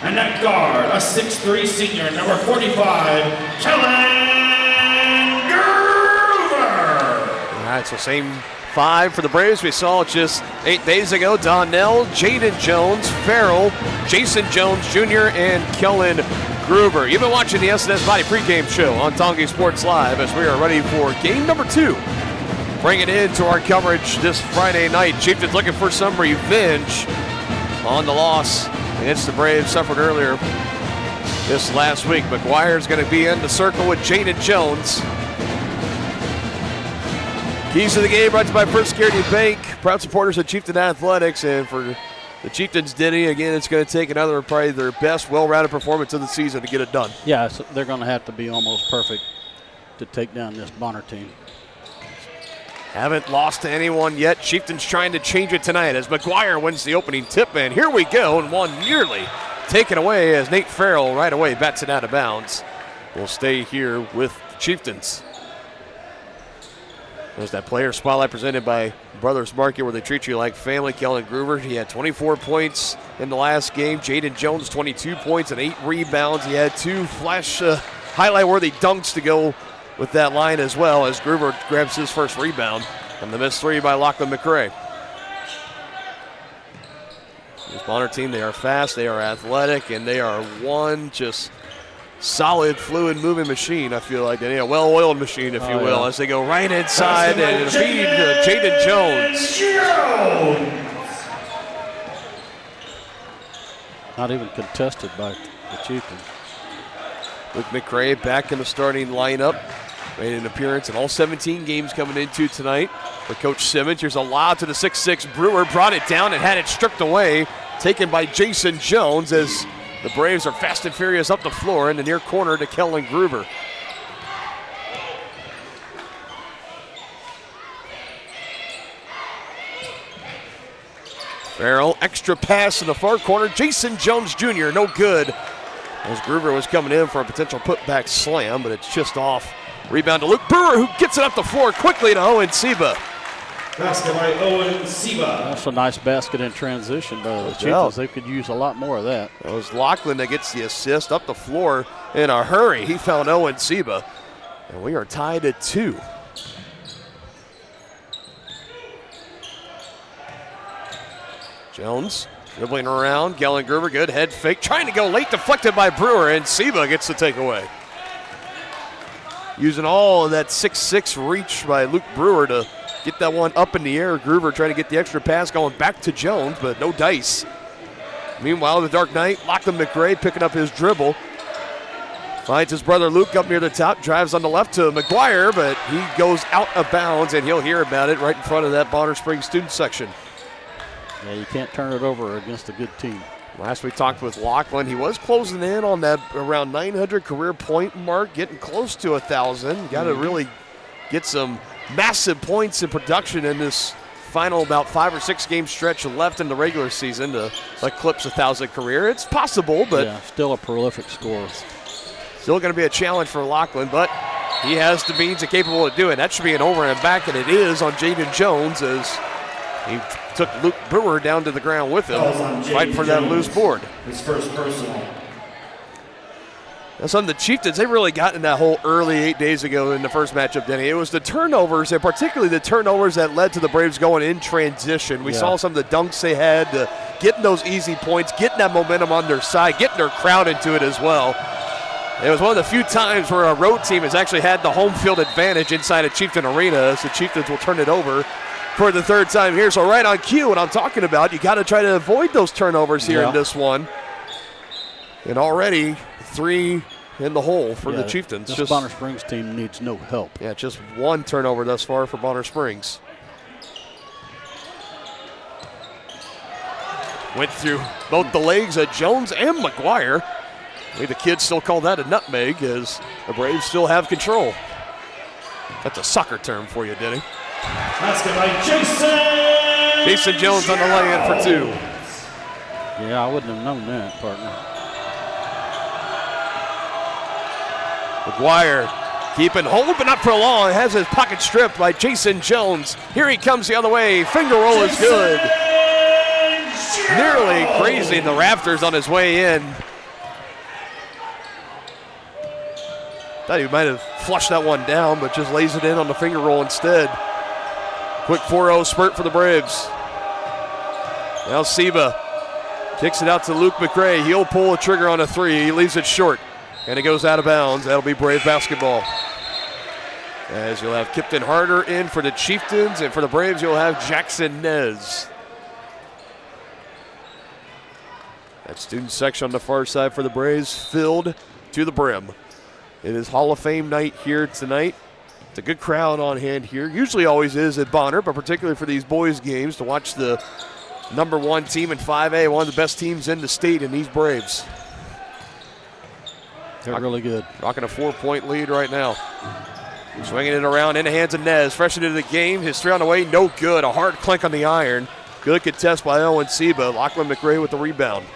And at guard, a 6'3" senior, number 45, Kellen Gruber. All right, so same five for the Braves we saw just 8 days ago. Donnell, Jaden Jones, Farrell, Jason Jones Jr., and Kellen Gruber. You've been watching the SNS Body pregame show on Tongi Sports Live as we are ready for game number 2. Bringing it into our coverage this Friday night. Chieftains looking for some revenge on the loss against the Braves suffered earlier this last week. McGuire's going to be in the circle with Jaden Jones. Keys to the game brought to you by First Security Bank, proud supporters of Chieftain Athletics. And for the Chieftains, Denny, again, it's going to take another, probably their best well-rounded performance of the season to get it done. Yeah, so they're going to have to be almost perfect to take down this Bonner team. Haven't lost to anyone yet. Chieftains trying to change it tonight as McGuire wins the opening tip. And here we go, and one nearly taken away as Nate Farrell right away bats it out of bounds. We'll stay here with the Chieftains. There's that player spotlight presented by Brothers Market where they treat you like family. Kellen Gruber, he had 24 points in the last game. Jaden Jones, 22 points and 8 rebounds. He had 2 flash highlight-worthy dunks to go with that line as well as Gruber grabs his first rebound. And the missed 3 by Lachlan McCray. This Bonner team, they are fast, they are athletic, and they are one just solid, fluid, moving machine, I feel like. A well-oiled machine, if you will, as they go right inside and feed Jaden Jones. Not even contested by the Chieftains. Luke McRae back in the starting lineup. Made an appearance in all 17 games coming into tonight for Coach Simmons. Here's a lob to the 6'6 Brewer. Brought it down and had it stripped away. Taken by Jason Jones as the Braves are fast and furious up the floor in the near corner to Kellen Gruber. Farrell, extra pass in the far corner. Jason Jones Jr., no good. As Gruber was coming in for a potential putback slam, but it's just off. Rebound to Luke Brewer, who gets it up the floor quickly to Owen Seba. Basket by Owen Seba. That's a nice basket in transition by the Chieftains. They could use a lot more of that. That was Lachlan that gets the assist up the floor in a hurry. He found Owen Seba. And we are tied at 2. Jones dribbling around. Kellen Gruber, good head fake. Trying to go late, deflected by Brewer, and Seba gets the takeaway. Using all of that 6'6 reach by Luke Brewer to get that one up in the air. Gruber trying to get the extra pass going back to Jones, but no dice. Meanwhile, the Dark Knight, Lachlan McRae picking up his dribble. Finds his brother Luke up near the top, drives on the left to McGuire, but he goes out of bounds, and he'll hear about it right in front of that Bonner Springs student section. Yeah, you can't turn it over against a good team. Last we talked with Lachlan, he was closing in on that around 900 career point mark, getting close to 1,000. Got to really get some massive points in production in this final about 5 or 6 game stretch left in the regular season to eclipse 1,000 career. It's possible, but yeah, still a prolific scorer. Still going to be a challenge for Lachlan, but he has the means and capable of doing it. That should be an over and back, and it is on Jaden Jones as he took Luke Brewer down to the ground with him, fighting for that loose board. His first personal. Now, some of the Chieftains, they really got in that hole early 8 days ago in the first matchup, Denny. It was the turnovers, and particularly the turnovers that led to the Braves going in transition. We saw some of the dunks they had, getting those easy points, getting that momentum on their side, getting their crowd into it as well. It was one of the few times where a road team has actually had the home field advantage inside of Chieftain Arena, so Chieftains will turn it over for the third time here. So right on cue, what I'm talking about, you got to try to avoid those turnovers here in this one. And already 3 in the hole for the Chieftains. This Bonner Springs team needs no help. Yeah, just 1 turnover thus far for Bonner Springs. Went through both the legs of Jones and McGuire. The kids still call that a nutmeg as the Braves still have control. That's a soccer term for you, Denny. Basket by Jason. Jason Jones on the lay-in for 2. Yeah, I wouldn't have known that, partner. McGuire keeping hold, but not for long. Has his pocket stripped by Jason Jones. Here he comes the other way. Finger roll is good. Nearly grazing the rafters on his way in. Thought he might have flushed that one down, but just lays it in on the finger roll instead. Quick 4-0 spurt for the Braves. Now Seba kicks it out to Luke McRae. He'll pull a trigger on a 3. He leaves it short, and it goes out of bounds. That'll be Brave basketball. As you'll have Kipton Harder in for the Chieftains, and for the Braves, you'll have Jackson Nez. That student section on the far side for the Braves filled to the brim. It is Hall of Fame night here tonight. It's a good crowd on hand here. Usually always is at Bonner, but particularly for these boys games to watch the #1 team in 5A, one of the best teams in the state in these Braves. They're really good. Rocking a 4-point lead right now. Swinging it around in the hands of Nez. Fresh into the game. His 3 on the way, no good. A hard clink on the iron. Good contest by Owen Seba. Lachlan McRae with the rebound.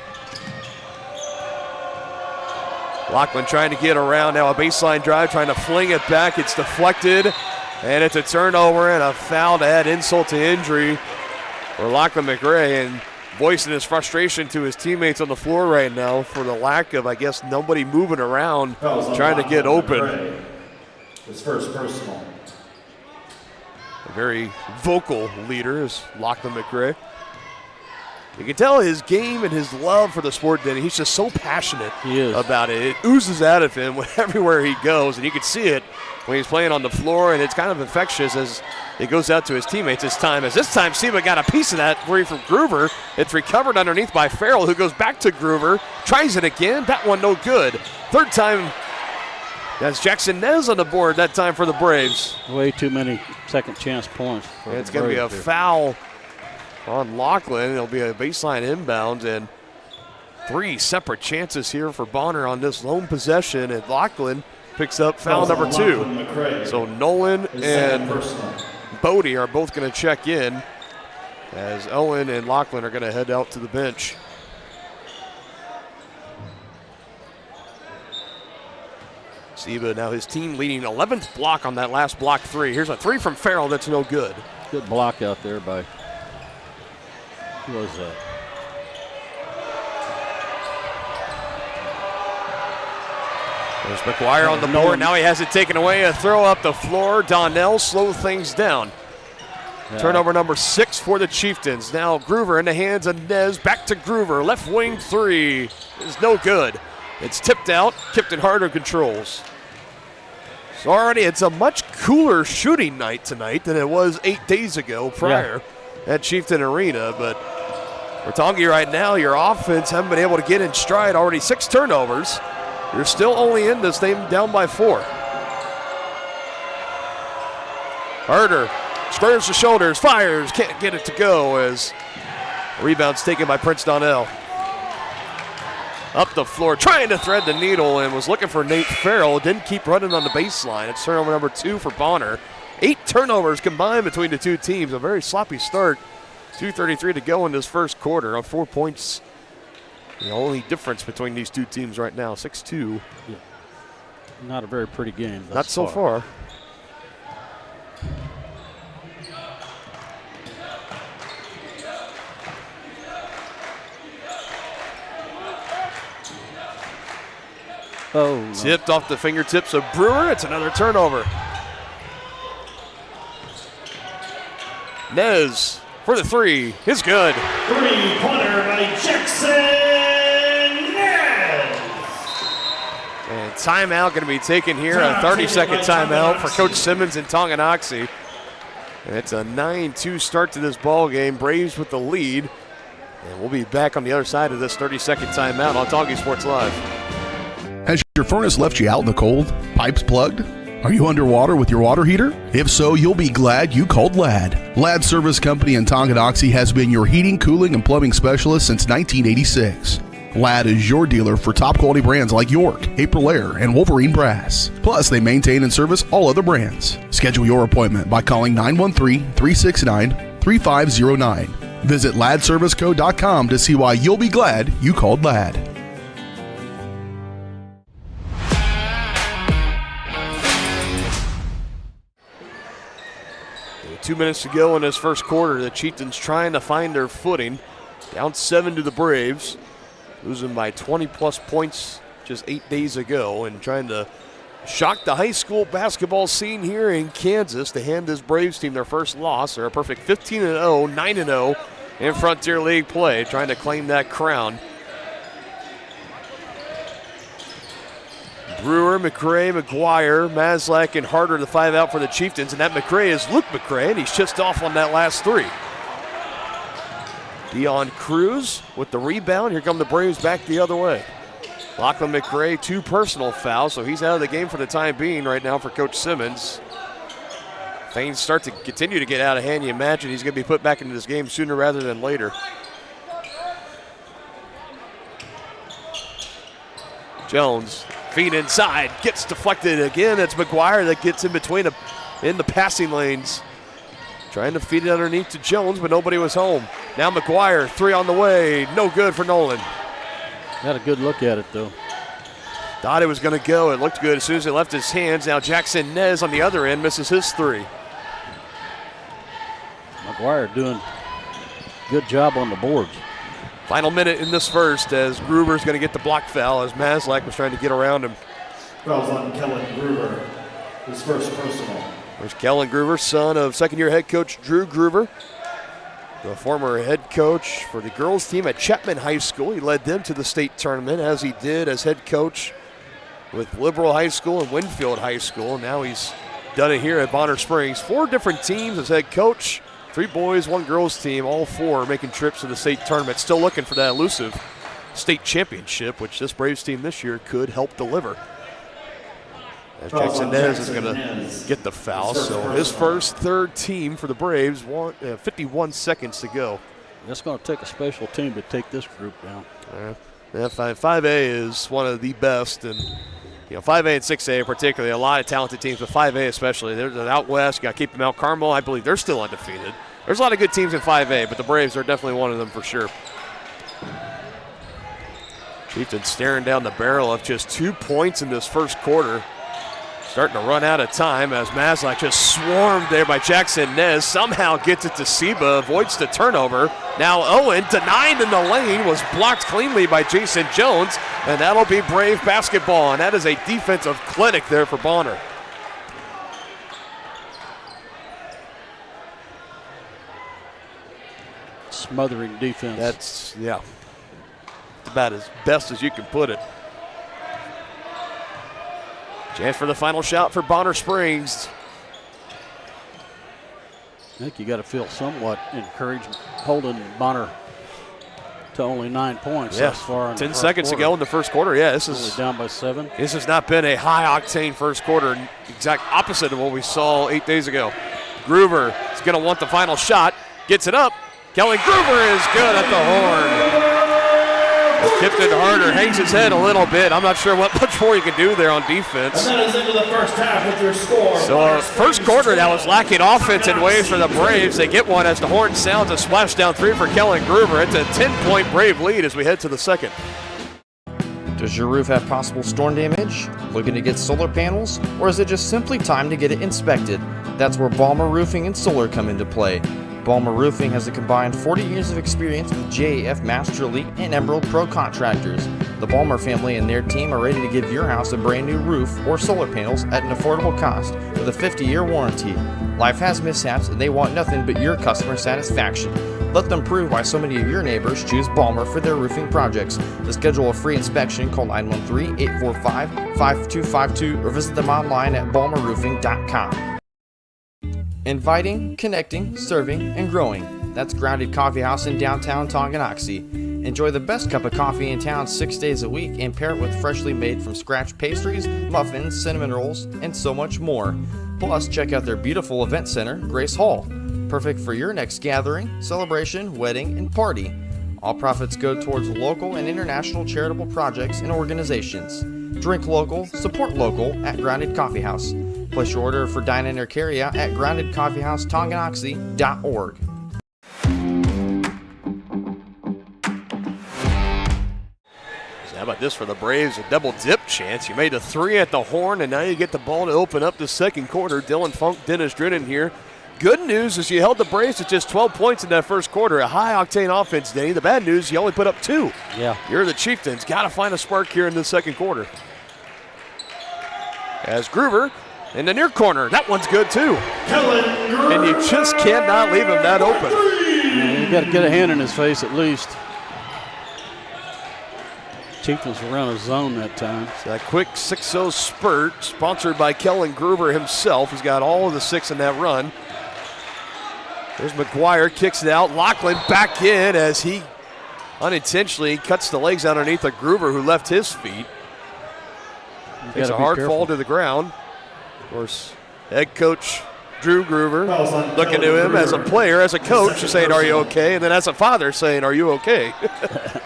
Lachlan trying to get around now, a baseline drive, trying to fling it back. It's deflected, and it's a turnover and a foul to add insult to injury for Lachlan McRae, and voicing his frustration to his teammates on the floor right now for the lack of, I guess, nobody moving around trying to get open. His first personal. A very vocal leader is Lachlan McRae. You can tell his game and his love for the sport, Denny. He's just so passionate about it. It oozes out of him everywhere he goes, and you can see it when he's playing on the floor, and it's kind of infectious as it goes out to his teammates this time. Seba got a piece of that free from Gruber. It's recovered underneath by Farrell, who goes back to Gruber, tries it again. That one no good. Third time That's Jackson Nez on the board that time for the Braves. Way too many second chance points. And it's going to be a foul on Lachlan. It'll be a baseline inbound, and 3 separate chances here for Bonner on this lone possession, and Lachlan picks up foul number 2. So Nolan and Bodie are both going to check in as Owen and Lachlan are going to head out to the bench. Seba now his team leading 11th block on that last block 3. Here's a 3 from Farrell that's no good. Good block out there by, who was that? There's McGuire on the board. Now he has it taken away. A throw up the floor. Donnell slow things down. Yeah. Turnover number 6 for the Chieftains. Now Groover in the hands of Nez. Back to Groover. Left wing 3 is no good. It's tipped out. Kipton Harder controls. So already it's a much cooler shooting night tonight than it was 8 days ago prior at Chieftain Arena. But for Tongi right now, your offense haven't been able to get in stride. Already 6 turnovers. You're still only in this thing down by 4. Harder squares the shoulders, fires, can't get it to go as rebound's taken by Prince Donnell. Up the floor, trying to thread the needle, and was looking for Nate Farrell. Didn't keep running on the baseline. It's turnover number 2 for Bonner. 8 turnovers combined between the two teams. A very sloppy start. 2:33 to go in this first quarter. On 4 points. The only difference between these two teams right now, 6-2. Yeah. Not a very pretty game. Not so far. Oh, no. Tipped off the fingertips of Brewer. It's another turnover. Nez for the 3 is good. 3-pointer by Jackson Nez. And timeout going to be taken here. A 30-second timeout for Coach Simmons and Tonganoxie. And it's a 9-2 start to this ball game. Braves with the lead. And we'll be back on the other side of this 30-second timeout on Tongi Sports Live. Has your furnace left you out in the cold? Pipes plugged? Are you underwater with your water heater? If so, you'll be glad you called Ladd. Ladd Service Company in Tonganoxie has been your heating, cooling, and plumbing specialist since 1986. Ladd is your dealer for top quality brands like York, Aprilaire, and Wolverine Brass. Plus, they maintain and service all other brands. Schedule your appointment by calling 913-369-3509. Visit laddserviceco.com to see why you'll be glad you called Ladd. 2 minutes to go in this first quarter. The Chieftains trying to find their footing. Down 7 to the Braves. Losing by 20-plus points just 8 days ago, and trying to shock the high school basketball scene here in Kansas to hand this Braves team their first loss. They're a perfect 15-0, 9-0 in Frontier League play, trying to claim that crown. Brewer, McCray, McGuire, Maslak, and Harder, the 5 out for the Chieftains. And that McCray is Luke McCray, and he's just off on that last 3. Dion Cruz with the rebound. Here come the Braves back the other way. Lachlan McCray, 2 personal fouls, so he's out of the game for the time being right now for Coach Simmons. Things start to continue to get out of hand. You imagine he's going to be put back into this game sooner rather than later. Jones, feet inside, gets deflected again. It's McGuire that gets in between in the passing lanes. Trying to feed it underneath to Jones, but nobody was home. Now McGuire, 3 on the way. No good for Nolan. Had a good look at it, though. Thought it was going to go. It looked good as soon as it left his hands. Now Jackson Nez on the other end misses his 3. McGuire doing a good job on the boards. Final minute in this first as Gruber's going to get the block foul as Maslak was trying to get around him. Fouls on Kellen Gruber, his first personal. There's Kellen Gruber, son of second-year head coach Drew Gruber, the former head coach for the girls team at Chapman High School. He led them to the state tournament, as he did as head coach with Liberal High School and Winfield High School. Now he's done it here at Bonner Springs. 4 different teams as head coach, 3 boys, 1 girls team, all 4 making trips to the state tournament. Still looking for that elusive state championship, which this Braves team this year could help deliver. As Jackson Nez is going to get the foul. So his first, third team for the Braves, 51 seconds to go. It's going to take a special team to take this group down. 5A is one of the best, and 5A and 6A particularly, a lot of talented teams, but 5A especially. There's out west, you got to keep them out. Carmel, I believe they're still undefeated. There's a lot of good teams in 5A, but the Braves are definitely one of them for sure. Chieftains staring down the barrel of just 2 points in this first quarter. Starting to run out of time as Maslach just swarmed there by Jackson Nez. Somehow gets it to Seba, avoids the turnover. Now Owen, denied in the lane, was blocked cleanly by Jason Jones, and that'll be Brave basketball, and that is a defensive clinic there for Bonner. Smothering defense. That's, about as best as you can put it. Chance for the final shot for Bonner Springs. I think you got to feel somewhat encouraged holding Bonner to only 9 points thus far. 10 seconds to go in the first quarter. Yeah, this is only down by 7. This has not been a high-octane first quarter. Exact opposite of what we saw 8 days ago. Groover is going to want the final shot. Gets it up. Kelly Groover is good at the horn. Tipped it harder, hangs his head a little bit. I'm not sure what much more you can do there on defense. And that is into the first half with your score. So first quarter that was lacking offense in ways for the Braves. They get one as the horn sounds, a splash down 3 for Kellen Groover. It's a 10-point Brave lead as we head to the second. Does your roof have possible storm damage? Looking to get solar panels? Or is it just simply time to get it inspected? That's where Balmer Roofing and Solar come into play. Balmer Roofing has a combined 40 years of experience with JAF Master Elite and Emerald Pro contractors. The Balmer family and their team are ready to give your house a brand new roof or solar panels at an affordable cost with a 50-year warranty. Life has mishaps and they want nothing but your customer satisfaction. Let them prove why so many of your neighbors choose Balmer for their roofing projects. To schedule a free inspection, call 913-845-5252 or visit them online at balmerroofing.com. Inviting, connecting, serving, and growing. That's Grounded Coffee House in downtown Tonganoxie. Enjoy the best cup of coffee in town 6 days a week and pair it with freshly made from scratch pastries, muffins, cinnamon rolls, and so much more. Plus, check out their beautiful event center, Grace Hall. Perfect for your next gathering, celebration, wedding, and party. All profits go towards local and international charitable projects and organizations. Drink local, support local at Grounded Coffee House. Place your order for dine-in or carry-out at groundedcoffeehousetonganoxie.org. How about this for the Braves? A double dip chance. You made a 3 at the horn, and now you get the ball to open up the second quarter. Dylan Funk, Dennis Drennan here. Good news is you held the Braves to just 12 points in that first quarter. A high-octane offense, Danny. The bad news, you only put up 2. Yeah. You're the Chieftains. Got to find a spark here in the second quarter. As Groover in the near corner. That one's good, too. And you just cannot leave him that open. Yeah, you got to get a hand in his face at least. Chieftains were around a zone that time. So that quick 6-0 spurt, sponsored by Kellen Groover himself. He's got all of the 6 in that run. There's McGuire, kicks it out. Lachlan back in as he unintentionally cuts the legs out underneath of Groover, who left his feet. Takes a hard fall to the ground. Of course, head coach Drew Groover looking to him as a player, as a coach, saying, "Are you okay?" And then as a father saying, "Are you okay?" That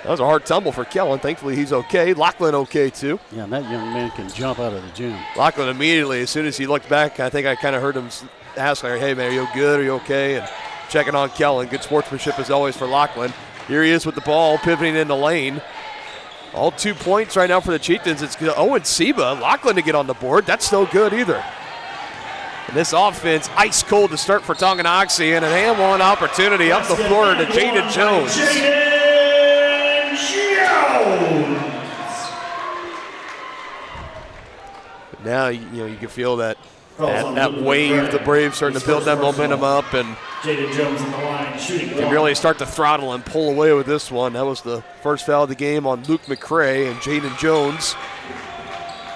was a hard tumble for Kellen. Thankfully, he's okay. Lachlan okay, too. Yeah, and that young man can jump out of the gym. Lachlan immediately, as soon as he looked back, I think I kind of heard him ask, "Hey, man, are you good? Are you okay?" And checking on Kellen. Good sportsmanship as always for Lachlan. Here he is with the ball, pivoting in the lane. All 2 points right now for the Chieftains. It's Owen Seba, Lachlan to get on the board. That's no good either. And this offense, ice cold to start for Tonganoxie, and an and-one opportunity up the floor to Jaden Jones. Now you can feel that wave, the Braves starting to build that momentum up, and Jaden Jones in the line shooting. Can really start to throttle and pull away with this one. That was the first foul of the game on Luke McCray, and Jaden Jones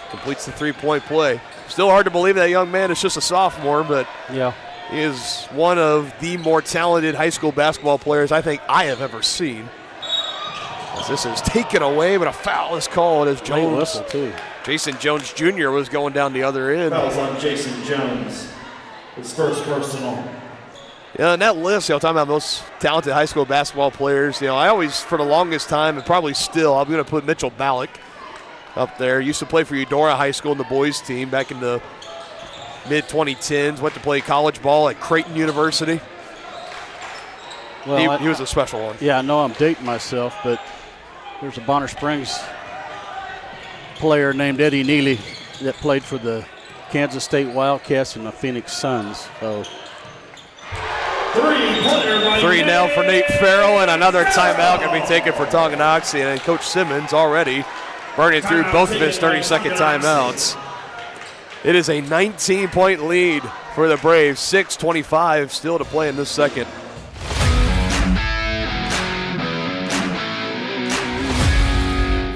completes the three-point play. Still hard to believe that young man is just a sophomore, but yeah, he is one of the more talented high school basketball players I think I have ever seen. As this is taken away, but a foul is called as Jones Jason Jones Jr. was going down the other end. Fouls on Jason Jones. His first personal. Yeah, and that list, talking about most talented high school basketball players, I always, for the longest time, and probably still, I'm going to put Mitchell Ballack up there. Used to play for Eudora High School in the boys team back in the mid-2010s. Went to play college ball at Creighton University. Well, he was a special one. Yeah, I know I'm dating myself, but there's a Bonner Springs player named Eddie Neely that played for the Kansas State Wildcats and the Phoenix Suns. So 3 now for Nate Farrell, and another timeout going to be taken for Tonganoxie. And Coach Simmons already burning through both of his 30-second timeouts. It is a 19-point lead for the Braves. 6:25 still to play in this second.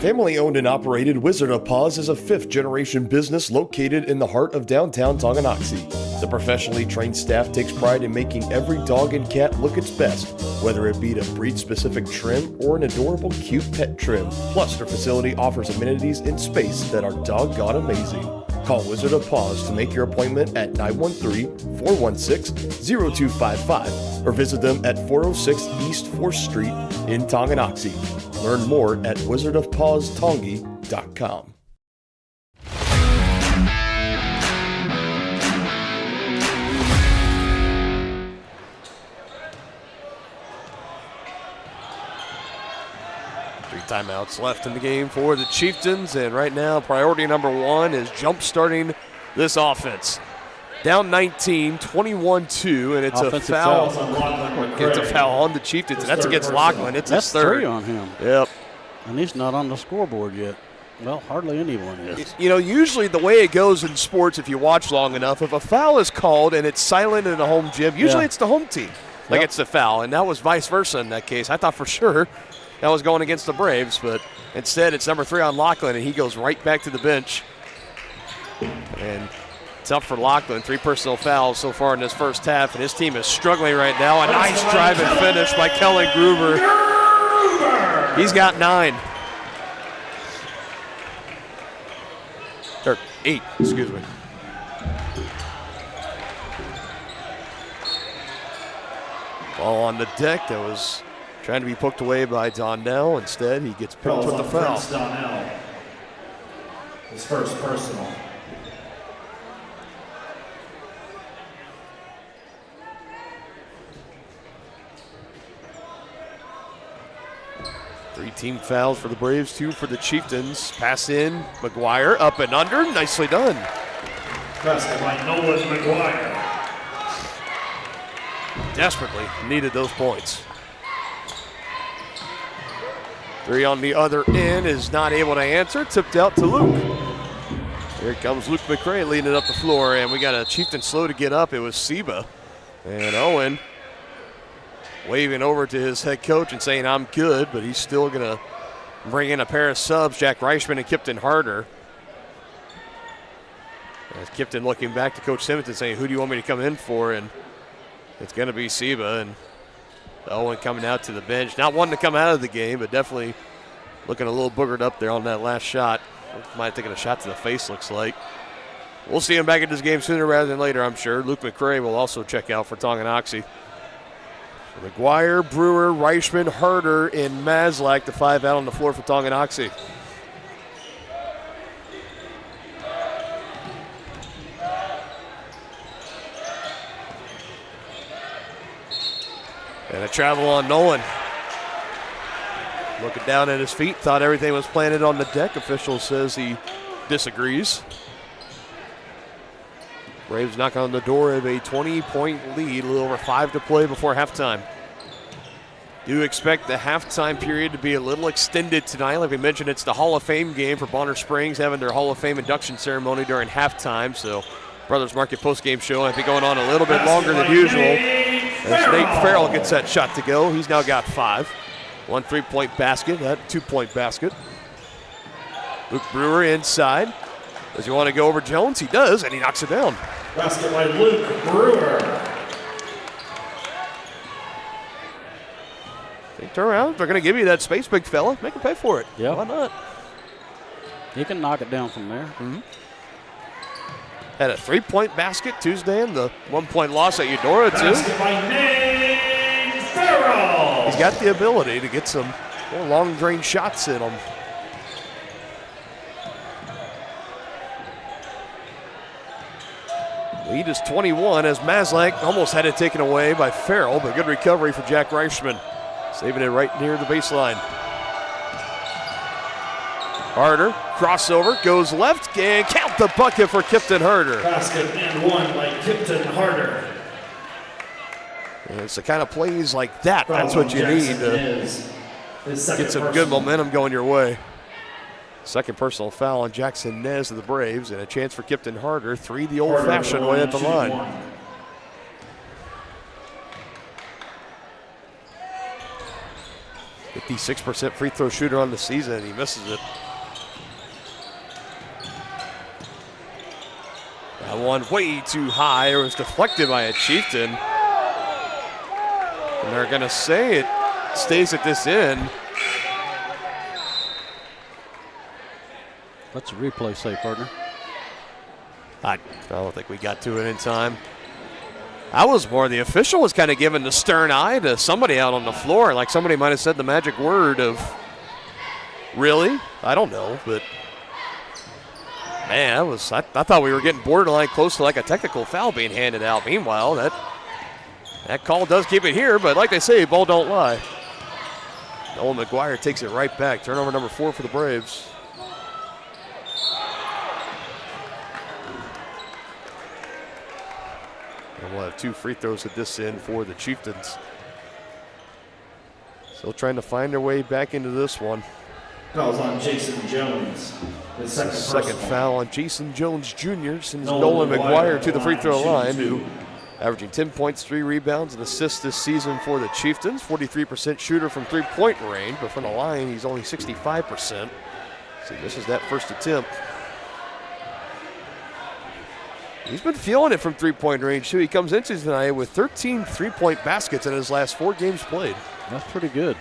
Family owned and operated Wizard of Paws is a 5th-generation business located in the heart of downtown Tonganoxie. The professionally trained staff takes pride in making every dog and cat look its best, whether it be to breed-specific trim or an adorable, cute pet trim. Plus, their facility offers amenities in space that are doggone amazing. Call Wizard of Paws to make your appointment at 913-416-0255 or visit them at 406 East 4th Street in Tonganoxie. Learn more at wizardofpawstongi.com. Timeouts left in the game for the Chieftains, and right now priority number 1 is jump-starting this offense. Down 19, 21-2, and it's offensive a foul. foul. It's a foul on the Chieftains, and that's against Lachlan. It's That's his third. 3 on him. Yep. And he's not on the scoreboard yet. Well, hardly anyone is. Usually the way it goes in sports, if you watch long enough, if a foul is called and it's silent in a home gym, usually it's the home team that gets the foul, and that was vice versa in that case. I thought for sure that was going against the Braves, but instead it's number 3 on Lachlan, and he goes right back to the bench. And it's up for Lachlan. 3 personal fouls so far in this first half, and his team is struggling right now. A nice drive and finish by Kellen Gruber. He's got 9. Or 8, excuse me. Ball on the deck. That was trying to be poked away by Donnell. Instead, he gets picked with the foul. Donnell. His first personal. Three team fouls for the Braves, 2 for the Chieftains. Pass in, McGuire up and under. Nicely done. Basket by Nolan McGuire. Desperately needed those points. 3 on the other end is not able to answer. Tipped out to Luke. Here comes Luke McCray leading it up the floor, and we got a Chieftain slow to get up. It was Seba. And Owen waving over to his head coach and saying, I'm good, but he's still going to bring in a pair of subs, Jack Reichman and Kipton Harder. As Kipton looking back to Coach Simmons and saying, who do you want me to come in for? And it's going to be Seba, and Owen coming out to the bench. Not wanting to come out of the game, but definitely looking a little boogered up there on that last shot. Might have taken a shot to the face, looks like. We'll see him back in this game sooner rather than later, I'm sure. Luke McCray will also check out for Tonganoxie. McGuire, Brewer, Reichman, Harder, and Maslak, the 5 out on the floor for Tonganoxie. And a travel on Nolan. Looking down at his feet, thought everything was planted on the deck. Official says he disagrees. Braves knock on the door of a 20-point lead, a little over 5 to play before halftime. Do expect the halftime period to be a little extended tonight. Like we mentioned, it's the Hall of Fame game for Bonner Springs, having their Hall of Fame induction ceremony during halftime. So Brothers Market postgame show might be going on a little bit longer than usual. As Nate Farrell gets that shot to go. He's now got 5. 1 3-point basket, that 2-point basket. Luke Brewer inside. Does he want to go over Jones? He does, and he knocks it down. Basket by Luke Brewer. They turn around. They're going to give you that space, big fella. Make him pay for it. Yeah. Why not? He can knock it down from there. Mm-hmm. Had a 3-point basket Tuesday and the 1-point loss at Eudora, too. Basket by Nate Farrell. He's got the ability to get some more long-range shots in him. Lead is 21 as Maslak almost had it taken away by Farrell, but good recovery for Jack Reichman. Saving it right near the baseline. Harder, crossover, goes left, and count the bucket for Kipton Harder. Basket and one by Kipton Harder. And it's the kind of plays like that. That's what you need to get some good momentum going your way. Second personal foul on Jackson Nez of the Braves, and a chance for Kipton Harder. 3 the old-fashioned way at the line. 56% free throw shooter on the season, and he misses it. That one way too high. It was deflected by a Chieftain. And they're going to say it stays at this end. What's the replay say, partner? I don't think we got to it in time. I was more, the official was kind of giving the stern eye to somebody out on the floor, like somebody might have said the magic word of, really? I don't know, but man, I thought we were getting borderline close to like a technical foul being handed out. Meanwhile, that call does keep it here, but like they say, ball don't lie. Nolan McGuire takes it right back. Turnover number 4 for the Braves. And we'll have 2 free throws at this end for the Chieftains. Still trying to find their way back into this one. Fouls on Jason Jones. His second foul on Jason Jones Jr. Sends Nolan McGuire to the free throw line, who averaging 10 points, 3 rebounds, and assists this season for the Chieftains. 43% shooter from three-point range, but from the line, he's only 65%. So he misses that first attempt. He's been feeling it from three-point range, too. He comes into tonight with 13 three-point baskets in his last 4 games played. That's pretty good.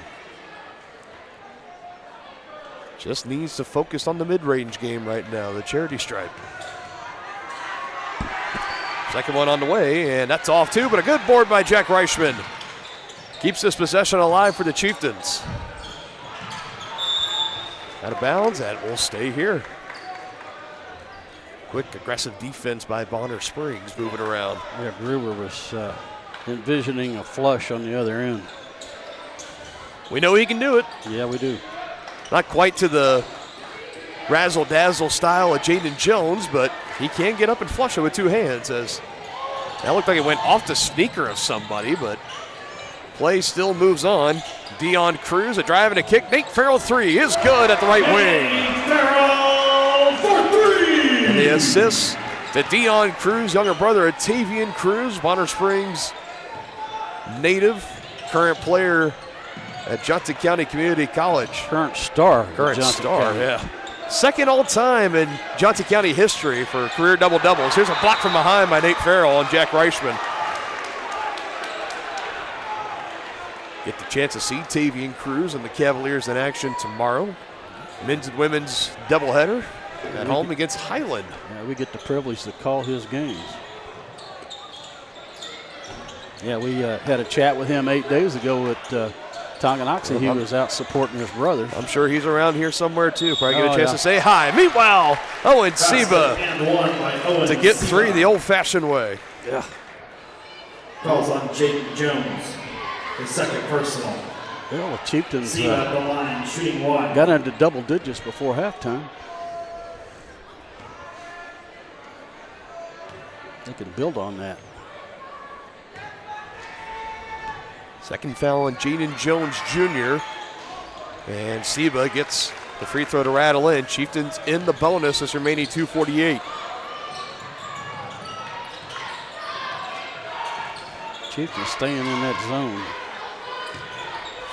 Just needs to focus on the mid-range game right now, the charity stripe. Second one on the way, and that's off too, but a good board by Jack Reichman. Keeps this possession alive for the Chieftains. Out of bounds, that will stay here. Quick, aggressive defense by Bonner Springs, moving around. Yeah, Gruber was envisioning a flush on the other end. We know he can do it. Yeah, we do. Not quite to the razzle-dazzle style of Jaden Jones, but he can get up and flush it with 2 hands. As that looked like it went off the sneaker of somebody, but play still moves on. Dion Cruz, a drive and a kick. Nate Farrell 3 is good at the right wing. Farrell for 3. And the assist to Dion Cruz, younger brother of Tavian Cruz, Bonner Springs native, current player at Johnson County Community College. Current star. Current star, yeah. Second all-time in Johnson County history for career double-doubles. Here's a block from behind by Nate Farrell on Jack Reichman. Get the chance to see Tavian Cruz and the Cavaliers in action tomorrow. Men's and women's doubleheader at home against Highland. Yeah, we get the privilege to call his games. Yeah, we had a chat with him 8 days ago at Tonganoxie. He was out supporting his brothers. I'm sure he's around here somewhere too. Probably get a chance to say hi. Meanwhile, Owen Seba to get 3 the old-fashioned way. Yeah. Calls on Jaden Jones. His second personal. Well, the Chieftains Seba at the line, shooting 1. got into double digits before halftime. They can build on that. Second foul on Jaden Jones Jr. And Seba gets the free throw to rattle in. Chieftains in the bonus. It's remaining 2:48. Chieftains staying in that zone.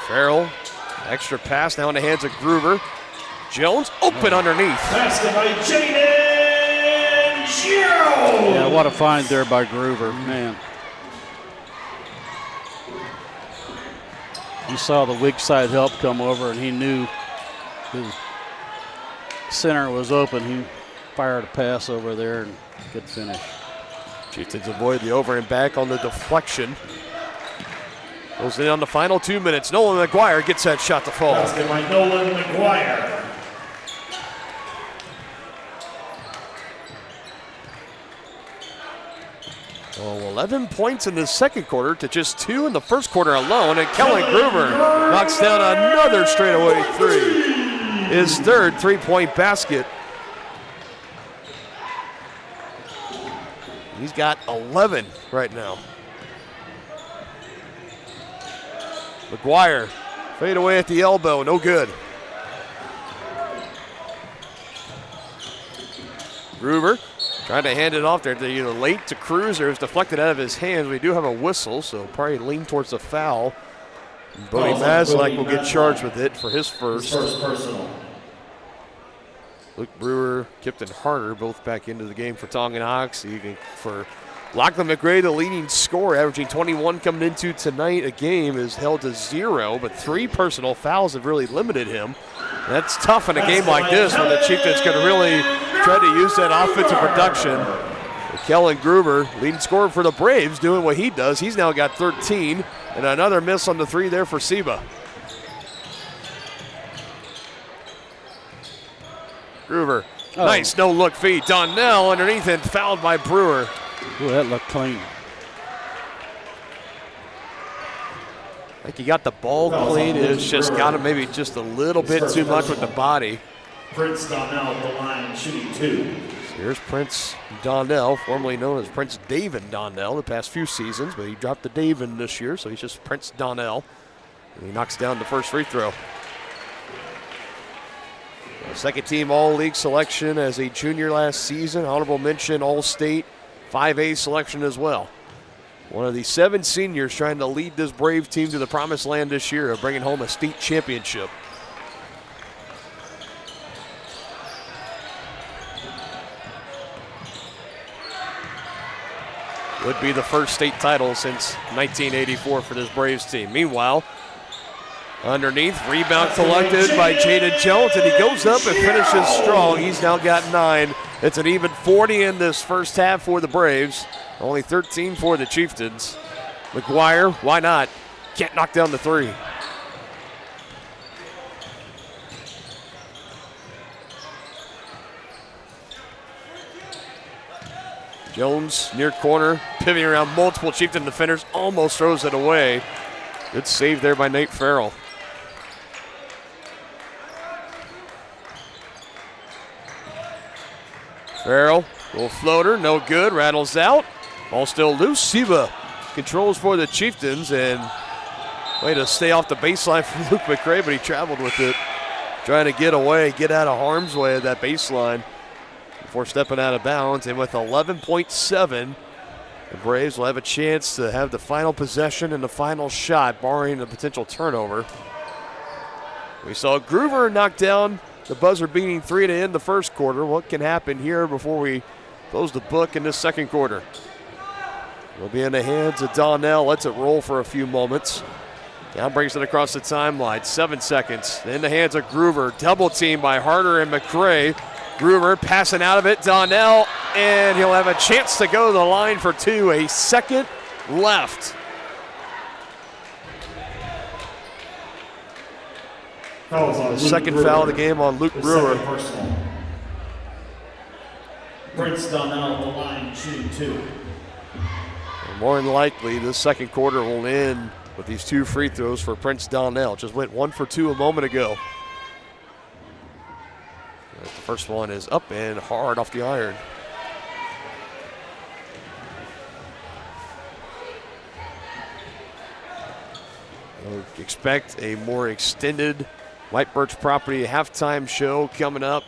Farrell, extra pass now in the hands of Gruber. Jones open underneath. Basket by Jaden Jones. Yeah, what a find there by Gruber, man. He saw the weak side help come over, and he knew his center was open, he fired a pass over there and good finish. Chieftains avoid the over and back on the deflection. Goes in on the final 2 minutes. Nolan McGuire gets that shot to fall. Basket by Nolan McGuire. Oh, 11 points in the second quarter to just 2 in the first quarter alone, and Kellen Gruber knocks down another straightaway three. His third three-point basket. He's got 11 right now. McGuire, fade away at the elbow, no good. Gruber trying to hand it off there. They're either late to Cruz or it was deflected out of his hands. We do have a whistle, so probably lean towards the foul. Bodie Maslak will get charged with it for his first. First personal. Luke Brewer, Kipton Harder, both back into the game for Tonganoxie. For Lachlan McRae, the leading scorer, averaging 21 coming into tonight. A game is held to 0, but 3 personal fouls have really limited him. That's tough in a game like this when the Chieftains can really try to use that offensive production. Kellen Gruber, leading scorer for the Braves, doing what he does. He's now got 13, and another miss on the 3 there for Seba. Gruber, nice no-look feed. Donnell underneath and fouled by Brewer. Ooh, that looked clean. I think he got the ball clean. It's just got him maybe just a little bit too much with the body. Prince Donnell at the line, shooting 2. Here's Prince Donnell, formerly known as Prince Davin Donnell the past few seasons, but he dropped the Davin this year, so he's just Prince Donnell. And he knocks down the first free throw. Second team All-League selection as a junior last season. Honorable mention All-State 5A selection as well. One of the 7 seniors trying to lead this Brave team to the promised land this year of bringing home a state championship. Would be the first state title since 1984 for this Braves team. Meanwhile, underneath, rebound collected by Jaden Jones, and he goes up and finishes strong. He's now got 9. It's an even 40 in this first half for the Braves. Only 13 for the Chieftains. McGuire, why not? Can't knock down the 3. Jones near corner, pivoting around multiple Chieftain defenders, almost throws it away. Good save there by Nate Farrell. Farrell, little floater, no good, rattles out. Ball still loose. Seba controls for the Chieftains, and way to stay off the baseline for Luke McRae, but he traveled with it. Trying to get away, get out of harm's way of that baseline before stepping out of bounds. And with 11.7, the Braves will have a chance to have the final possession and the final shot, barring a potential turnover. We saw Gruber knock down the buzzer-beating 3 to end the first quarter. What can happen here before we close the book in this second quarter? Will be in the hands of Donnell. Lets it roll for a few moments. Now brings it across the timeline. 7 seconds. In the hands of Gruber. Double team by Harder and McRae. Gruber passing out of it. Donnell, and he'll have a chance to go to the line for 2. A second left. The second foul of the game on Luke Brewer. Prince Donnell at the line, shooting 2. More than likely, this second quarter will end with these 2 free throws for Prince Donnell. Just went 1 for 2 a moment ago. The first one is up and hard off the iron. We'll expect a more extended White Birch Property halftime show coming up.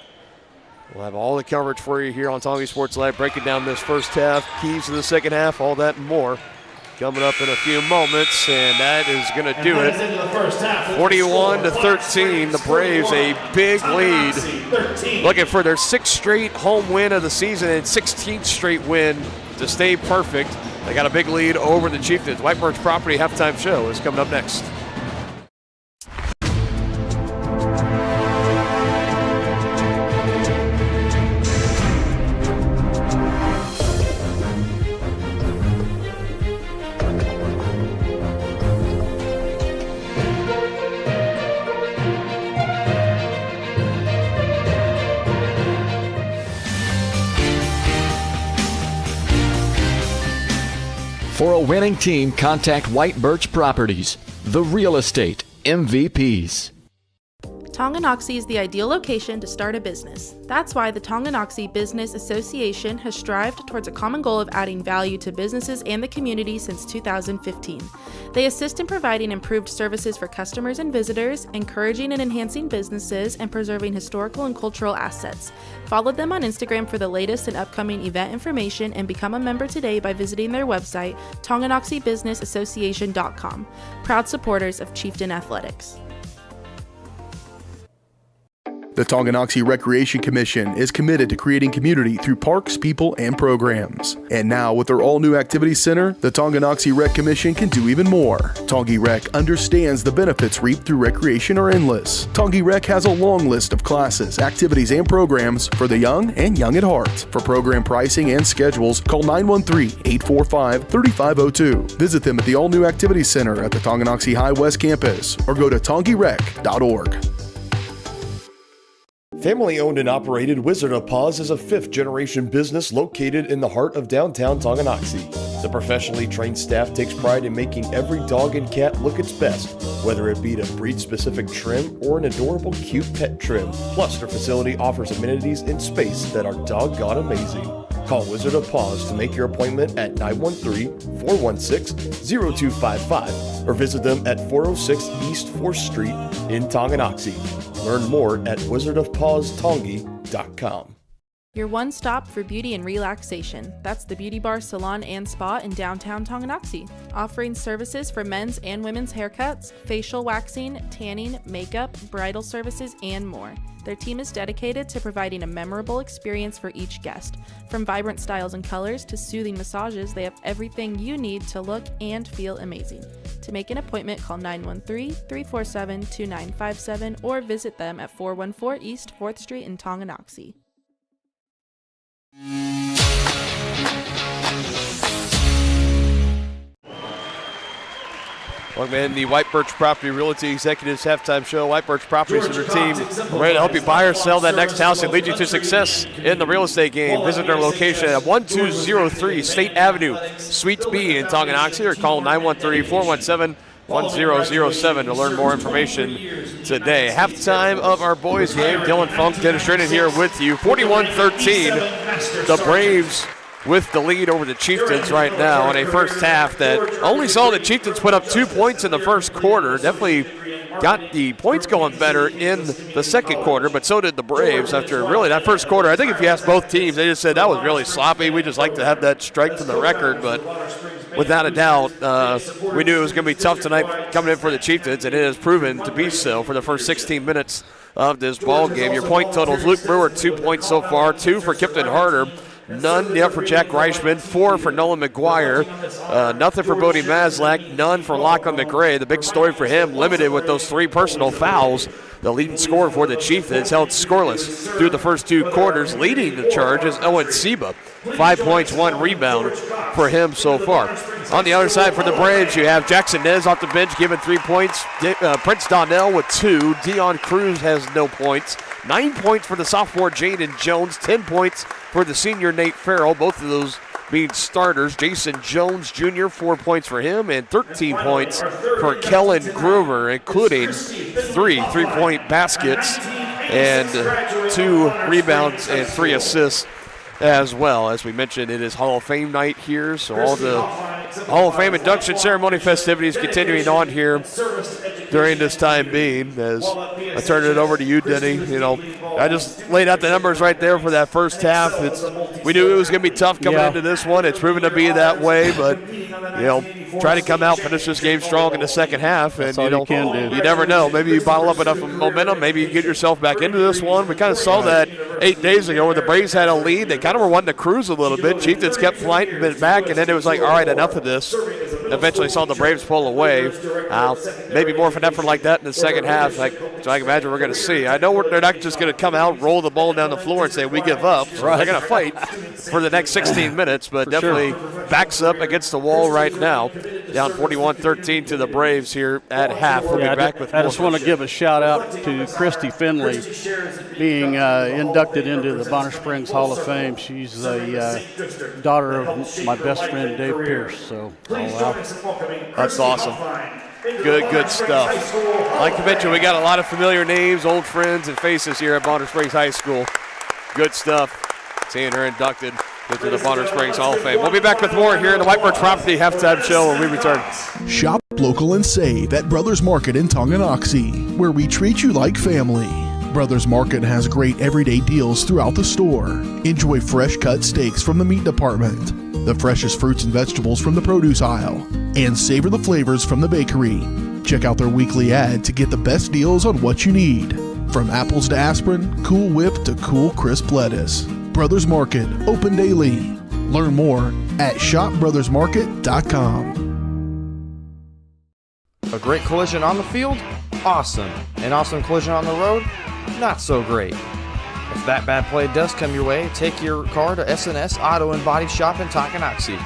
We'll have all the coverage for you here on Tonga Sports Live, breaking down this first half, keys to the second half, all that and more coming up in a few moments, and that is going to do it. 41-13, the Braves a big lead, looking for their 6th straight home win of the season and 16th straight win to stay perfect. They got a big lead over the Chieftains. White Birch Property halftime show is coming up next. For a winning team, contact White Birch Properties, the real estate MVPs. Tonganoxie is the ideal location to start a business. That's why the Tonganoxie Business Association has strived towards a common goal of adding value to businesses and the community since 2015. They assist in providing improved services for customers and visitors, encouraging and enhancing businesses, and preserving historical and cultural assets. Follow them on Instagram for the latest and upcoming event information and become a member today by visiting their website, TonganoxieBusinessAssociation.com. Proud supporters of Chieftain Athletics. The Tonganoxie Recreation Commission is committed to creating community through parks, people, and programs. And now, with their all-new activity center, the Tonganoxie Rec Commission can do even more. Tongi Rec understands the benefits reaped through recreation are endless. Tongi Rec has a long list of classes, activities, and programs for the young and young at heart. For program pricing and schedules, call 913-845-3502. Visit them at the all-new activity center at the Tonganoxie High West campus or go to tongirec.org. Family-owned and operated Wizard of Paws is a fifth-generation business located in the heart of downtown Tonganoxie. The professionally trained staff takes pride in making every dog and cat look its best, whether it be a breed-specific trim or an adorable, cute pet trim. Plus, their facility offers amenities in space that are doggone amazing. Call Wizard of Paws to make your appointment at 913-416-0255 or visit them at 406 East 4th Street in Tonganoxie. Learn more at wizardofpawstongi.com. Your one stop for beauty and relaxation. That's the Beauty Bar, Salon, and Spa in downtown Tonganoxie, offering services for men's and women's haircuts, facial waxing, tanning, makeup, bridal services, and more. Their team is dedicated to providing a memorable experience for each guest. From vibrant styles and colors to soothing massages, they have everything you need to look and feel amazing. To make an appointment, call 913-347-2957 or visit them at 414 East 4th Street in Tonganoxie. Welcome in the White Birch Property Realty Executives Halftime Show. White Birch Properties and their team are ready to help you buy or sell that next house and lead you to success in the real estate game. Visit their location at 1203 State Avenue, Suite B in Tonganoxie, or call 913-417-1007 to learn more information today. Halftime of our boys game. Dylan Funk, Dennis Drennan here with you. 41-13, the Braves with the lead over the Chieftains right now in a first half that only saw the Chieftains put up 2 points in the first quarter. Definitely got the points going better in the second quarter, but so did the Braves after really that first quarter. I think if you ask both teams, they just said that was really sloppy. We just like to have that strike to the record, but without a doubt, we knew it was going to be tough tonight coming in for the Chieftains, and it has proven to be so for the first 16 minutes of this ball game. Your point totals: Luke Brewer, 2 points so far, 2 for Kipton Harder, none yet for Jack Reichman, 4 for Nolan McGuire, nothing for Bodie Maslak, none for Lachlan McRae. The big story for him, limited with those 3 personal fouls. The leading scorer for the Chieftains held scoreless through the first 2 quarters. Leading the charge is Owen Seba, 5 points, 1 rebound for him so far. On the other side for the Braves, you have Jackson Nez off the bench giving 3 points. Prince Donnell with 2. Dion Cruz has no points. 9 points for the sophomore Jaden Jones. 10 points for the senior Nate Farrell. Both of those being starters. Jason Jones Jr., 4 points for him, and 13 points for Kellen Groover, including 3 three-point baskets and 2 rebounds and 3 assists as well. As we mentioned, it is Hall of Fame night here, so all the Hall of Fame induction ceremony festivities continuing on here during this time being. As I turn it over to you, Denny, you know, I just laid out the numbers right there for that first half. We knew it was going to be tough coming into this one. It's proven to be that way, but, you know, try to come out, finish this game strong in the second half, and you never know. Maybe you bottle up enough momentum. Maybe you get yourself back into this one. We kind of saw that 8 days ago where the Braves had a lead. They kind of were wanting to cruise a little bit. Chieftains kept fighting it back, and then it was like, all right, enough of this. Eventually saw the Braves pull away. Maybe more of an effort like that in the second half, so I can imagine we're going to see. I know they're not just going to come out, roll the ball down the floor, and say we give up. So they're going to fight for the next 16 minutes, but definitely backs up against the wall right now. down 41-13 to the Braves here at half. We'll be back with more. I just want to give a shout out to Christy Finley being inducted into the Bonner Springs Hall of Fame. She's a daughter of my best friend Dave Pierce. So, that's awesome. Good stuff. Like you mentioned, we got a lot of familiar names, old friends, and faces here at Bonner Springs High School. Good stuff. Seeing her inducted into the Bonner Springs Hall of Fame. We'll be back with more here in the White Birch Property Halftime Show when we return. Shop local and save at Brothers Market in Tonganoxie, where we treat you like family. Brothers Market has great everyday deals throughout the store. Enjoy fresh cut steaks from the meat department, the freshest fruits and vegetables from the produce aisle, and savor the flavors from the bakery. Check out their weekly ad to get the best deals on what you need. From apples to aspirin, Cool Whip to cool crisp lettuce. Brothers Market, open daily. Learn more at shopbrothersmarket.com. A great collision on the field? Awesome. An awesome collision on the road? Not so great. If that bad play does come your way, take your car to S&S Auto and Body Shop in Tonganoxie.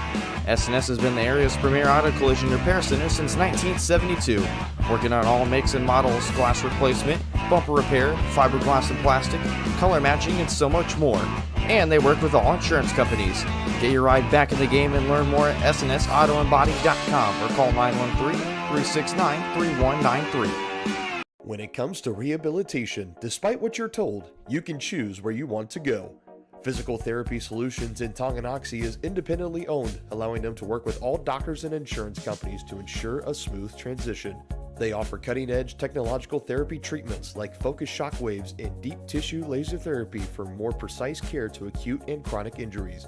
S&S has been the area's premier auto collision repair center since 1972, working on all makes and models, glass replacement, bumper repair, fiberglass and plastic, color matching, and so much more. And they work with all insurance companies. Get your ride back in the game and learn more at snsautoandbody.com or call 913-369-3193. When it comes to rehabilitation, despite what you're told, you can choose where you want to go. Physical Therapy Solutions in Tonganoxie is independently owned, allowing them to work with all doctors and insurance companies to ensure a smooth transition. They offer cutting-edge technological therapy treatments like focused shock waves and deep tissue laser therapy for more precise care to acute and chronic injuries.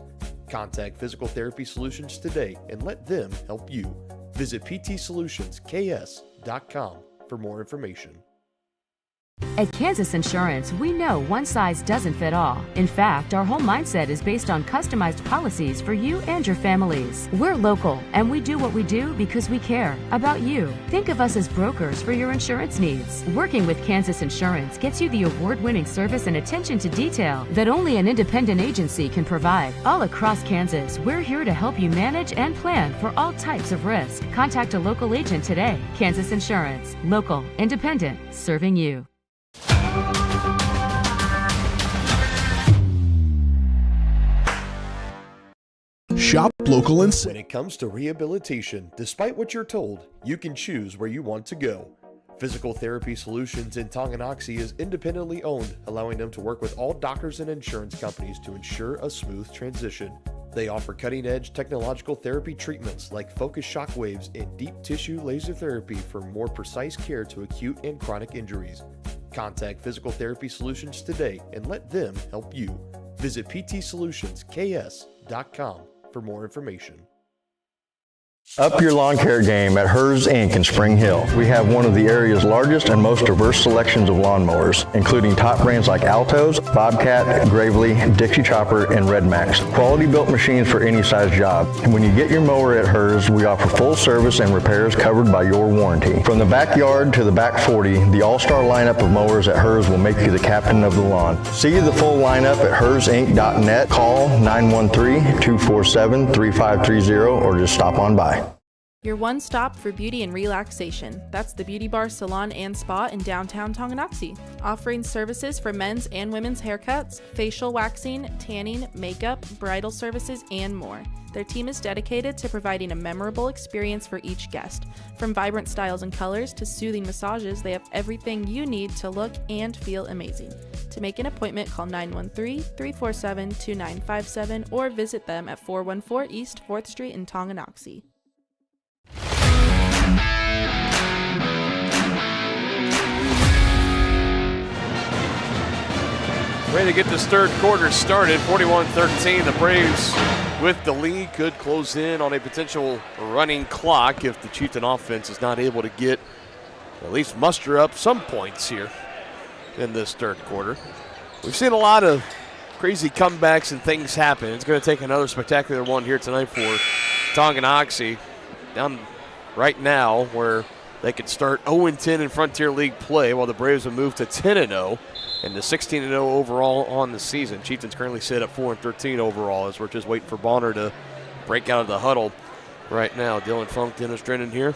Contact Physical Therapy Solutions today and let them help you. Visit ptsolutionsks.com for more information. At Kansas Insurance, we know one size doesn't fit all. In fact, our whole mindset is based on customized policies for you and your families. We're local, and we do what we do because we care about you. Think of us as brokers for your insurance needs. Working with Kansas Insurance gets you the award-winning service and attention to detail that only an independent agency can provide. All across Kansas, we're here to help you manage and plan for all types of risk. Contact a local agent today. Kansas Insurance. Local, independent, serving you. Shop local and when it comes to rehabilitation, despite what you're told, you can choose where you want to go. Physical Therapy Solutions in Tonganoxie is independently owned, allowing them to work with all doctors and insurance companies to ensure a smooth transition. They offer cutting-edge technological therapy treatments like focused shock waves and deep tissue laser therapy for more precise care to acute and chronic injuries. Contact Physical Therapy Solutions today and let them help you. Visit ptsolutionsks.com for more information. Up your lawn care game at Hers Inc. in Spring Hill. We have one of the area's largest and most diverse selections of lawnmowers, including top brands like Altos, Bobcat, Gravely, Dixie Chopper, and Red Max. Quality built machines for any size job. And when you get your mower at Hers, we offer full service and repairs covered by your warranty. From the backyard to the back 40, the all-star lineup of mowers at Hers will make you the captain of the lawn. See the full lineup at hersinc.net. Call 913-247-3530 or just stop on by. Your one stop for beauty and relaxation. That's the Beauty Bar Salon and Spa in downtown Tonganoxie, offering services for men's and women's haircuts, facial waxing, tanning, makeup, bridal services, and more. Their team is dedicated to providing a memorable experience for each guest. From vibrant styles and colors to soothing massages, they have everything you need to look and feel amazing. To make an appointment, call 913-347-2957 or visit them at 414 East 4th Street in Tonganoxie. Ready to get this third quarter started. 41-13. The Braves with the lead could close in on a potential running clock if the Chieftain offense is not able to get, at least muster up some points here in this third quarter. We've seen a lot of crazy comebacks and things happen. It's going to take another spectacular one here tonight for Tonganoxie. Down right now where they could start 0-10 in Frontier League play while the Braves have moved to 10-0 and to 16-0 overall on the season. Chieftains currently sit at 4-13 overall as we're just waiting for Bonner to break out of the huddle right now. Dylan Funk, Dennis Drennan here.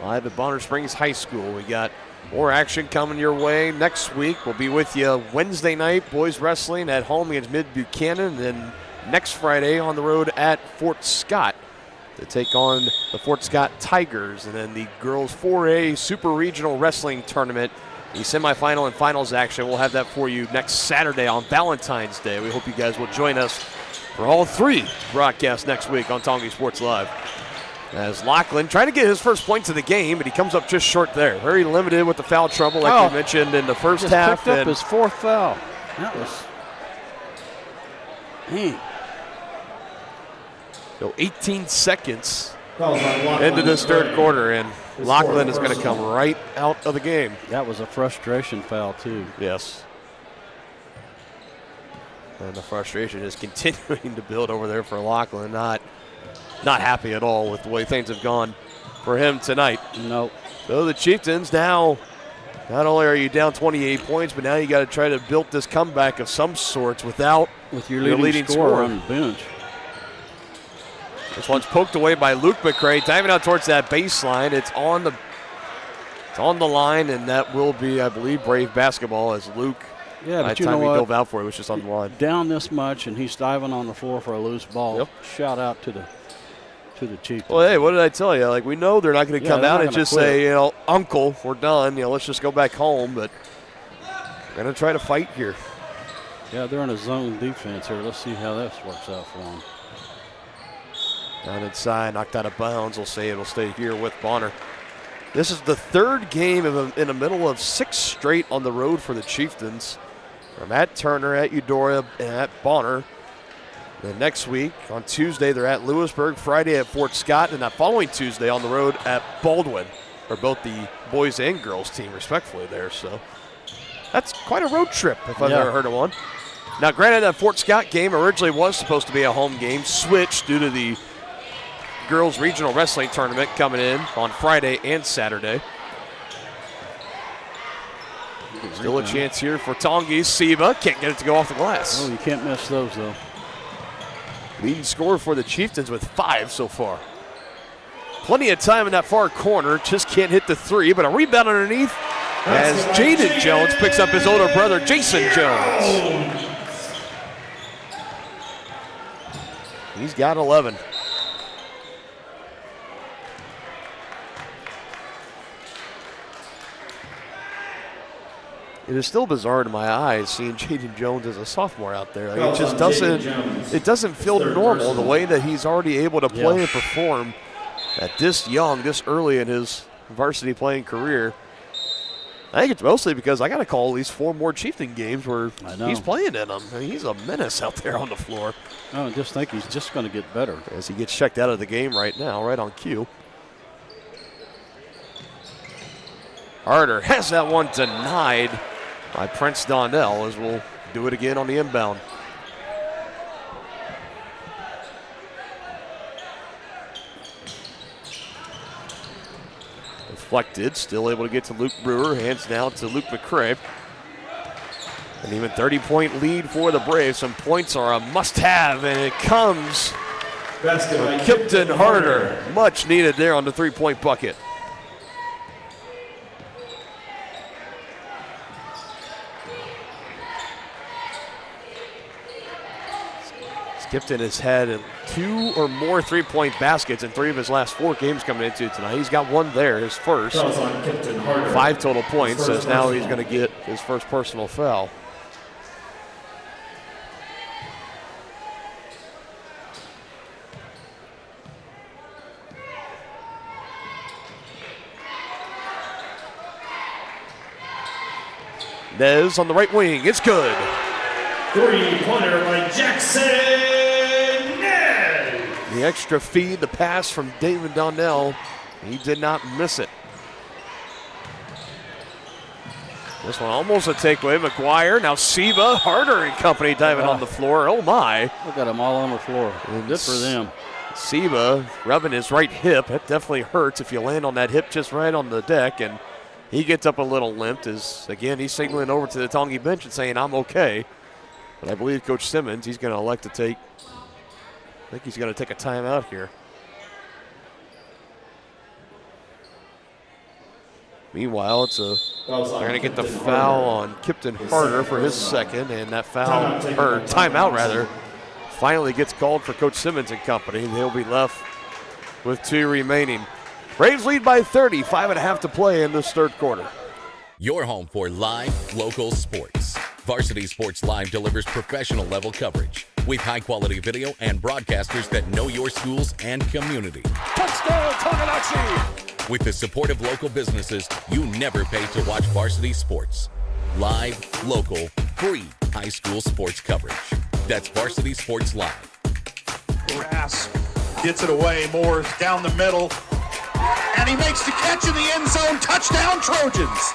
Live at Bonner Springs High School. We got more action coming your way next week. We'll be with you Wednesday night, boys wrestling at home against Mid-Buchanan. Then next Friday on the road at Fort Scott to take on the Fort Scott Tigers. And then the girls 4A Super Regional Wrestling Tournament, the semifinal and finals action. We'll have that for you next Saturday on Valentine's Day. We hope you guys will join us for all 3 broadcasts next week on Tonganoxie Sports Live. As Lachlan trying to get his first points of the game, but he comes up just short there. Very limited with the foul trouble, like we mentioned in the first half. Picked up his 4th foul. That was... So 18 seconds into this third quarter, and Lachlan is going to come right out of the game. That was a frustration foul, too. Yes. And the frustration is continuing to build over there for Lachlan. Not happy at all with the way things have gone for him tonight. Nope. So the Chieftains now, not only are you down 28 points, but now you got to try to build this comeback of some sorts with your leading scorer on the bench. This one's poked away by Luke McCray, diving out towards that baseline. It's on the line, and that will be, I believe, Brave basketball as Luke. Yeah, by but the time he dove out for it, was just on the line. Down this much, and he's diving on the floor for a loose ball. Yep. Shout out to the Chieftains. Well, hey, what did I tell you? Like, we know they're not going to come out and just say, Uncle, we're done. Let's just go back home. But we're going to try to fight here. Yeah, they're in a zone defense here. Let's see how this works out for them. Down inside, knocked out of bounds. We'll say it'll stay here with Bonner. This is the 3rd game in the middle of 6 straight on the road for the Chieftains. From at Turner, at Eudora, and at Bonner. Then next week, on Tuesday, they're at Lewisburg, Friday at Fort Scott, and that following Tuesday on the road at Baldwin, for both the boys and girls team, respectfully there. So that's quite a road trip, if I've ever heard of one. Now, granted, that Fort Scott game originally was supposed to be a home game, switched due to the girls regional wrestling tournament coming in on Friday and Saturday. Still a chance here for Tongi. Siva can't get it to go off the glass. Oh, you can't miss those, though. Leading scorer for the Chieftains with 5 so far. Plenty of time in that far corner. Just can't hit the 3, but a rebound underneath as Jaden Jones picks up his older brother, Jason Jones. He's got 11. It is still bizarre to my eyes seeing Jaden Jones as a sophomore out there. Like, it just doesn't feel normal the way that he's already able to play and perform at this young, this early in his varsity playing career. I think it's mostly because I got to call at least 4 more Chieftain games where he's playing in them. I mean, he's a menace out there on the floor. I just think he's just going to get better. As he gets checked out of the game right now, right on cue. Harder has that one denied by Prince Donnell, as we'll do it again on the inbound. Deflected, still able to get to Luke Brewer, hands down to Luke McCray. An even 30-point lead for the Braves. Some points are a must-have, and it comes from Kipton Harder. Much needed there on the 3-point bucket. Kipton has had 2 or more 3-point baskets in 3 of his last 4 games coming into tonight. He's got 1 there, his first. 5 total points, so now he's going to get his first personal foul. Nez on the right wing, it's good. 3-pointer by Jackson. The extra feed, the pass from David Donnell. He did not miss it. This one almost a takeaway. McGuire, now Siva, Harder and company diving on the floor. Oh my. Look at them all on the floor. Good for them. Siva rubbing his right hip. That definitely hurts if you land on that hip just right on the deck. And he gets up a little limped as, again, he's signaling over to the Tongi bench and saying, I'm okay. But I believe Coach Simmons, he's going to elect to take, I think he's going to take a timeout here. Meanwhile, they're going to get the foul on Kipton Harder for his second, and that timeout rather, finally gets called for Coach Simmons and company. They'll be left with 2 remaining. Braves lead by 30, 5.5 to play in this third quarter. Your home for live, local sports. Varsity Sports Live delivers professional level coverage with high-quality video and broadcasters that know your schools and community. Touchdown, Tonganoxie! With the support of local businesses, you never pay to watch varsity sports. Live, local, free high school sports coverage. That's Varsity Sports Live. Grass gets it away. Moore's down the middle. And he makes the catch in the end zone. Touchdown, Trojans!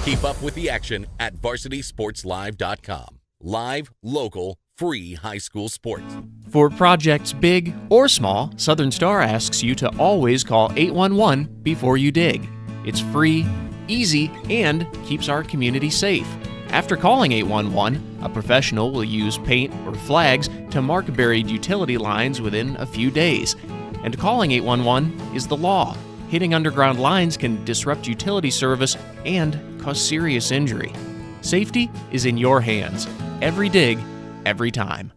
Keep up with the action at varsitysportslive.com. Live, local, free high school sports. For projects big or small, Southern Star asks you to always call 811 before you dig. It's free, easy, and keeps our community safe. After calling 811, a professional will use paint or flags to mark buried utility lines within a few days. And calling 811 is the law. Hitting underground lines can disrupt utility service and cause serious injury. Safety is in your hands. Every dig, every time.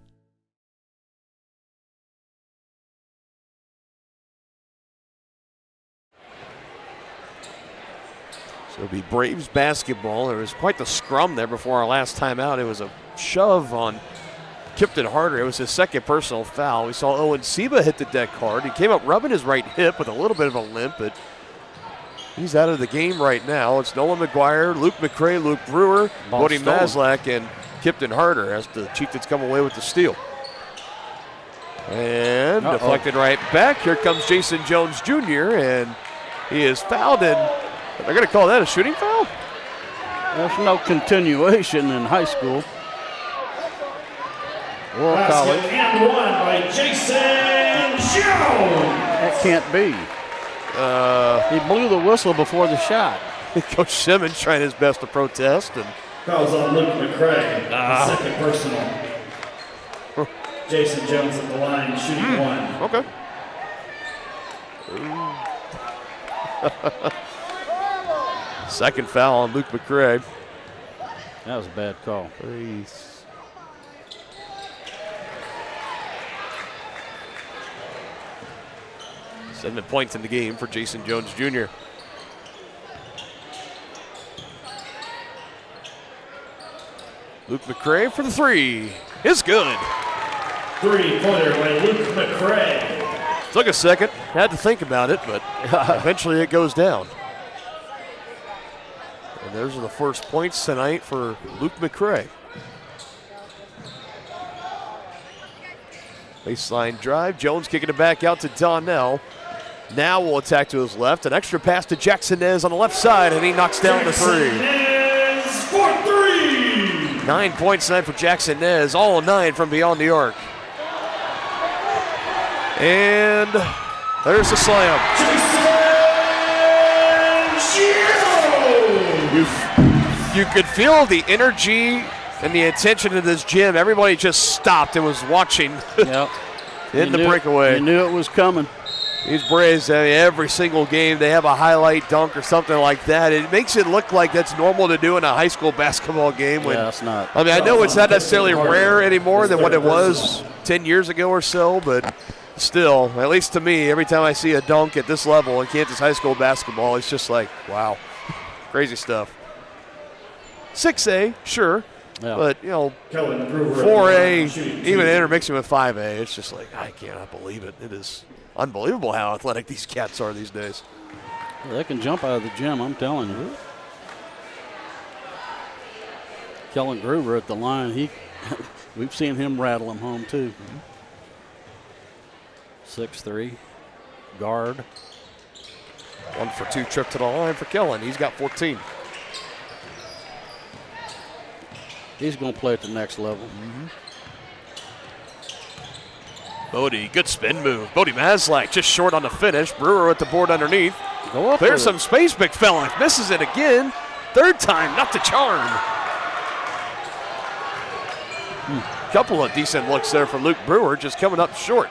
So it'll be Braves basketball. There was quite the scrum there before our last time out. It was a shove on Kipton Harder. It was his second personal foul. We saw Owen Seba hit the deck hard. He came up rubbing his right hip with a little bit of a limp, but he's out of the game right now. It's Nolan McGuire, Luke McCray, Luke Brewer, Bodie Maslak, and Kipton Harder as the Chieftains come away with the steal. And deflected right back. Here comes Jason Jones Jr., and he is fouled, and they're going to call that a shooting foul? There's no continuation in high school or college. And one by Jason Jones. That can't be. He blew the whistle before the shot. Coach Simmons trying his best to protest. And fouls on Luke McCray, second personal. Jason Jones at the line, shooting one. Okay. Second foul on Luke McCray. That was a bad call. Please. 7 points in the game for Jason Jones Jr. Luke McCray for the 3. It's good. 3-pointer by Luke McCray. Took a second. Had to think about it, but eventually it goes down. And those are the first points tonight for Luke McCray. Baseline drive. Jones kicking it back out to Donnell. Now will attack to his left. An extra pass to Jackson Nez on the left side, and he knocks down the 3. Nez for 3. 9 points tonight for Jackson Nez, all 9 from beyond the arc. And there's the slam. You could feel the energy and the attention of this gym. Everybody just stopped and was watching in the breakaway. You knew it was coming. These Braves, every single game, they have a highlight dunk or something like that. It makes it look like that's normal to do in a high school basketball game. Yeah, it's not. I mean, I know it's not necessarily rare anymore than what it was 10 years ago or so, but still, at least to me, every time I see a dunk at this level in Kansas high school basketball, it's just like, wow, crazy stuff. 6A, sure. Yeah. But, 4A, even intermixing with 5A, it's just like, I cannot believe it. It is unbelievable how athletic these cats are these days. Well, they can jump out of the gym, I'm telling you. Kellen Groover at the line, we've seen him rattle them home too. 6'3", guard. 1 for 2 trip to the line for Kellen. He's got 14. He's going to play at the next level. Bodie, good spin move. Bodie Maslak just short on the finish. Brewer with the board underneath. There's some space, McFellick. Misses it again. Third time, not the charm. Couple of decent looks there for Luke Brewer, just coming up short.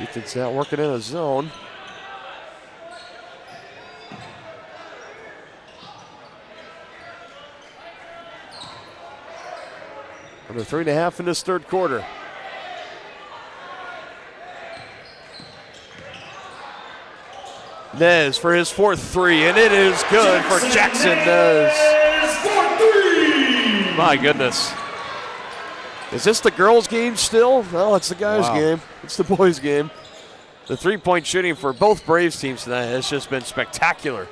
Chieftains out working in a zone. Under 3.5 in this third quarter. Nez for his fourth three, and it is good for Jackson Nez. My goodness. Is this the girls' game still? No, it's the guys' game. It's the boys' game. The three-point shooting for both Braves teams tonight has just been spectacular.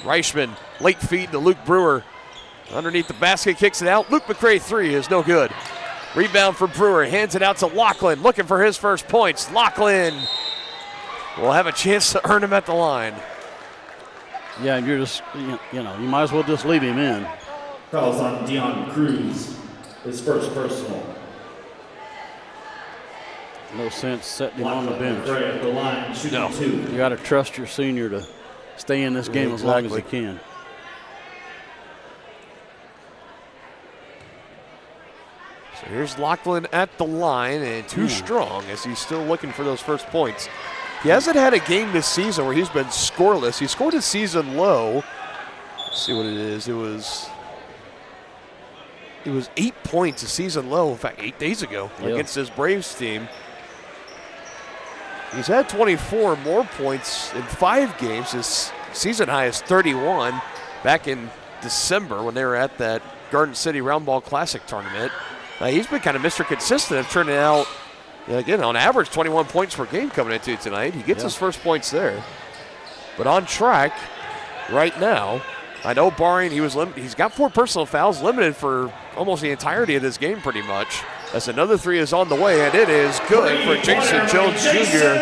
Reichman, late feed to Luke Brewer. Underneath the basket, kicks it out. Luke McCray three is no good. Rebound for Brewer, hands it out to Lachlan, looking for his first points. Lachlan will have a chance to earn him at the line. Yeah, and you're just, you know, you might as well just leave him in. Fouls on Dion Cruz, his first personal. No sense setting him on the bench. Right at the line, shooting two. You got to trust your senior to stay in this game as long as he can. So here's Lachlan at the line, and too strong as he's still looking for those first points. He hasn't had a game this season where he's been scoreless. He scored a season low. Let's see what it is. It was 8 points a season low, in fact, 8 days ago against his Braves team. He's had 24 more points in 5 games. His season high is 31 back in December when they were at that Garden City Round Ball Classic tournament. He's been kind of Mr. Consistent of turning out, again, on average, 21 points per game coming into tonight. He gets his first points there. But on track right now. I know barring he's got 4 personal fouls, limited for almost the entirety of this game pretty much. As another three is on the way, and it is good for Jason Jones Jr.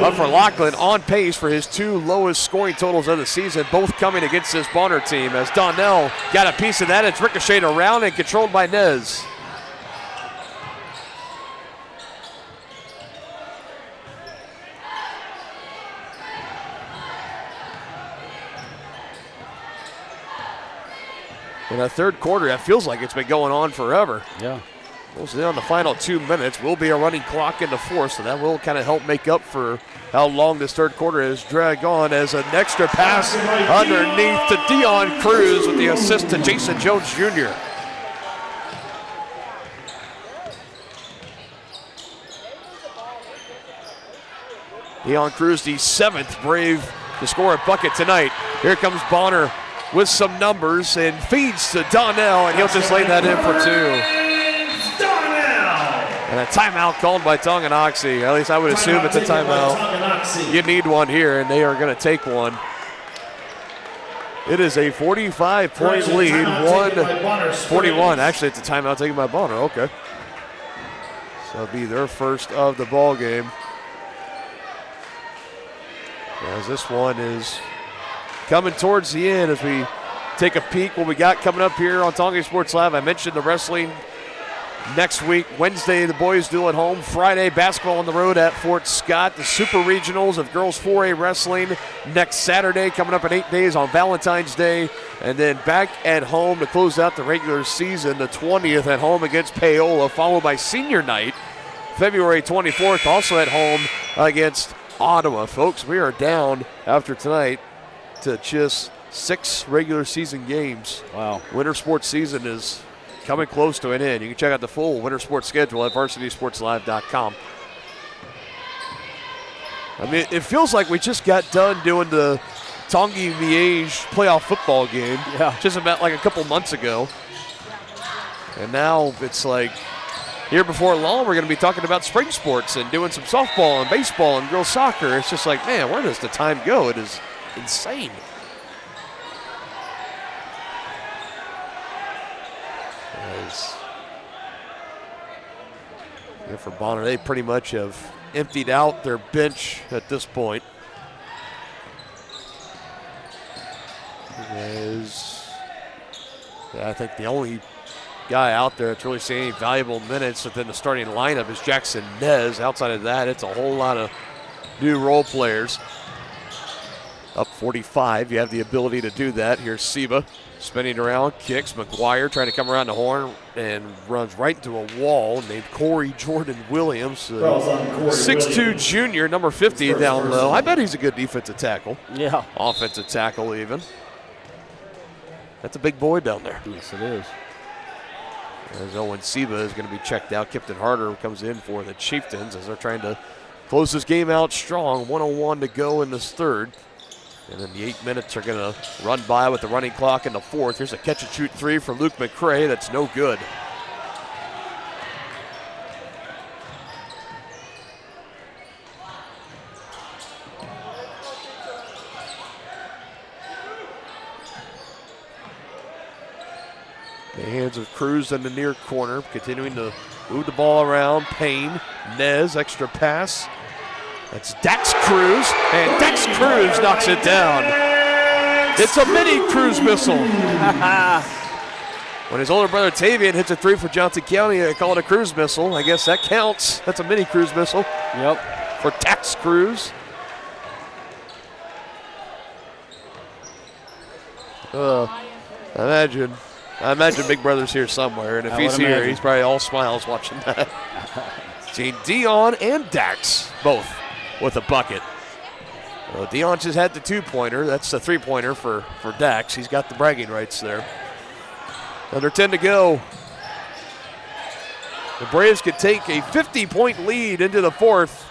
But for Lachlan, on pace for his 2 lowest scoring totals of the season, both coming against this Bonner team. As Donnell got a piece of that, it's ricocheted around and controlled by Nez. In that third quarter, that feels like it's been going on forever. Yeah. Mostly on the final 2 minutes. Will be a running clock in the fourth, so that will kind of help make up for how long this third quarter has dragged on, as an extra pass underneath to Dion Cruz with the assist to Jason Jones Jr. Dion Cruz, the 7th Brave to score a bucket tonight. Here comes Bonner with some numbers and feeds to Donnell, and he'll just lay that in for 2. And a timeout called by Tonganoxie. At least I would assume it's a timeout. You need one here, and they are going to take one. It is a 45-point lead, 1-41. Actually, it's a timeout taken by Bonner. Okay. So it'll be their first of the ball game. As this one is coming towards the end as we take a peek what we got coming up here on Tonga Sports Live. I mentioned the wrestling next week. Wednesday, the boys duel at home. Friday, basketball on the road at Fort Scott. The Super Regionals of Girls 4A Wrestling next Saturday, coming up in 8 days on Valentine's Day. And then back at home to close out the regular season, the 20th at home against Paola, followed by senior night, February 24th, also at home against Ottawa. Folks, we are down after tonight to just 6 regular season games. Wow. Winter sports season is coming close to an end. You can check out the full winter sports schedule at varsitysportslive.com. I mean, it feels like we just got done doing the Tongi Liège playoff football game just about like a couple months ago. And now it's like here before long we're going to be talking about spring sports and doing some softball and baseball and girls soccer. It's just like, man, where does the time go? It is insane. For Bonner, they pretty much have emptied out their bench at this point. I think the only guy out there that's really seeing any valuable minutes within the starting lineup is Jackson Nez. Outside of that, it's a whole lot of new role players. Up 45, you have the ability to do that. Here's Seba spinning around, kicks. McGuire trying to come around the horn and runs right into a wall named Corey Jordan Williams. 6'2 junior, number 50 down low. I bet he's a good defensive tackle. Yeah. Offensive tackle even. That's a big boy down there. Yes, it is. As Owen Seba is going to be checked out. Kipton Harder comes in for the Chieftains as they're trying to close this game out strong. 1:01 to go in this third. And then the 8 minutes are going to run by with the running clock in the fourth. Here's a catch-and-shoot three for Luke McCray. That's no good. The hands of Cruz in the near corner, continuing to move the ball around. Payne, Nez, extra pass. That's Dax Cruz, and Dax Cruz knocks it down. It's a mini Cruz missile. When his older brother Tavian hits a three for Johnson County, they call it a Cruz missile. I guess that counts. That's a mini Cruz missile. Yep. For Dax Cruz. I imagine Big Brother's here somewhere, and if he's here, he's probably all smiles watching that. Seen Dion and Dax both with a bucket. Dion just had the two-pointer. That's the three-pointer for Dax. He's got the bragging rights there. Under 10 to go. The Braves could take a 50-point lead into the fourth,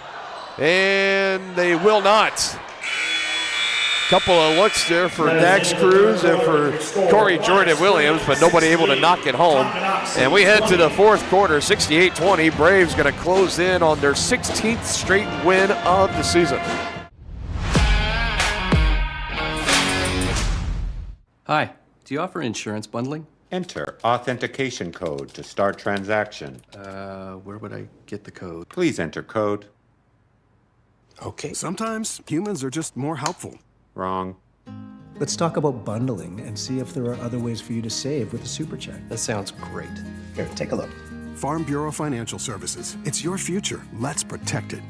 and they will not. Couple of looks there for Dax Cruz and for Corey Jordan Williams, but nobody able to knock it home. And we head to the fourth quarter, 68-20. Braves going to close in on their 16th straight win of the season. Hi, do you offer insurance bundling? Enter authentication code to start transaction. Where would I get the code? Please enter code. Okay. Sometimes humans are just more helpful. Wrong. Let's talk about bundling and see if there are other ways for you to save with a super check. That sounds great. Here, take a look. Farm Bureau Financial Services. It's your future. Let's protect it.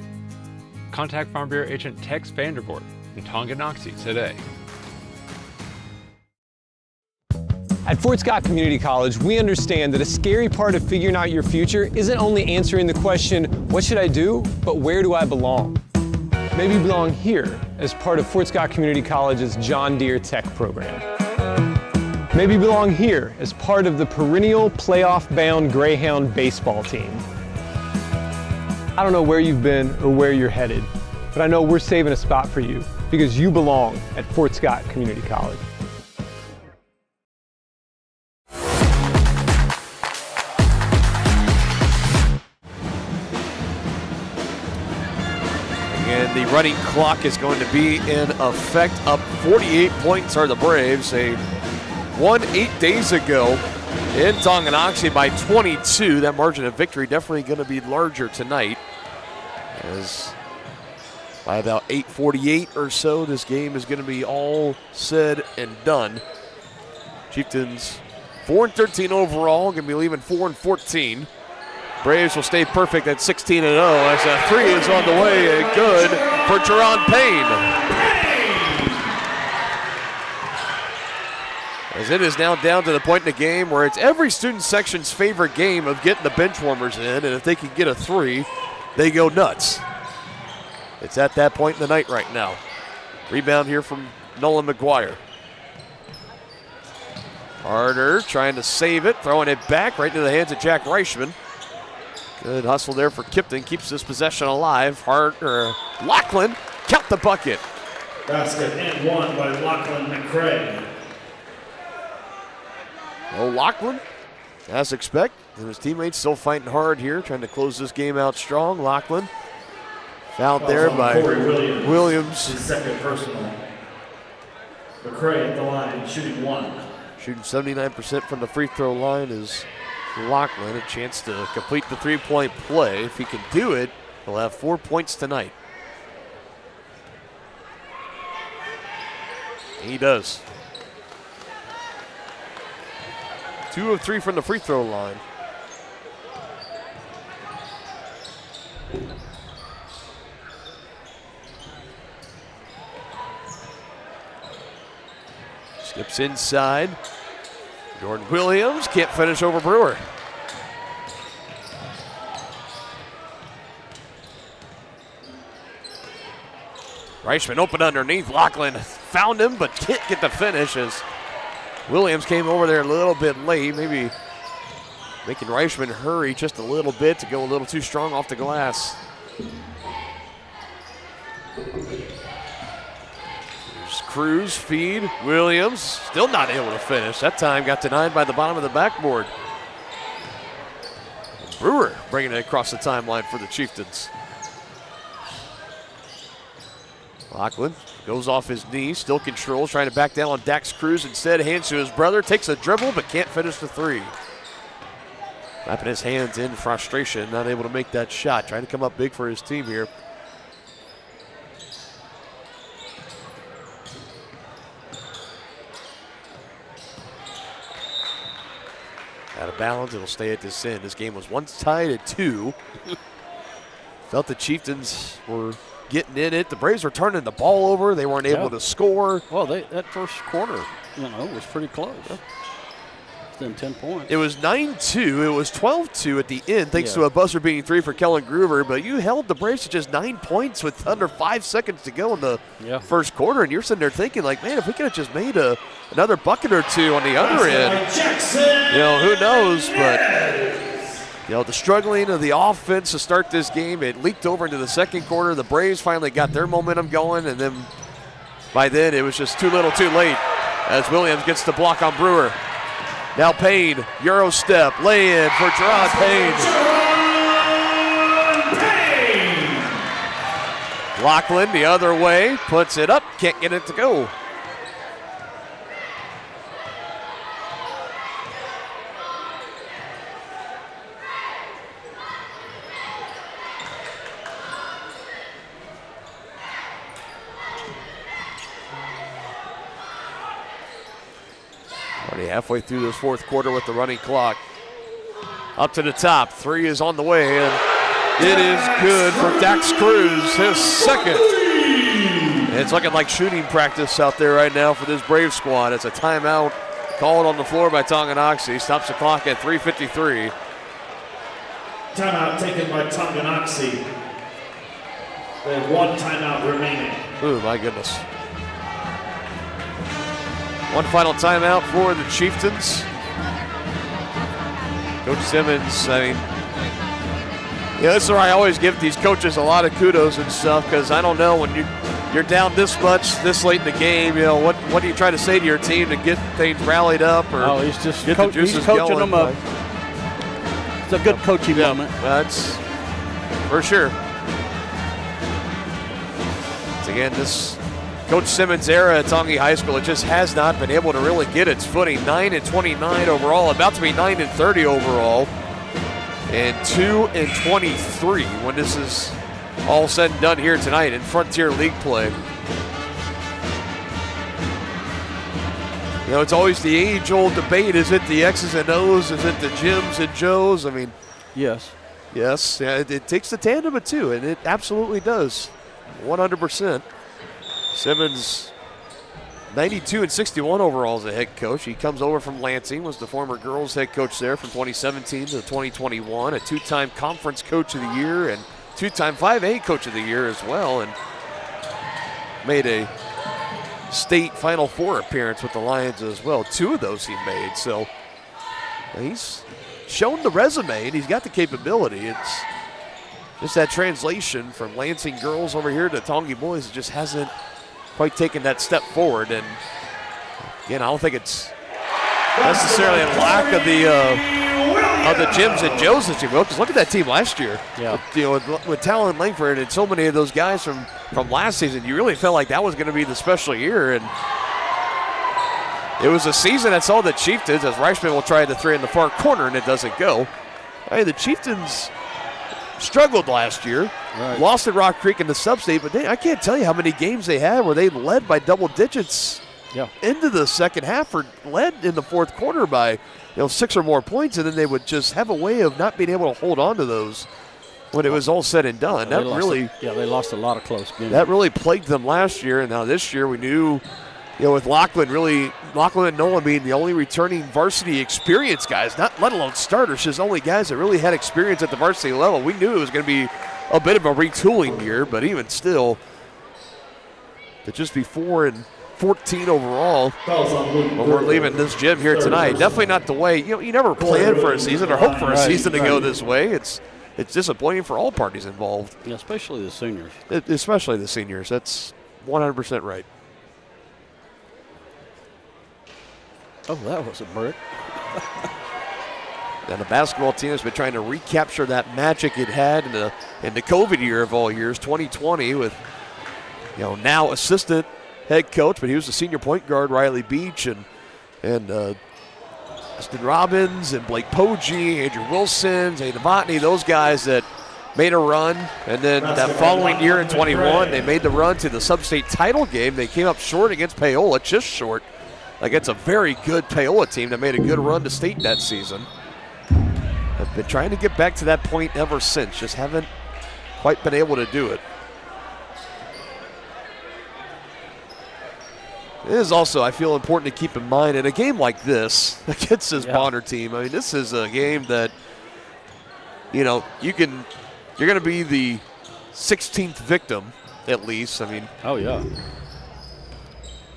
Contact Farm Bureau agent Tex Vandervoort in Tonganoxie today. At Fort Scott Community College, we understand that a scary part of figuring out your future isn't only answering the question, what should I do, but where do I belong? Maybe you belong here as part of Fort Scott Community College's John Deere Tech program. Maybe you belong here as part of the perennial playoff-bound Greyhound baseball team. I don't know where you've been or where you're headed, but I know we're saving a spot for you because you belong at Fort Scott Community College. And the running clock is going to be in effect. Up 48 points are the Braves. They won 8 days ago in Tonganoxie by 22. That margin of victory definitely going to be larger tonight, as by about 8:48 or so, this game is going to be all said and done. Chieftains 4-13 overall, going to be leaving 4-14. Braves will stay perfect at 16-0 as a three is on the way and good for Jerron Payne. As it is now down to the point in the game where it's every student section's favorite game of getting the bench warmers in, and if they can get a three, they go nuts. It's at that point in the night right now. Rebound here from Nolan McGuire. Harder trying to save it, throwing it back right into the hands of Jack Reichman. Good hustle there for Kipton, keeps this possession alive. Lachlan, count the bucket. Basket and one by Lachlan McCray. Oh, Lachlan, as expected, and his teammates still fighting hard here, trying to close this game out strong. Lachlan fouled there by Williams. His second personal. McCray at the line, shooting one. Shooting 79% from the free throw line is Lachlan. A chance to complete the three-point play. If he can do it, he'll have 4 points tonight. He does. 2 of 3 from the free throw line. Keeps inside. Jordan Williams can't finish over Brewer. Reichman open underneath. Lachlan found him, but can't get the finish as Williams came over there a little bit late. Maybe making Reichman hurry just a little bit to go a little too strong off the glass. There's Cruz, feed, Williams, still not able to finish. That time got denied by the bottom of the backboard. Brewer bringing it across the timeline for the Chieftains. Lachlan goes off his knee, still controls, trying to back down on Dax Cruz instead. Hands to his brother, takes a dribble, but can't finish the three. Wrapping his hands in frustration, not able to make that shot. Trying to come up big for his team here. Out of balance, it'll stay at this end. This game was once tied at 2. Felt the Chieftains were getting in it. The Braves were turning the ball over. They weren't able to score. Well, that first quarter, was pretty close. Within 10 points. It was 9-2. It was 12-2 at the end, thanks to a buzzer beating 3 for Kellen Groover. But you held the Braves to just 9 points with under 5 seconds to go in the first quarter, and you're sitting there thinking, like, man, if we could have just made another bucket or two on the other end, who knows? But the struggling of the offense to start this game, it leaked over into the second quarter. The Braves finally got their momentum going, and then by then it was just too little too late as Williams gets the block on Brewer. Now Payne, Euro step, lay in for Gerard Payne. Lachlan the other way, puts it up, can't get it to go. Already halfway through this fourth quarter with the running clock. Up to the top, 3 is on the way, and it is good for Dax Cruz, his second. And it's looking like shooting practice out there right now for this Brave squad. It's a timeout called on the floor by Tonganoxie. Stops the clock at 3:53. Timeout taken by Tonganoxie. They have 1 timeout remaining. Oh, my goodness. One final timeout for the Chieftains. Coach Simmons, this is where I always give these coaches a lot of kudos and stuff, because I don't know, when you're down this much this late in the game, what do you try to say to your team to get things rallied up or he's just get the juices he's coaching going? them up. It's a good coaching moment. That's for sure. It's again this Coach Simmons' era at Tongi High School, it just has not been able to really get its footing. 9-29 overall, about to be 9-30 overall, and 2-23 when this is all said and done here tonight in Frontier League play. It's always the age-old debate. Is it the X's and O's? Is it the Jims and Joes? Yes. Yes, it takes the tandem of 2, and it absolutely does, 100%. Simmons, 92-61 overall as a head coach. He comes over from Lansing, was the former girls head coach there from 2017 to 2021, a 2-time conference coach of the year and 2-time 5A coach of the year as well, and made a state Final Four appearance with the Lions as well. 2 of those he made, so he's shown the resume and he's got the capability. It's just that translation from Lansing girls over here to Tongi boys, it just hasn't quite taken that step forward. And again, I don't think it's necessarily a lack of the Jims and Joes, as you will, because look at that team last year. Yeah. With Talon Langford and so many of those guys from last season, you really felt like that was going to be the special year. And it was a season that saw the Chieftains, as Reichman will try the 3 in the far corner, and it doesn't go. The Chieftains struggled last year, lost at Rock Creek in the sub-state, but I can't tell you how many games they had where they led by double digits into the second half, or led in the fourth quarter by 6 or more points, and then they would just have a way of not being able to hold on to those when it was all said and done. They lost a lot of close games. That really plagued them last year, and now this year we knew with Lachlan and Nolan being the only returning varsity experience guys, not let alone starters, just only guys that really had experience at the varsity level. We knew it was going to be a bit of a retooling year, but even still, to just be 4-14 overall when we're leaving this gym here tonight. Definitely not the way, you never plan for a season or hope for a season to go this way. It's disappointing for all parties involved. Yeah, especially the seniors. Especially the seniors. That's 100% right. Oh, that was a brick. And the basketball team has been trying to recapture that magic it had in the COVID year of all years, 2020, with now assistant head coach, but he was the senior point guard, Riley Beach, and Austin Robbins and Blake Poggi, Andrew Wilson, Zay Novotny, those guys that made a run. And then that following year in 21, they made the run to the sub-state title game. They came up short against Paola, just short. It's a very good Paola team that made a good run to state that season. I've been trying to get back to that point ever since, just haven't quite been able to do it. It is also, I feel, important to keep in mind in a game like this against this Bonner team. I mean, this is a game that, you're going to be the 16th victim at least. I mean, oh yeah,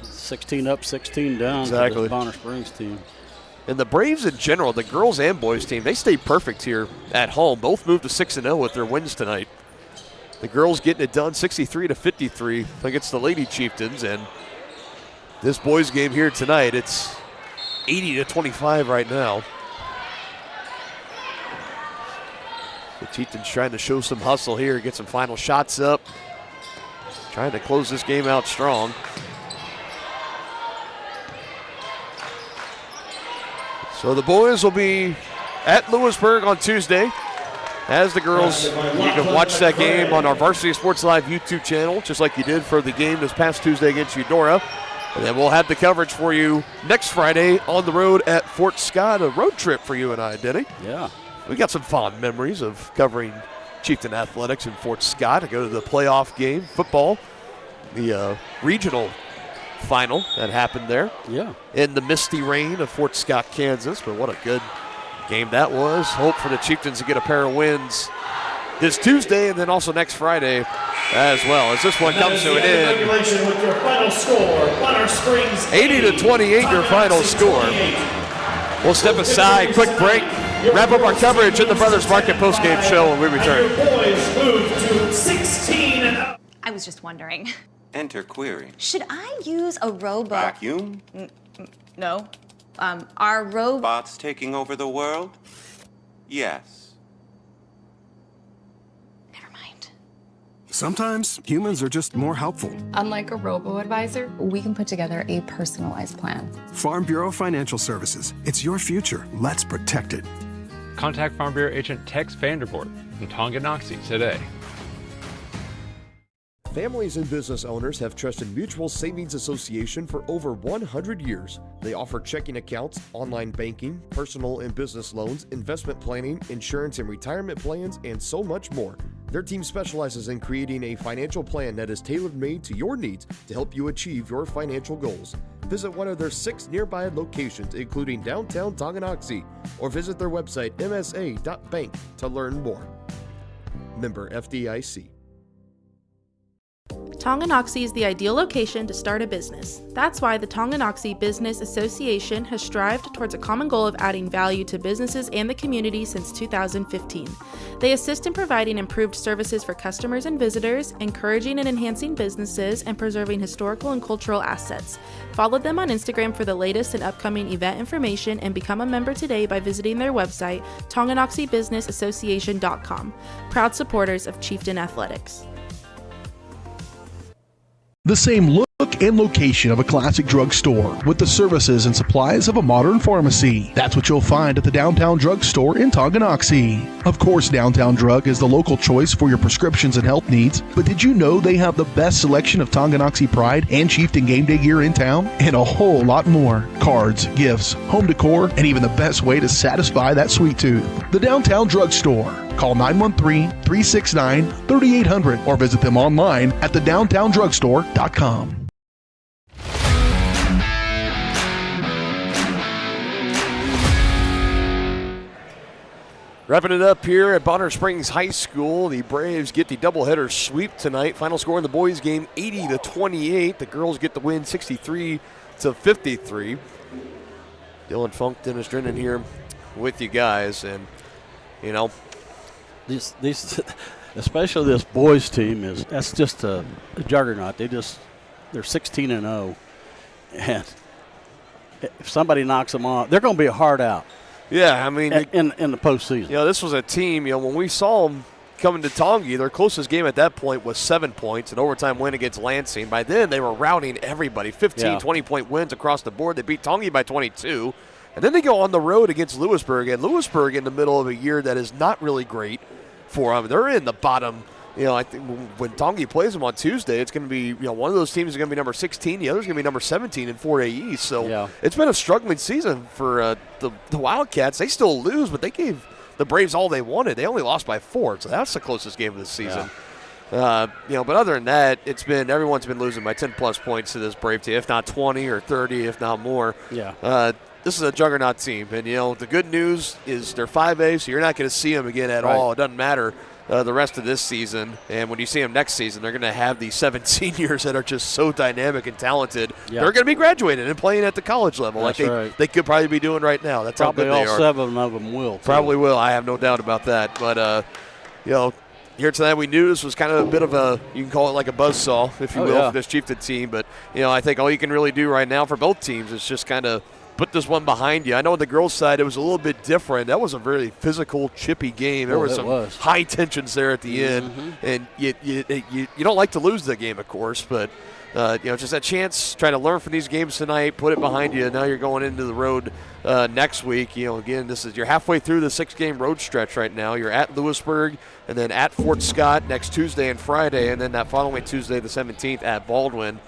16 up, 16 down. Exactly. For this Bonner Springs team. And the Braves in general, the girls and boys team, they stayed perfect here at home. Both moved to 6-0 with their wins tonight. The girls getting it done 63-53 against the Lady Chieftains, and this boys game here tonight, it's 80-25 right now. The Chieftains trying to show some hustle here, get some final shots up, trying to close this game out strong. So the boys will be at Lewisburg on Tuesday. As the girls, you can watch that game on our Varsity Sports Live YouTube channel, just like you did for the game this past Tuesday against Eudora. And then we'll have the coverage for you next Friday on the road at Fort Scott, a road trip for you and I, Denny. Yeah. We got some fond memories of covering Chieftain athletics in Fort Scott. I go to the playoff game, football, the regional final that happened there. Yeah. In the misty rain of Fort Scott, Kansas. But what a good game that was. Hope for the Chieftains to get a pair of wins this Tuesday and then also next Friday as well, as this one comes to an end. With your final score, Bonner Springs 80-28 your final score. We'll step aside, quick break, wrap up our coverage in the Brothers Market postgame show when we return. Your boys move to 16 and up. I was just wondering. Enter query. Should I use a robot? Vacuum? No. Are robots taking over the world? Yes. Sometimes humans are just more helpful. Unlike a robo-advisor, we can put together a personalized plan. Farm Bureau Financial Services. It's your future. Let's protect it. Contact Farm Bureau agent Tex Vandervoort in Tonganoxie today. Families and business owners have trusted Mutual Savings Association for over 100 years. They offer checking accounts, online banking, personal and business loans, investment planning, insurance and retirement plans, and so much more. Their team specializes in creating a financial plan that is tailor-made to your needs to help you achieve your financial goals. Visit one of their 6 nearby locations, including downtown Tonganoxie, or visit their website msa.bank to learn more. Member FDIC. Tonganoxie is the ideal location to start a business. That's why the Tonganoxie Business Association has strived towards a common goal of adding value to businesses and the community since 2015. They assist in providing improved services for customers and visitors, encouraging and enhancing businesses, and preserving historical and cultural assets. Follow them on Instagram for the latest and upcoming event information, and become a member today by visiting their website, TonganoxieBusinessAssociation.com. Proud supporters of Chieftain Athletics. The same look and location of a classic drugstore with the services and supplies of a modern pharmacy. That's what you'll find at the Downtown Drug Store in Tonganoxie. Of course, Downtown Drug is the local choice for your prescriptions and health needs, but did you know they have the best selection of Tonganoxie Pride and Chieftain Game Day gear in town? And a whole lot more. Cards, gifts, home decor, and even the best way to satisfy that sweet tooth. The Downtown Drug Store. Call 913-369-3800 or visit them online at thedowntowndrugstore.com. Wrapping it up here at Bonner Springs High School, the Braves get the doubleheader sweep tonight. Final score in the boys' game, 80-28. The girls get the win, 63-53. Dylan Funk, Dennis Drennan here with you guys, and you know, these especially this boys' team that's just a juggernaut. They're 16-0, and if somebody knocks them off, they're going to be a hard out. Yeah, I mean, in the postseason. You know, this was a team, when we saw them coming to Tongi, their closest game at that point was 7 points, an overtime win against Lansing. By then, they were routing everybody, 15, 20-point wins across the board. They beat Tongi by 22. And then they go on the road against Lewisburg. And Lewisburg in the middle of a year that is not really great for them. They're in the bottom. I think when Tongi plays them on Tuesday, it's going to be, one of those teams is going to be number 16. The other is going to be number 17 in 4A East. So it's been a struggling season for the Wildcats. They still lose, but they gave the Braves all they wanted. They only lost by 4, so that's the closest game of the season. But other than that, everyone's been losing by 10-plus points to this Brave team, if not 20 or 30, if not more. This is a juggernaut team, and the good news is they're 5A, so you're not going to see them again at all. It doesn't matter the rest of this season, and when you see them next season, they're going to have these 7 seniors that are just so dynamic and talented. They're going to be graduating and playing at the college level they could probably be doing right now. That's probably how good they are. 7 of them will. Probably will. I have no doubt about that. But here tonight we knew this was kind of a bit of you can call it like a buzzsaw, if you will, for this Chieftain team. But I think all you can really do right now for both teams is just kind of put this one behind you. I know on the girls' side it was a little bit different. That was a very physical, chippy game. There was some high tensions there at the end, and you don't like to lose the game, of course, but just that chance, trying to learn from these games tonight, put it behind you. Now you're going into the road next week. Again, you're halfway through the 6-game road stretch right now. You're at Lewisburg, and then at Fort Scott next Tuesday and Friday, and then that following Tuesday, the 17th, at Baldwin.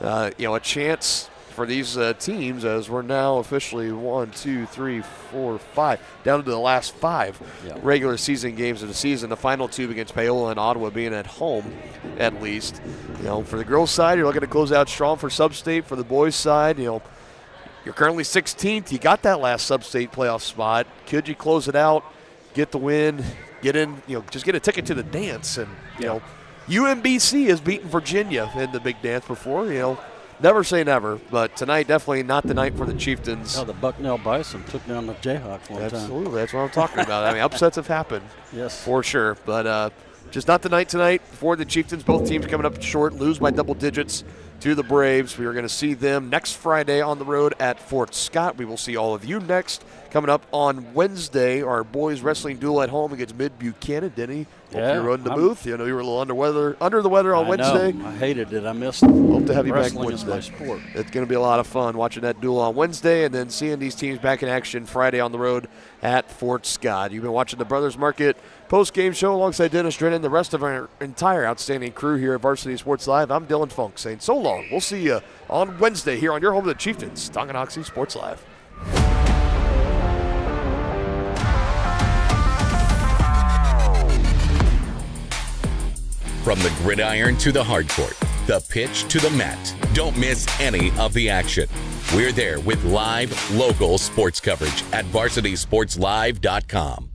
A chance for these teams, as we're now officially 1, 2, 3, 4, 5, down to the last 5 regular season games of the season. The final 2 against Paola and Ottawa being at home, at least. For the girls' side, you're looking to close out strong for Sub-State. For the boys' side, you're currently 16th. You got that last Sub-State playoff spot. Could you close it out, get the win, get in, just get a ticket to the dance? And, UMBC has beaten Virginia in the big dance before, Never say never, but tonight definitely not the night for the Chieftains. Oh, the Bucknell Bison took down the Jayhawks one time. Absolutely, that's what I'm talking about. I mean, upsets have happened, yes, for sure. But just not the night tonight for the Chieftains. Both teams coming up short, lose by double digits to the Braves. We are going to see them next Friday on the road at Fort Scott. We will see all of you next. Coming up on Wednesday, our boys wrestling duel at home against Mid-Buchanan. Denny, hope you rode in the booth. You were a little under the weather on Wednesday. I hated it. I missed it. Hope to have you back Wrestling Wednesday. is my sport. It's going to be a lot of fun watching that duel on Wednesday and then seeing these teams back in action Friday on the road at Fort Scott. You've been watching the Brothers Market post-game show alongside Dennis Drennan, the rest of our entire outstanding crew here at Varsity Sports Live. I'm Dylan Funk saying so long. We'll see you on Wednesday here on your home of the Chieftains, Tonganoxie Sports Live. From the gridiron to the hardcourt, the pitch to the mat, don't miss any of the action. We're there with live, local sports coverage at VarsitySportsLive.com.